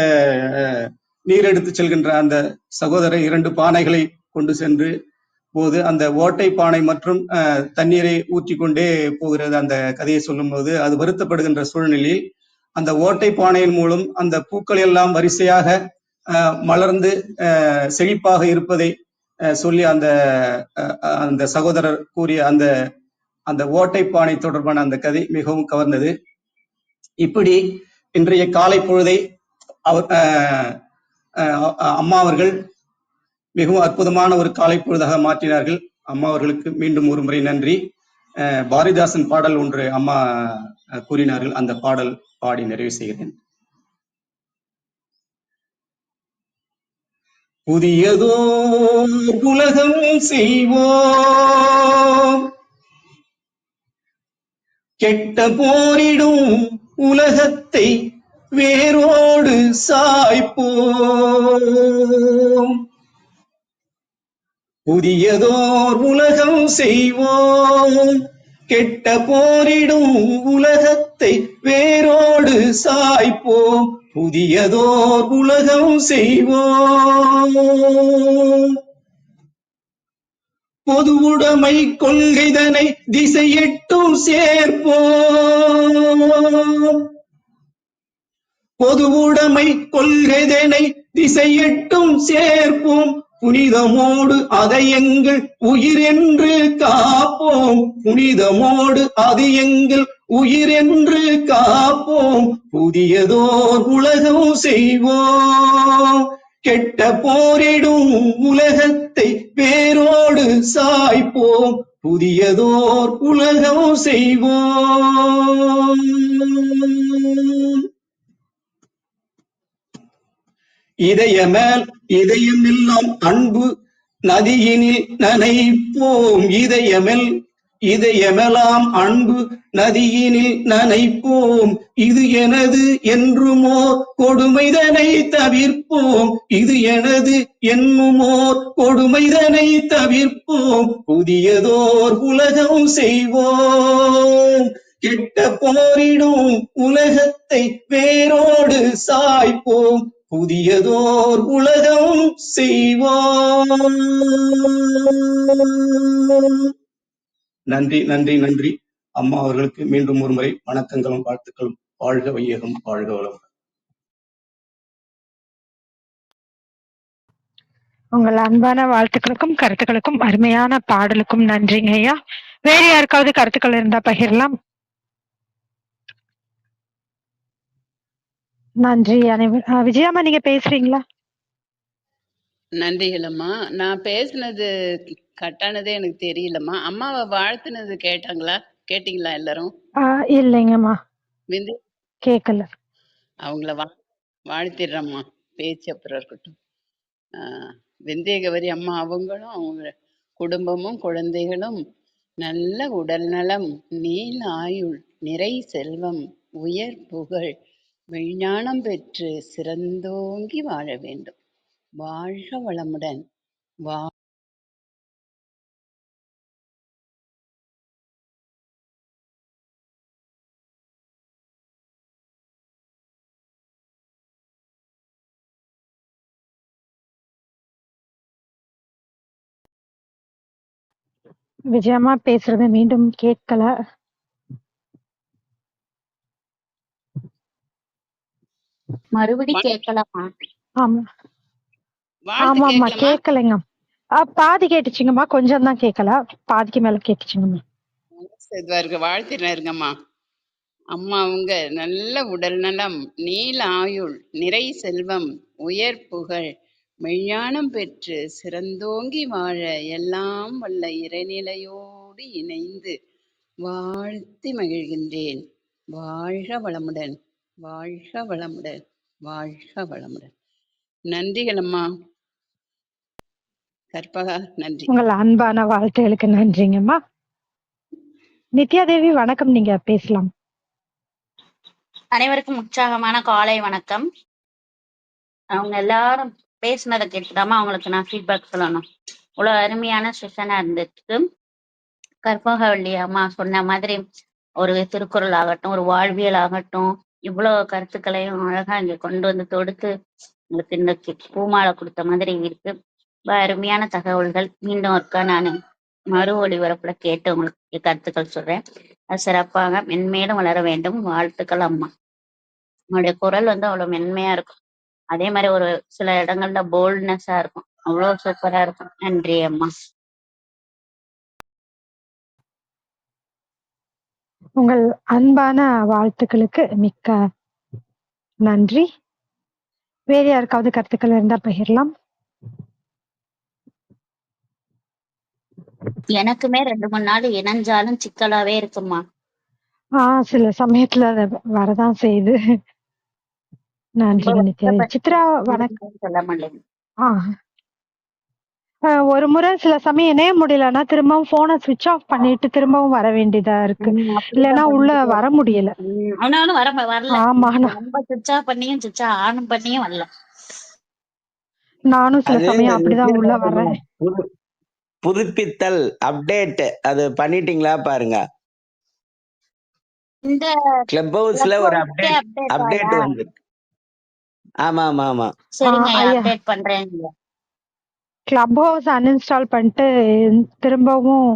நீர் எடுத்து செல்கின்ற அந்த சகோதரர் 2 பானைகளை கொண்டு சென்று போது அந்த ஓட்டை பானை மற்றும் தண்ணீரை ஊற்றி கொண்டே போகிறது. அந்த கதையை சொல்லும் போது அது வருத்தப்படுகின்ற சூழ்நிலையில் அந்த ஓட்டை பானையின் மூலம் அந்த பூக்கள் எல்லாம் வரிசையாக மலர்ந்து செழிப்பாக இருப்பதை சொல்லி அந்த சகோதரர் கூறிய அந்த ஓட்டை பானை தொடர்பான அந்த கதை மிகவும் கவர்ந்தது. இப்படி இன்றைய காலை பொழுதை அம்மா அவர்கள் மிகவும் அற்புதமான ஒரு காலை பொழுதாக மாற்றினார்கள். அம்மா அவர்களுக்கு மீண்டும் ஒரு முறை நன்றி. பாரதிதாசன் பாடல் ஒன்று அம்மா கூறினார்கள், அந்த பாடல் பாடி நிறைவு செய்கிறேன். புதியதோர் உலகம் செய்வோம், கெட்ட போரிடும் உலகத்தை வேரோடு சாய்ப்போம். புதியதோர் உலகம் செய்வோம், கெட்ட போரிடும் உலகத்தை வேரோடு சாய்ப்போம். புதியதோர் உலகம் செய்வோம். பொதுவுடைமை கொள்கைதனை திசையெட்டும் சேர்ப்போம். பொதுவுடைமை கொள்கைதனை திசையெட்டும் சேர்ப்போம். புனிதமோடு அதை எங்கள் உயிர் என்று காப்போம். புனிதமோடு அது எங்கள் உயிர் என்று காப்போம். புதியதோர் உலகம் செய்வோம், கெட்ட போரிடும் உலகத்தை வேரோடு சாய்ப்போம். புதியதோர் உலகம் செய்வோம். இதயமேல் இதயமெல்லாம் அன்பு நதியினில் நனைப்போம். இதயமெல் இதயமெல்லாம் அன்பு நதியினில் நனைப்போம். இது எனது என்றுமோர் கொடுமைதனை தவிர்ப்போம். இது எனது என்னுமோர் கொடுமைதனை தவிர்ப்போம். புதியதோர் உலகம் செய்வோம். கெட்ட போரிடும் உலகத்தை வேரோடு சாய்ப்போம். புதியதோர் உலகம் செய்வோம். நன்றி நன்றி நன்றி. அம்மா அவர்களுக்கு மீண்டும் ஒரு முறை வணக்கங்களும் வாழ்த்துக்களும். வாழ்க வையகம், வாழ்க வளம். உங்கள் அன்பான வாழ்த்துக்களுக்கும் கருத்துக்களுக்கும் அருமையான பாடலுக்கும் நன்றிங்க ஐயா. வேறு யாருக்காவது கருத்துக்கள் இருந்தா பகிரலாம். நன்றி விஜயாம்மா, நீங்க பேசுறீங்களா? நன்றிகளம்மா. நான் பேசுனது கட்டானதே எனக்கு தெரியலம்மா. அம்மாவை வாழ்த்துனது கேட்டீங்களா எல்லாரும்? இல்லைங்கம்மா, விந்தி கேட்கல. அவங்கள வாழ்த்திடுறேம்மா, பேச்சு அப்புறம் இருக்கட்டும். விந்திய கௌரி அம்மா அவங்களும் அவங்க குடும்பமும் குழந்தைகளும் நல்ல உடல் நலம், நீல ஆயுள், நிறை செல்வம், உயர் புகழ், விஞ்ஞானம் பெற்று சிறந்தோங்கி வாழ வேண்டும். வாழ்க வளமுடன். விஜயம்மா பேசுறது மீண்டும் கேட்கல. மறுபடி கேட்கலாமா? ஆமா வாழ்த்து ஆமாம்மா, கேட்கலாமா? கேட்கலைங்க. பாதி கேட்டுச்சுங்கம்மா, கொஞ்சம் தான் கேட்கல, பாதிக்கு மேல கேட்டுச்சுங்கம்மா. இதுவா இருக்கு, வாழ்த்தினருங்கம்மா. அம்மா அவங்க நல்ல உடல் நலம், நீல ஆயுள், நிறை செல்வம், உயர் புகழ், மெய்ஞானம் பெற்று சிறந்தோங்கி வாழ எல்லாம் வல்ல இறைநிலையோடு இணைந்து வாழ்த்தி மகிழ்கின்றேன். வாழ்க வளமுடன், வாழ்க வளமுடன், வாழ்க வளமுடன். நன்றிகள் அம்மா. கற்பகா, நன்றி. உங்கள் அன்பான வாழ்த்துகளுக்கு நன்றிங்கம்மா. நித்யா தேவி வணக்கம், நீங்க பேசலாம். அனைவருக்கும் உற்சாகமான காலை வணக்கம். அவங்க எல்லாரும் பேசினதை கேட்டுதாமா அவங்களுக்கு நான் ஃபீட்பேக் சொல்லணும். இவ்வளவு அருமையான செஷனா இருந்துச்சு. கற்பகவள்ளி அம்மா சொன்ன மாதிரி ஒரு திருக்குறள் ஆகட்டும், ஒரு வாழ்வியல் ஆகட்டும், இவ்வளவு கருத்துக்களையும் அழகா இங்க கொண்டு வந்து தொடுத்து உங்களுக்கு இன்னைக்கு பூமாலை கொடுத்த மாதிரி இருக்கு. ரொம்ப அருமையான தகவல்கள். மீண்டும் ஒருக்கா நான் மறு ஒளிபரப்புல கேட்டு உங்களுக்கு கருத்துக்கள் சொல்றேன். அது சிறப்பாக மென்மேலும் வளர வேண்டும். வாழ்த்துக்கள் அம்மா. உங்களுடைய குரல் அவ்வளவு மென்மையா இருக்கும். அதே மாதிரி ஒரு சில இடங்கள்ல போல்ட்னஸா இருக்கும். அவ்வளவு சூப்பரா இருக்கும். நன்றி அம்மா. உங்கள் அன்பான வாழ்த்துக்களுக்கு மிக்க நன்றி. வேறு யாருக்காவது கருத்துக்கள் இருந்தா பகிரலாம். எனக்குமே 2-3 நாள் இணைஞ்சாலும் சிக்கலாவே இருக்குமா. சில சமயத்துல அது வரதான் செய்யுது. நன்றிங்க நித்யா. சித்ரா வணக்கம். சொல்ல மாட்டேன். ஒரு முறை சில சமயம் இணைய முடியலன்னா திரும்பவும் போனை சுவிட்ச் ஆஃப் பண்ணிட்டு திரும்பவும் வர வேண்டியதா இருக்கு. இல்லைன்னா உள்ள வர முடியல. அவனாலும் வரல. ஆமா, ரொம்ப சுவிட்ச் ஆஃப் பண்ணியும் சுவிட்ச் ஆன் பண்ணியும் வரல. நானும் சில சமயம் அப்படிதான் உள்ள வர்றேன். புதுப்பித்தல் அப்டேட் அது பண்ணிட்டீங்களா பாருங்க. இந்த கிளப் ஹவுஸ்ல ஒரு அப்டேட் வந்து. ஆமா ஆமா ஆமா. சரிங்க, அப்டேட் பண்றேன். கிளப் ஹவுஸ் அன்இன்ஸ்டால் பண்ணிட்டு திரும்பவும்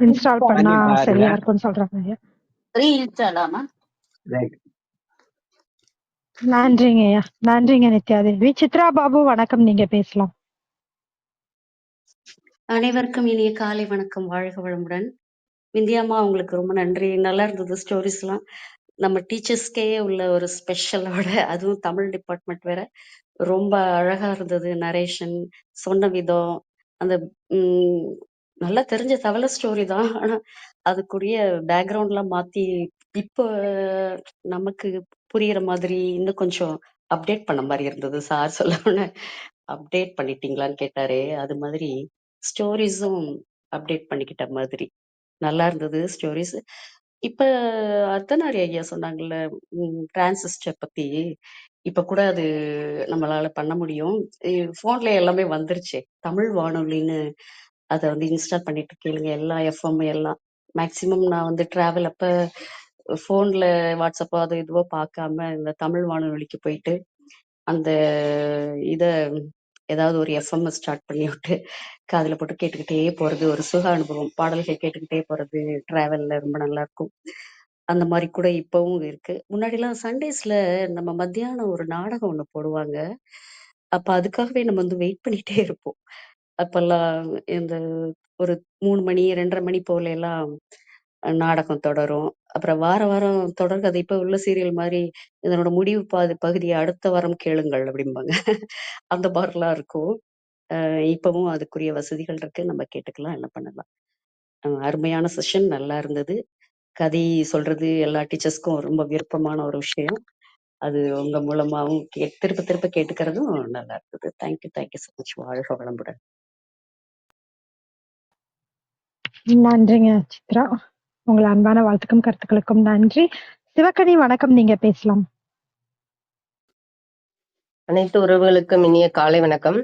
இன்ஸ்டால் பண்ணா சரியா இருக்கும்னு சொல்றாங்க. ரீஇன்ஸ்டாலாமா? நன்றிங்கய்யா. நன்றிங்க நித்யாதேவி. சித்ரா பாபு வணக்கம், நீங்க பேசலாம். அனைவருக்கும் இனிய காலை வணக்கம். வாழ்க வளமுடன். விந்தியாம்மா, உங்களுக்கு ரொம்ப நன்றி. நல்லா இருந்தது ஸ்டோரிஸ்லாம். நம்ம டீச்சர்ஸ்க்கே உள்ள ஒரு ஸ்பெஷலோட, அதுவும் தமிழ் டிபார்ட்மெண்ட் வேற, ரொம்ப அழகா இருந்தது. நரேஷன் சொன்ன விதம், அந்த நல்லா தெரிஞ்ச தவளை ஸ்டோரி தான். ஆனா அதுக்குரிய பேக்ரவுண்ட்லாம் மாத்தி இப்போ நமக்கு புரியுற மாதிரி இன்னும் கொஞ்சம் அப்டேட் பண்ண மாதிரி இருந்தது. சார் சொல்லணும்னு அப்டேட் பண்ணிட்டீங்களான்னு கேட்டாரே, அது மாதிரி ஸ்டோரிஸும் அப்டேட் பண்ணிக்கிட்ட மாதிரி. நல்லா இருந்தது ஸ்டோரீஸ். இப்ப அர்த்தநாரி ஐயா சொன்னாங்கல்ல, டிரான்சிஸ்டர் பத்தி. இப்ப கூட அது நம்மளால பண்ண முடியும். ஃபோன்ல எல்லாமே வந்துருச்சே. தமிழ் வானொலின்னு அத வந்து இன்ஸ்டால் பண்ணிட்டு கேளுங்க. எல்லா எஃப்எம் எல்லாம். மேக்ஸிமம் நான் வந்து டிராவல் அப்ப ஃபோன்ல வாட்ஸ்அப்போ அது இதுவோ பார்க்காம இந்த தமிழ் வானொலிக்கு போயிட்டு அந்த இத ஏதாவது ஒரு எஃப்எம் ஸ்டார்ட் பண்ணி விட்டு காதுல போட்டு கேட்டுக்கிட்டே போறது ஒரு சுக அனுபவம். பாடல்கள் கேட்டுக்கிட்டே போறது டிராவல்ல ரொம்ப நல்லா இருக்கும். அந்த மாதிரி கூட இப்பவும் இருக்கு. முன்னாடிலாம் சண்டேஸ்ல நம்ம மத்தியானம் ஒரு நாடகம் ஒண்ணு போடுவாங்க. அப்ப அதுக்காகவே நம்ம வந்து வெயிட் பண்ணிட்டே இருப்போம். அப்பல்லாம் இந்த ஒரு 3 மணி 2:30 மணி போல எல்லாம் நாடகம் தொடரும். அப்புறம் வார வாரம் தொடர்கதை இப்ப உள்ள சீரியல் மாதிரி இதனோட முடிவு பகுதியை அடுத்த வாரம் கேளுங்கள் அப்படிம்பாங்க. அந்த மாதிரிலாம் இருக்கும். இப்பவும் அதுக்குரிய வசதிகள் இருக்கு. நம்ம கேட்டுக்கலாம், என்ன பண்ணலாம். அருமையான செஷன், நல்லா இருந்தது. கதை சொல்றது எல்லா டீச்சர்ஸ்க்கும் ரொம்ப விருப்பமான ஒரு விஷயம். அது உங்க மூலமாவும் திருப்ப திருப்ப கேட்டுக்கிறதும் நல்லா இருந்தது. Thank you so much. வாழ்க வளமுடன். நன்றிங்க சித்ரா. உங்கள் அன்பான வாழ்த்துக்கும் கருத்துக்களுக்கும் நன்றி. சிவக்கனி வணக்கம், நீங்க பேசலாம். அனைத்து உறவுகளுக்கும் இனிய காலை வணக்கம்.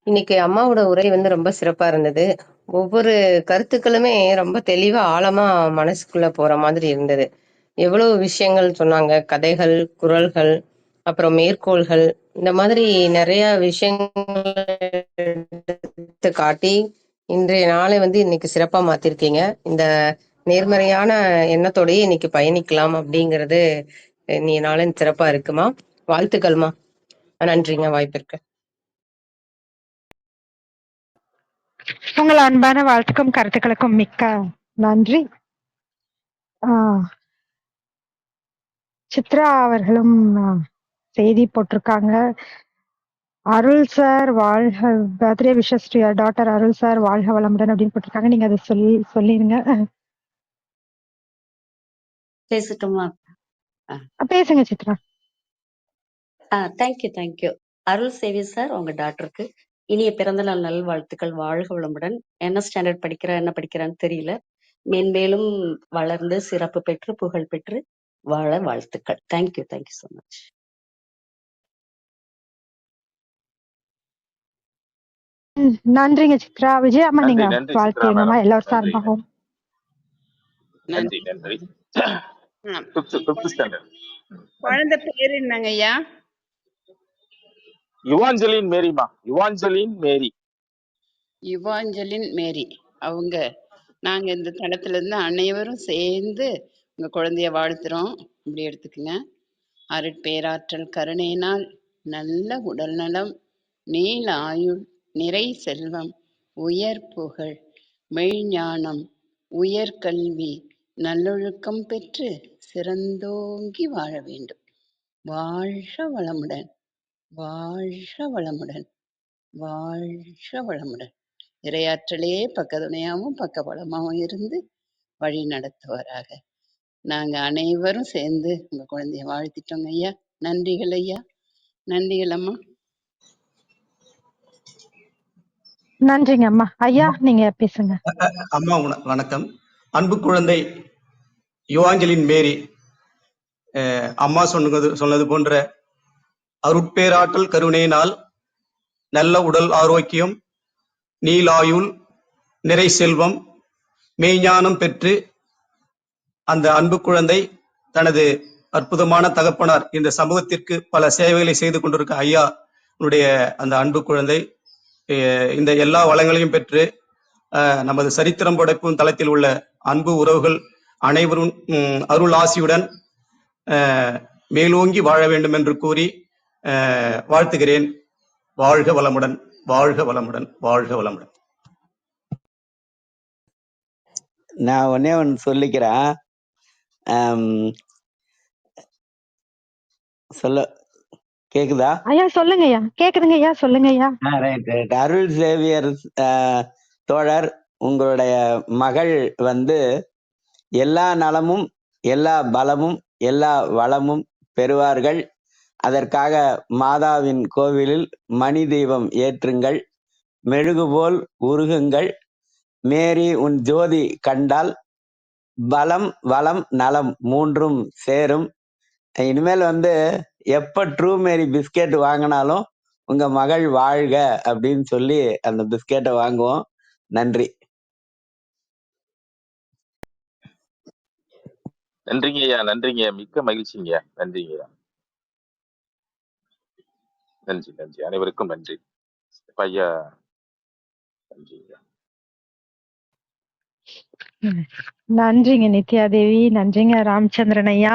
இன்னைக்கு அம்மாவோட உரை வந்து ரொம்ப சிறப்பா இருந்தது. ஒவ்வொரு கருத்துக்களுமே ரொம்ப தெளிவா ஆழமா மனசுக்குள்ள போற மாதிரி இருந்தது. எவ்வளவு விஷயங்கள் சொன்னாங்க, கதைகள், குறள்கள், அப்புறம் மேற்கோள்கள், இந்த மாதிரி நிறைய விஷயங்கள் எடுத்து காட்டி இன்றைய நாளை வந்து இன்னைக்கு சிறப்பா மாத்திருக்கீங்க. இந்த நேர்மறையான எண்ணத்தோடயே இன்னைக்கு பயணிக்கலாம் அப்படிங்கிறது நீ நாளின் சிறப்பா இருக்குமா. வாழ்த்துக்கள்மா. நன்றிங்க வாய்ப்பிற்கு. உங்கள் அன்பான வாழ்த்துக்கும் கருத்துக்களுக்கும் மிக்க நன்றி. சித்ரா அவர்களும் செய்தி போட்டிருக்காங்க. அருள் சார் வாழ்க, birthday wishes to your daughter Arul sir வாழ்க வளமுடன் அப்படின்னு போட்டிருக்காங்க. நீங்க அதை சொல்லிருங்க. பேசட்டுமா? பேசுங்க சித்ரா. தேங்க்யூ. அருள் சேவி சார், உங்க டாக்டருக்கு இனிய பிறந்தநாள் நல்வாழ்த்துக்கள். வாழ்க வளமுடன். என்ன ஸ்டாண்டர்ட் என்ன படிக்கிறான்னு தெரியல. மென்மேலும் வளர்ந்து சிறப்பு பெற்று புகழ் பெற்று வாழ வாழ்த்துக்கள். Thank you so much. நன்றிங்க சித்ரா. விஜயம்மா, நன்றி நீங்க நன்றி சித்ரா வாழ்த்துங்கம்மா மேடம். எல்லாரும் நன்றி சார்பாகவும். நன்றி நன்றி. நன்றி. Fifth standard. குழந்தை பேரு என்னங்க ஐயா? யுவாஞ்சலின் மேரிமா. யுவாஞ்சலின் மேரி. யுவாஞ்சலின் மேரி. அவங்க நாங்க இந்த தளத்துல இருந்து அனைவரும் சேர்ந்து உங்க குழந்தைய வாழ்த்துறோம். இப்படி எடுத்துக்குங்க. அருட்பேராற்றல் கருணையினால் நல்ல உடல் நலம், நீல ஆயுள், நிறை செல்வம், உயர் புகழ், மெய்ஞானம், உயர்கல்வி, நல்லொழுக்கம் பெற்று சிறந்தோங்கி வாழ வேண்டும். வாழ்க வளமுடன், வாழ்க வளமுடன், வாழ்க வளமுடன். இறையாற்றலே பக்கத்துணையாவும் பக்கபலமாவும் இருந்து வழி நடத்துவாராக. நாங்க அனைவரும் சேர்ந்து உங்க குழந்தைய வாழ்த்திட்டோங்க ஐயா. நன்றிகள் ஐயா. நன்றிகள் அம்மா. நன்றிங்க அம்மா. ஐயா, நீங்க பேசுங்க. அம்மா வணக்கம். அன்பு குழந்தை யுவாஞ்சலின் மேரி, அம்மா சொன்னது போன்ற அருட்பேராற்றல் கருணையினால் நல்ல உடல் ஆரோக்கியம், நீலாயுள், நிறை செல்வம், மெய்ஞானம் பெற்று அந்த அன்பு குழந்தை தனது அற்புதமான தகப்பனார் இந்த சமூகத்திற்கு பல சேவைகளை செய்து கொண்டிருக்க ஐயா அந்த அன்பு குழந்தை இந்த எல்லா வளங்களையும் பெற்று நமது சரித்திரம் படைப்பும் தளத்தில் உள்ள அன்பு உறவுகள் அனைவரும் அருள் ஆசியுடன் மேலோங்கி வாழ வேண்டும் என்று கூறி வாழ்த்துகிறேன். வாழ்க வளமுடன், வாழ்க வளமுடன், வாழ்க வளமுடன். நான் ஒன்னே ஒன்று சொல்லிக்கிறேன். சொல்ல கேக்குதா? ஐயா சொல்லுங்க ஐயா. கேக்குதுங்க ஐயா, சொல்லுங்க ஐயா. ரைட். அருள் சேவியர் தோழர், உங்களுடைய மகள் எல்லா நலமும், எல்லா பலமும், எல்லா வளமும் பெறுவார்கள். அதற்காக மாதாவின் கோவிலில் மணி தெய்வம் ஏற்றுங்கள், மெழுகு போல் உருகுங்கள், மேரி உன் ஜோதி கண்டால் பலம் வளம் நலம் மூன்றும் சேரும். இனிமேல் வந்து எப்ப ட்ரூ மேரி பிஸ்கெட் வாங்கினாலும் உங்க மகள் வாழ்க அப்படின்னு சொல்லி அந்த பிஸ்கெட்டை வாங்குவோம். நன்றி. நன்றிங்க ஐயா, நன்றிங்க, மிக்க மகிழ்ச்சிங்க. நன்றிங்க ஐயா. நன்றி நன்றி, அனைவருக்கும் நன்றி. ஐயா நன்றி ஐயா. நன்றிங்க நித்யா தேவி, நன்றிங்க ராமச்சந்திரன் ஐயா,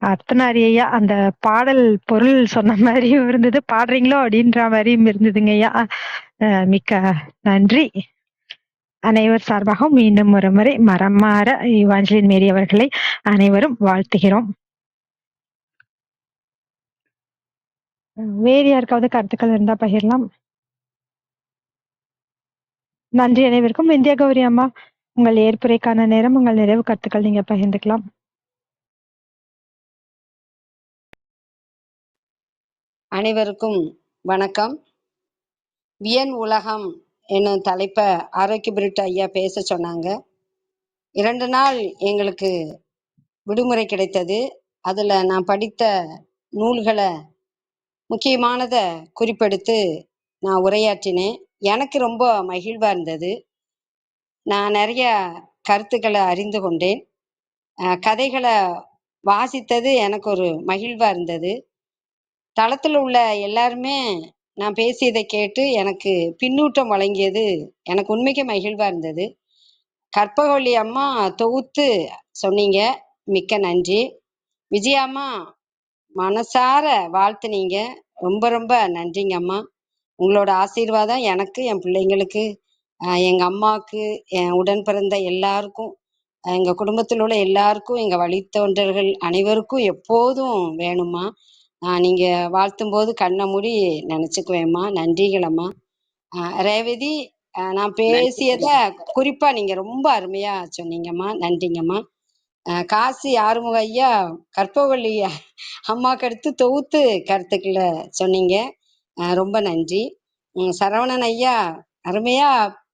அர்த்தநாரி ஐயா. அந்த பாடல் பொருள் சொன்ன மாதிரியும் இருந்தது, பாடுறீங்களோ அப்படின்ற மாதிரியும் இருந்ததுங்க ஐயா. மிக்க நன்றி. அனைவர் சார்பாக மீண்டும் ஒரு முறை மரமாற இவாஞ்சலின் மேரி அவர்களை அனைவரும் வாழ்த்துகிறோம். வேறு யாருக்காவது கருத்துக்கள் இருந்தா பகிரலாம். நன்றி அனைவருக்கும். விந்தியா கௌரி அம்மா, உங்கள் ஏற்புரைக்கான நேரம், உங்கள் நிறைவு கருத்துக்கள் நீங்க பகிர்ந்துக்கலாம். அனைவருக்கும் வணக்கம். வியன் உலகம் என்னும் தலைப்பை ஆரோக்கிய பிரிட் ஐயா பேச சொன்னாங்க. 2 நாள் எங்களுக்கு விடுமுறை கிடைத்தது. அதுல நான் படித்த நூல்களை முக்கியமானதை குறிப்பெடுத்து நான் உரையாற்றினேன். எனக்கு ரொம்ப மகிழ்வா இருந்தது. நான் நிறைய கருத்துக்களை அறிந்து கொண்டேன். கதைகளை வாசித்தது எனக்கு ஒரு மகிழ்வா இருந்தது. தளத்துல உள்ள எல்லாருமே நான் பேசியதை கேட்டு எனக்கு பின்னூட்டம் வழங்கியது எனக்கு உண்மைக்கு மகிழ்வா இருந்தது. கற்பகவள்ளி அம்மா தொகுத்து சொன்னீங்க, மிக்க நன்றி. விஜயாம்மா மனசார வாழ்த்துனீங்க, ரொம்ப ரொம்ப நன்றிங்க அம்மா. உங்களோட ஆசீர்வாதம் எனக்கு, என் பிள்ளைங்களுக்கு, எங்க அம்மாவுக்கு, என் உடன் பிறந்த எல்லாருக்கும், எங்க குடும்பத்தில் உள்ள எல்லாருக்கும், எங்க வழித்தோன்றல்கள் அனைவருக்கும் எப்போதும் வேணும்மா. நீங்க வாழ்த்தும் போது கண்ணை மூடி நினைச்சுக்குவேம்மா. நன்றிகளம்மா. ரேவதி, நான் பேசியத குறிப்பா நீங்க ரொம்ப அருமையா சொன்னீங்கம்மா. நன்றிங்கம்மா. காசி ஆறுமுக ஐயா, கற்பவள்ளி அம்மாக்கு அடுத்து தொகுத்து கருத்துக்களை சொன்னீங்க, ரொம்ப நன்றி. சரவணன் ஐயா, அருமையா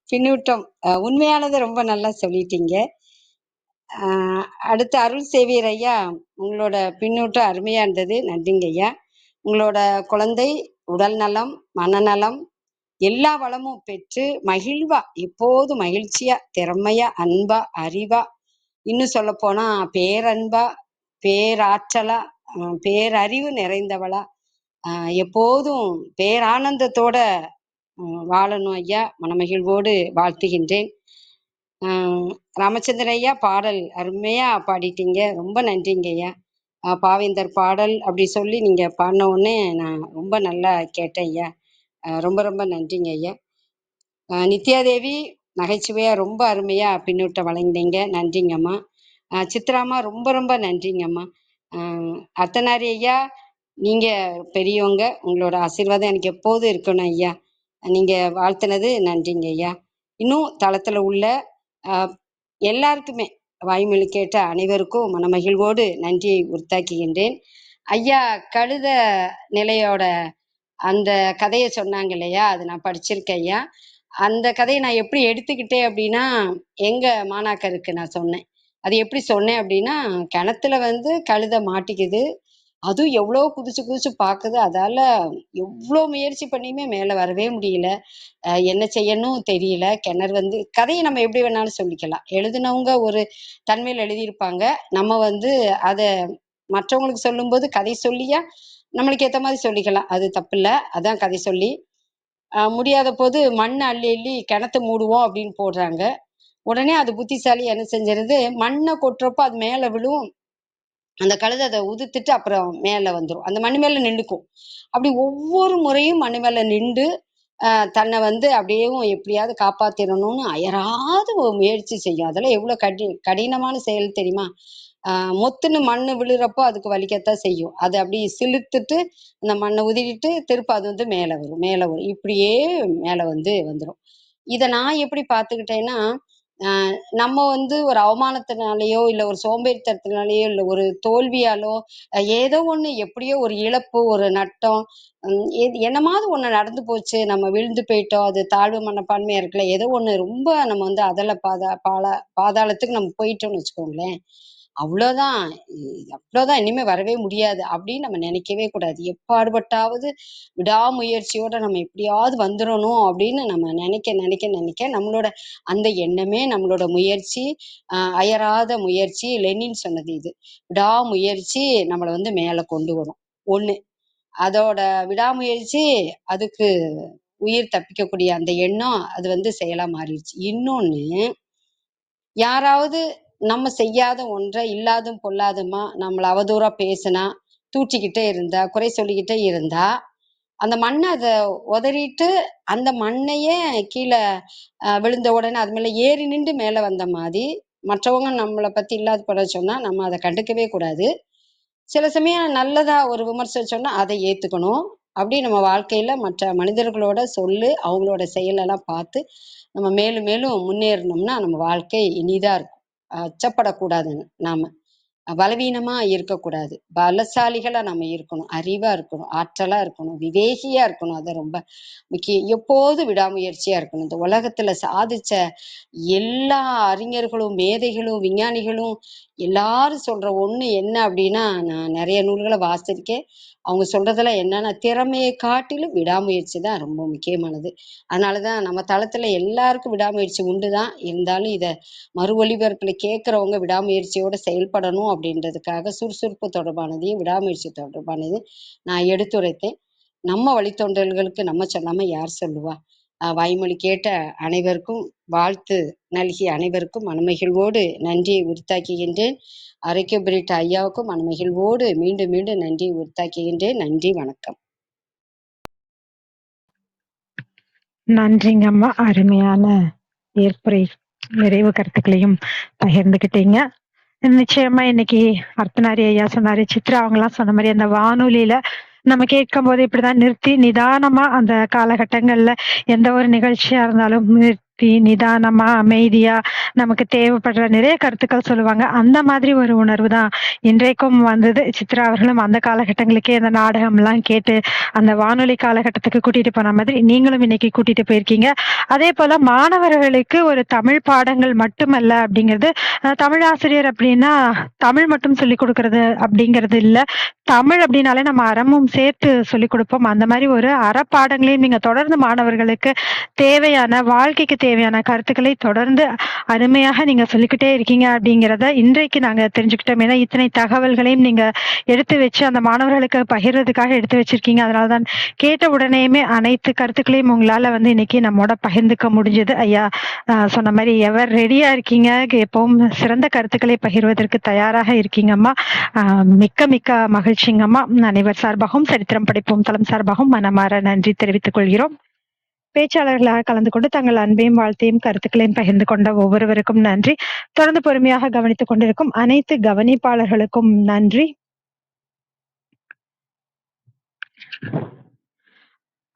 பின்னூட்டம், உண்மையானதை ரொம்ப நல்லா சொல்லிட்டீங்க. அடுத்து அருள் சேவியர் ஐயா, உங்களோட பின்னூட்டம் அருமையா இருந்தது, நன்றிங்க ஐயா. உங்களோட குழந்தை உடல் நலம், மனநலம், எல்லா வளமும் பெற்று மகிழ்வா, எப்போது மகிழ்ச்சியா, திறமையா, அன்பா, அறிவா, இன்னும் சொல்ல போனா பேரன்பா, பேராற்றலா, பேரறிவு நிறைந்தவளா, எப்போதும் பேரானந்தத்தோட வாழணும் ஐயா. மனமகிழ்வோடு வாழ்த்துகின்றேன். ராமச்சந்திரன் ஐயா, பாடல் அருமையா பாடிட்டீங்க, ரொம்ப நன்றிங்க ஐயா. பாவேந்தர் பாடல் அப்படி சொல்லி நீங்க பாடின உடனே நான் ரொம்ப நல்லா கேட்டேன் ஐயா. ரொம்ப ரொம்ப நன்றிங்க ஐயா. நித்யாதேவி, நகைச்சுவையா ரொம்ப அருமையா பின்னூட்டம் வழங்கினீங்க, நன்றிங்கம்மா. சித்ராம்மா, ரொம்ப ரொம்ப நன்றிங்கம்மா. அர்த்தநாரி ஐயா, நீங்க பெரியவங்க, உங்களோட ஆசீர்வாதம் எனக்கு எப்போதும் இருக்கணும் ஐயா. நீங்க வாழ்த்துனது நன்றிங்க ஐயா. இன்னும் தளத்துல உள்ள எல்லாருக்குமே, வாய்மொழி கேட்ட அனைவருக்கும் மனமகிழ்வோடு நன்றியை உரித்தாக்குகின்றேன். ஐயா கழுத நிலையோட அந்த கதையை சொன்னாங்க இல்லையா, அது நான் படிச்சிருக்கேன் ஐயா. அந்த கதையை நான் எப்படி எடுத்துக்கிட்டேன் அப்படின்னா, எங்க மாணாக்கருக்கு நான் சொன்னேன். அது எப்படி சொன்னேன் அப்படின்னா, கிணத்துல வந்து கழுதை மாட்டிக்குது, அதுவும் எவ்வளோ குதிச்சு குதிச்சு பார்க்குது, அதால எவ்வளோ முயற்சி பண்ணியுமே மேலே வரவே முடியல. என்ன செய்யணும் தெரியல. கிணறு வந்து கதையை நம்ம எப்படி வேணாலும் சொல்லிக்கலாம். எழுதினவங்க ஒரு தன்மையில் எழுதியிருப்பாங்க. நம்ம வந்து அதை மற்றவங்களுக்கு சொல்லும்போது கதை சொல்லியா நம்மளுக்கு ஏற்ற மாதிரி சொல்லிக்கலாம், அது தப்பில்லை. அதான் கதை சொல்லி முடியாத போது மண் அள்ளி அள்ளி கிணத்த மூடுவோம் அப்படின்னு போடுறாங்க. உடனே அது புத்திசாலி என்ன செஞ்சிருது, மண்ணை கொட்டுறப்போ அது மேலே விழும், அந்த கழுதை அதை உதுத்துட்டு அப்புறம் மேலே வந்துடும், அந்த மண் மேலே நின்றுக்கும். அப்படி ஒவ்வொரு முறையும் மண் மேலே நின்று தன்னை வந்து அப்படியேவும் எப்படியாவது காப்பாத்திரணும்னு அயராது ஒரு முயற்சி செய்யும். அதெல்லாம் எவ்வளவு கடினமான செயல் தெரியுமா? மொத்துன்னு மண்ணு விழுறப்போ அதுக்கு வலிக்கத்தான் செய்யும். அது அப்படி சிலுத்துட்டு அந்த மண்ணை உதிரிட்டு திருப்ப அது வந்து மேலே வரும் மேலே வரும், இப்படியே மேலே வந்து வந்துடும். இதை நான் எப்படி பார்த்துக்கிட்டேன்னா, நம்ம வந்து ஒரு அவமானத்தினாலேயோ இல்ல ஒரு சோம்பேறித்தனத்தினாலேயோ இல்ல ஒரு தோல்வியாலோ ஏதோ ஒண்ணு எப்படியோ ஒரு இழப்பு ஒரு நட்டம் என்னமாவது ஒண்ணு நடந்து போச்சு நம்ம விழுந்து போயிட்டோம் அது தாழ்வு மனப்பான்மையா இருக்குல்ல ஏதோ ஒண்ணு ரொம்ப நம்ம வந்து அதல பாதாளத்துக்கு நம்ம போயிட்டோம்னு வச்சுக்கோங்களேன் அவ்வளவுதான் அவ்வளவுதான் இனிமே வரவே முடியாது அப்படின்னு நம்ம நினைக்கவே கூடாது எப்பாடுபட்டாவது விடாமுயற்சியோட நம்ம எப்படியாவது வந்துடணும் அப்படின்னு நம்ம நினைக்க நினைக்க நினைக்க நம்மளோட அந்த எண்ணமே நம்மளோட முயற்சி அயராத முயற்சி லெனின் சொன்னது இது விடாமுயற்சி நம்மளை வந்து மேல கொண்டு வரும் ஒண்ணு அதோட விடாமுயற்சி அதுக்கு உயிர் தப்பிக்கக்கூடிய அந்த எண்ணம் அது வந்து செயலா மாறிடுச்சு இன்னொன்னு யாராவது நம்ம செய்யாத ஒன்றை இல்லாதும் பொல்லாதுமா நம்மளை அவதூறா பேசினா தூற்றிக்கிட்டே இருந்தா குறை சொல்லிக்கிட்டே இருந்தா அந்த மண்ணை அதை உதறிட்டு அந்த மண்ணையே கீழே விழுந்த உடனே அது மேல ஏறி நின்று மேல வந்த மாதிரி மற்றவங்க நம்மளை பத்தி இல்லாத பட சொன்னா நம்ம அதை கண்டுக்கவே கூடாது சில சமயம் நல்லதா ஒரு விமர்சனம் சொன்னா அதை ஏத்துக்கணும் அப்படி நம்ம வாழ்க்கையில மற்ற மனிதர்களோட சொல்லு அவங்களோட செயலெல்லாம் பார்த்து நம்ம மேலும் மேலும் முன்னேறணும்னா நம்ம வாழ்க்கை இனிதா இருக்கும் அச்சப்படக்கூடாது நாம பலவீனமா இருக்கக்கூடாது பலசாலிகளா நம்ம இருக்கணும் அறிவா இருக்கணும் ஆற்றலா இருக்கணும் விவேகியா இருக்கணும் அது ரொம்ப முக்கியம் எப்போதும் விடாமுயற்சியா இருக்கணும் இந்த உலகத்துல சாதிச்ச எல்லா அறிஞர்களும் மேதைகளும் விஞ்ஞானிகளும் எல்லாரும் சொல்ற ஒண்ணு என்ன அப்படின்னா நான் நிறைய நூல்களை வாசிச்சிருக்கேன் அவங்க சொல்றதெல்லாம் என்னன்னா திறமையை காட்டிலும் விடாமுயற்சி தான் ரொம்ப முக்கியமானது அதனாலதான் நம்ம தளத்துல எல்லாருக்கும் விடாமுயற்சி உண்டுதான் இருந்தாலும் இத மறு ஒலிபரப்புல கேட்கறவங்க விடாமுயற்சியோட செயல்படணும் அப்படின்றதுக்காக சுறுசுறுப்பு தொடர்பானதையும் விடாமுயற்சி தொடர்பானதையும் நான் எடுத்துரைத்தேன் நம்ம வழித்தோன்றல்களுக்கு நம்ம சொல்லாம யார் சொல்லுவா வாய்மொழி கேட்ட அனைவருக்கும் வாழ்த்து நல்கிய அனைவருக்கும் மனமகிழ்வோடு நன்றியை உரித்தாக்குகின்றேன் அரைக்கபிரிட்ட ஐயாவுக்கும் மனமகிழ்வோடு மீண்டும் மீண்டும் நன்றியை உரித்தாக்குகின்றேன் நன்றி வணக்கம் நன்றிங்க அம்மா. அருமையான ஏற்புரை நிறைவு கருத்துக்களையும் பகிர்ந்துக்கிட்டீங்க. நிச்சயமா இன்னைக்கு அர்த்தநாரி ஐயா சொன்னாரு, சித்ரா அவங்கலாம் சொன்ன மாதிரி அந்த வானொலியில நம்ம கேட்கும் போது இப்படிதான் நிறுத்தி நிதானமா அந்த காலகட்டங்கள்ல எந்த ஒரு நிகழ்ச்சியா இருந்தாலும் நிறுத்தி நிதானமா அமைதியா நமக்கு தேவைப்படுற நிறைய கருத்துக்கள் சொல்லுவாங்க. அந்த மாதிரி ஒரு உணர்வு தான் இன்றைக்கும் வந்தது. சித்ரா அவர்களும் அந்த காலகட்டங்களுக்கே அந்த நாடகம் எல்லாம் கேட்டு அந்த வானொலி காலகட்டத்துக்கு கூட்டிட்டு போன மாதிரி நீங்களும் இன்னைக்கு கூட்டிட்டு போயிருக்கீங்க. அதே போல மாணவர்களுக்கு ஒரு தமிழ் பாடங்கள் மட்டுமல்ல அப்படிங்கிறது, தமிழ் ஆசிரியர் அப்படின்னா தமிழ் மட்டும் சொல்லிக் கொடுக்கறது அப்படிங்கிறது இல்ல. தமிழ் அப்படின்னாலே நம்ம அறமும் சேர்த்து சொல்லிக் கொடுப்போம். அந்த மாதிரி ஒரு அறப்பாடங்களையும் நீங்க தொடர்ந்து மாணவர்களுக்கு தேவையான வாழ்க்கைக்கு தேவையான கருத்துக்களை தொடர்ந்து அருமையாக நீங்க சொல்லிக்கிட்டே இருக்கீங்க அப்படிங்கிறத இன்றைக்கு நாங்க தெரிஞ்சுக்கிட்டோம். ஏன்னா இத்தனை தகவல்களையும் நீங்க எடுத்து வச்சு அந்த மாணவர்களுக்கு பகிர்றதுக்காக எடுத்து வச்சிருக்கீங்க. அதனாலதான் கேட்ட உடனேயுமே அனைத்து கருத்துக்களையும் உங்களால வந்து இன்னைக்கு நம்மோட பகிர்ந்துக்க முடிஞ்சது. ஐயா சொன்ன மாதிரி எவர் ரெடியா இருக்கீங்க, எப்பவும் சிறந்த கருத்துக்களை பகிர்வதற்கு தயாராக இருக்கீங்கம்மா. மிக்க மிக்க மகிழ்ச்சிங்கம்மா. அனைவர் சார்பாகவும் சரித்திரம் படிப்போம் தளம் சார்பாகவும் மனமாற நன்றி தெரிவித்துக் கொள்கிறோம். பேச்சாளர்களாக கலந்து கொண்டு தங்கள் அன்பையும் வாழ்த்தையும் கருத்துக்களையும் பகிர்ந்து கொண்ட ஒவ்வொருவருக்கும் நன்றி. தொடர்ந்து பொறுமையாக கவனித்துக் கொண்டிருக்கும் அனைத்து கவனிப்பாளர்களுக்கும் நன்றி.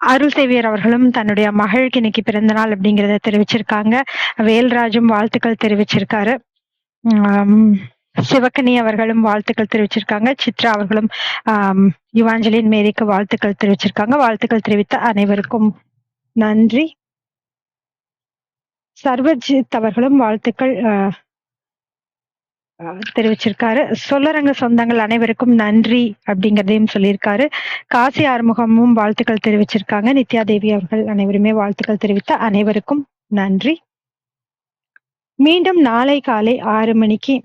அருள் சேவியர் அவர்களும் தன்னுடைய மகளுக்கு இன்னைக்கு பிறந்த நாள் அப்படிங்கிறத தெரிவிச்சிருக்காங்க. வேல்ராஜும் வாழ்த்துக்கள் தெரிவிச்சிருக்காரு. சிவக்கனி அவர்களும் வாழ்த்துக்கள் தெரிவிச்சிருக்காங்க. சித்ரா அவர்களும் யுவாஞ்சலின் மேரிக்கு வாழ்த்துக்கள் தெரிவிச்சிருக்காங்க. வாழ்த்துக்கள் தெரிவித்த அனைவருக்கும் நன்றி. சர்வஜித் அவர்களும் வாழ்த்துக்கள் தெரிவிச்சிருக்காரு. சொல்லரங்க சொந்தங்கள் அனைவருக்கும் நன்றி அப்படிங்கிறதையும் சொல்லியிருக்காரு. காசி ஆறுமுகமும் வாழ்த்துக்கள் தெரிவிச்சிருக்காங்க. நித்யா தேவி அவர்கள் அனைவருமே வாழ்த்துக்கள் தெரிவித்த அனைவருக்கும் நன்றி. மீண்டும் நாளை காலை 6 மணிக்கு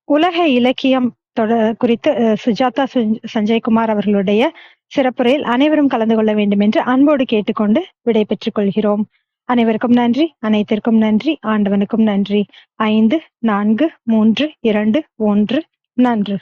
உலக இலக்கியம் குறித்து சுஜாதா சஞ்சய்குமார் அவர்களுடைய சிறப்புரையில் அனைவரும் கலந்து கொள்ள வேண்டும் என்று அன்போடு கேட்டுக்கொண்டு விடை பெற்றுக் கொள்கிறோம். அனைவருக்கும் நன்றி, அனைத்திற்கும் நன்றி, ஆண்டவனுக்கும் நன்றி. 5, 4, 3, 2, 1 நன்று.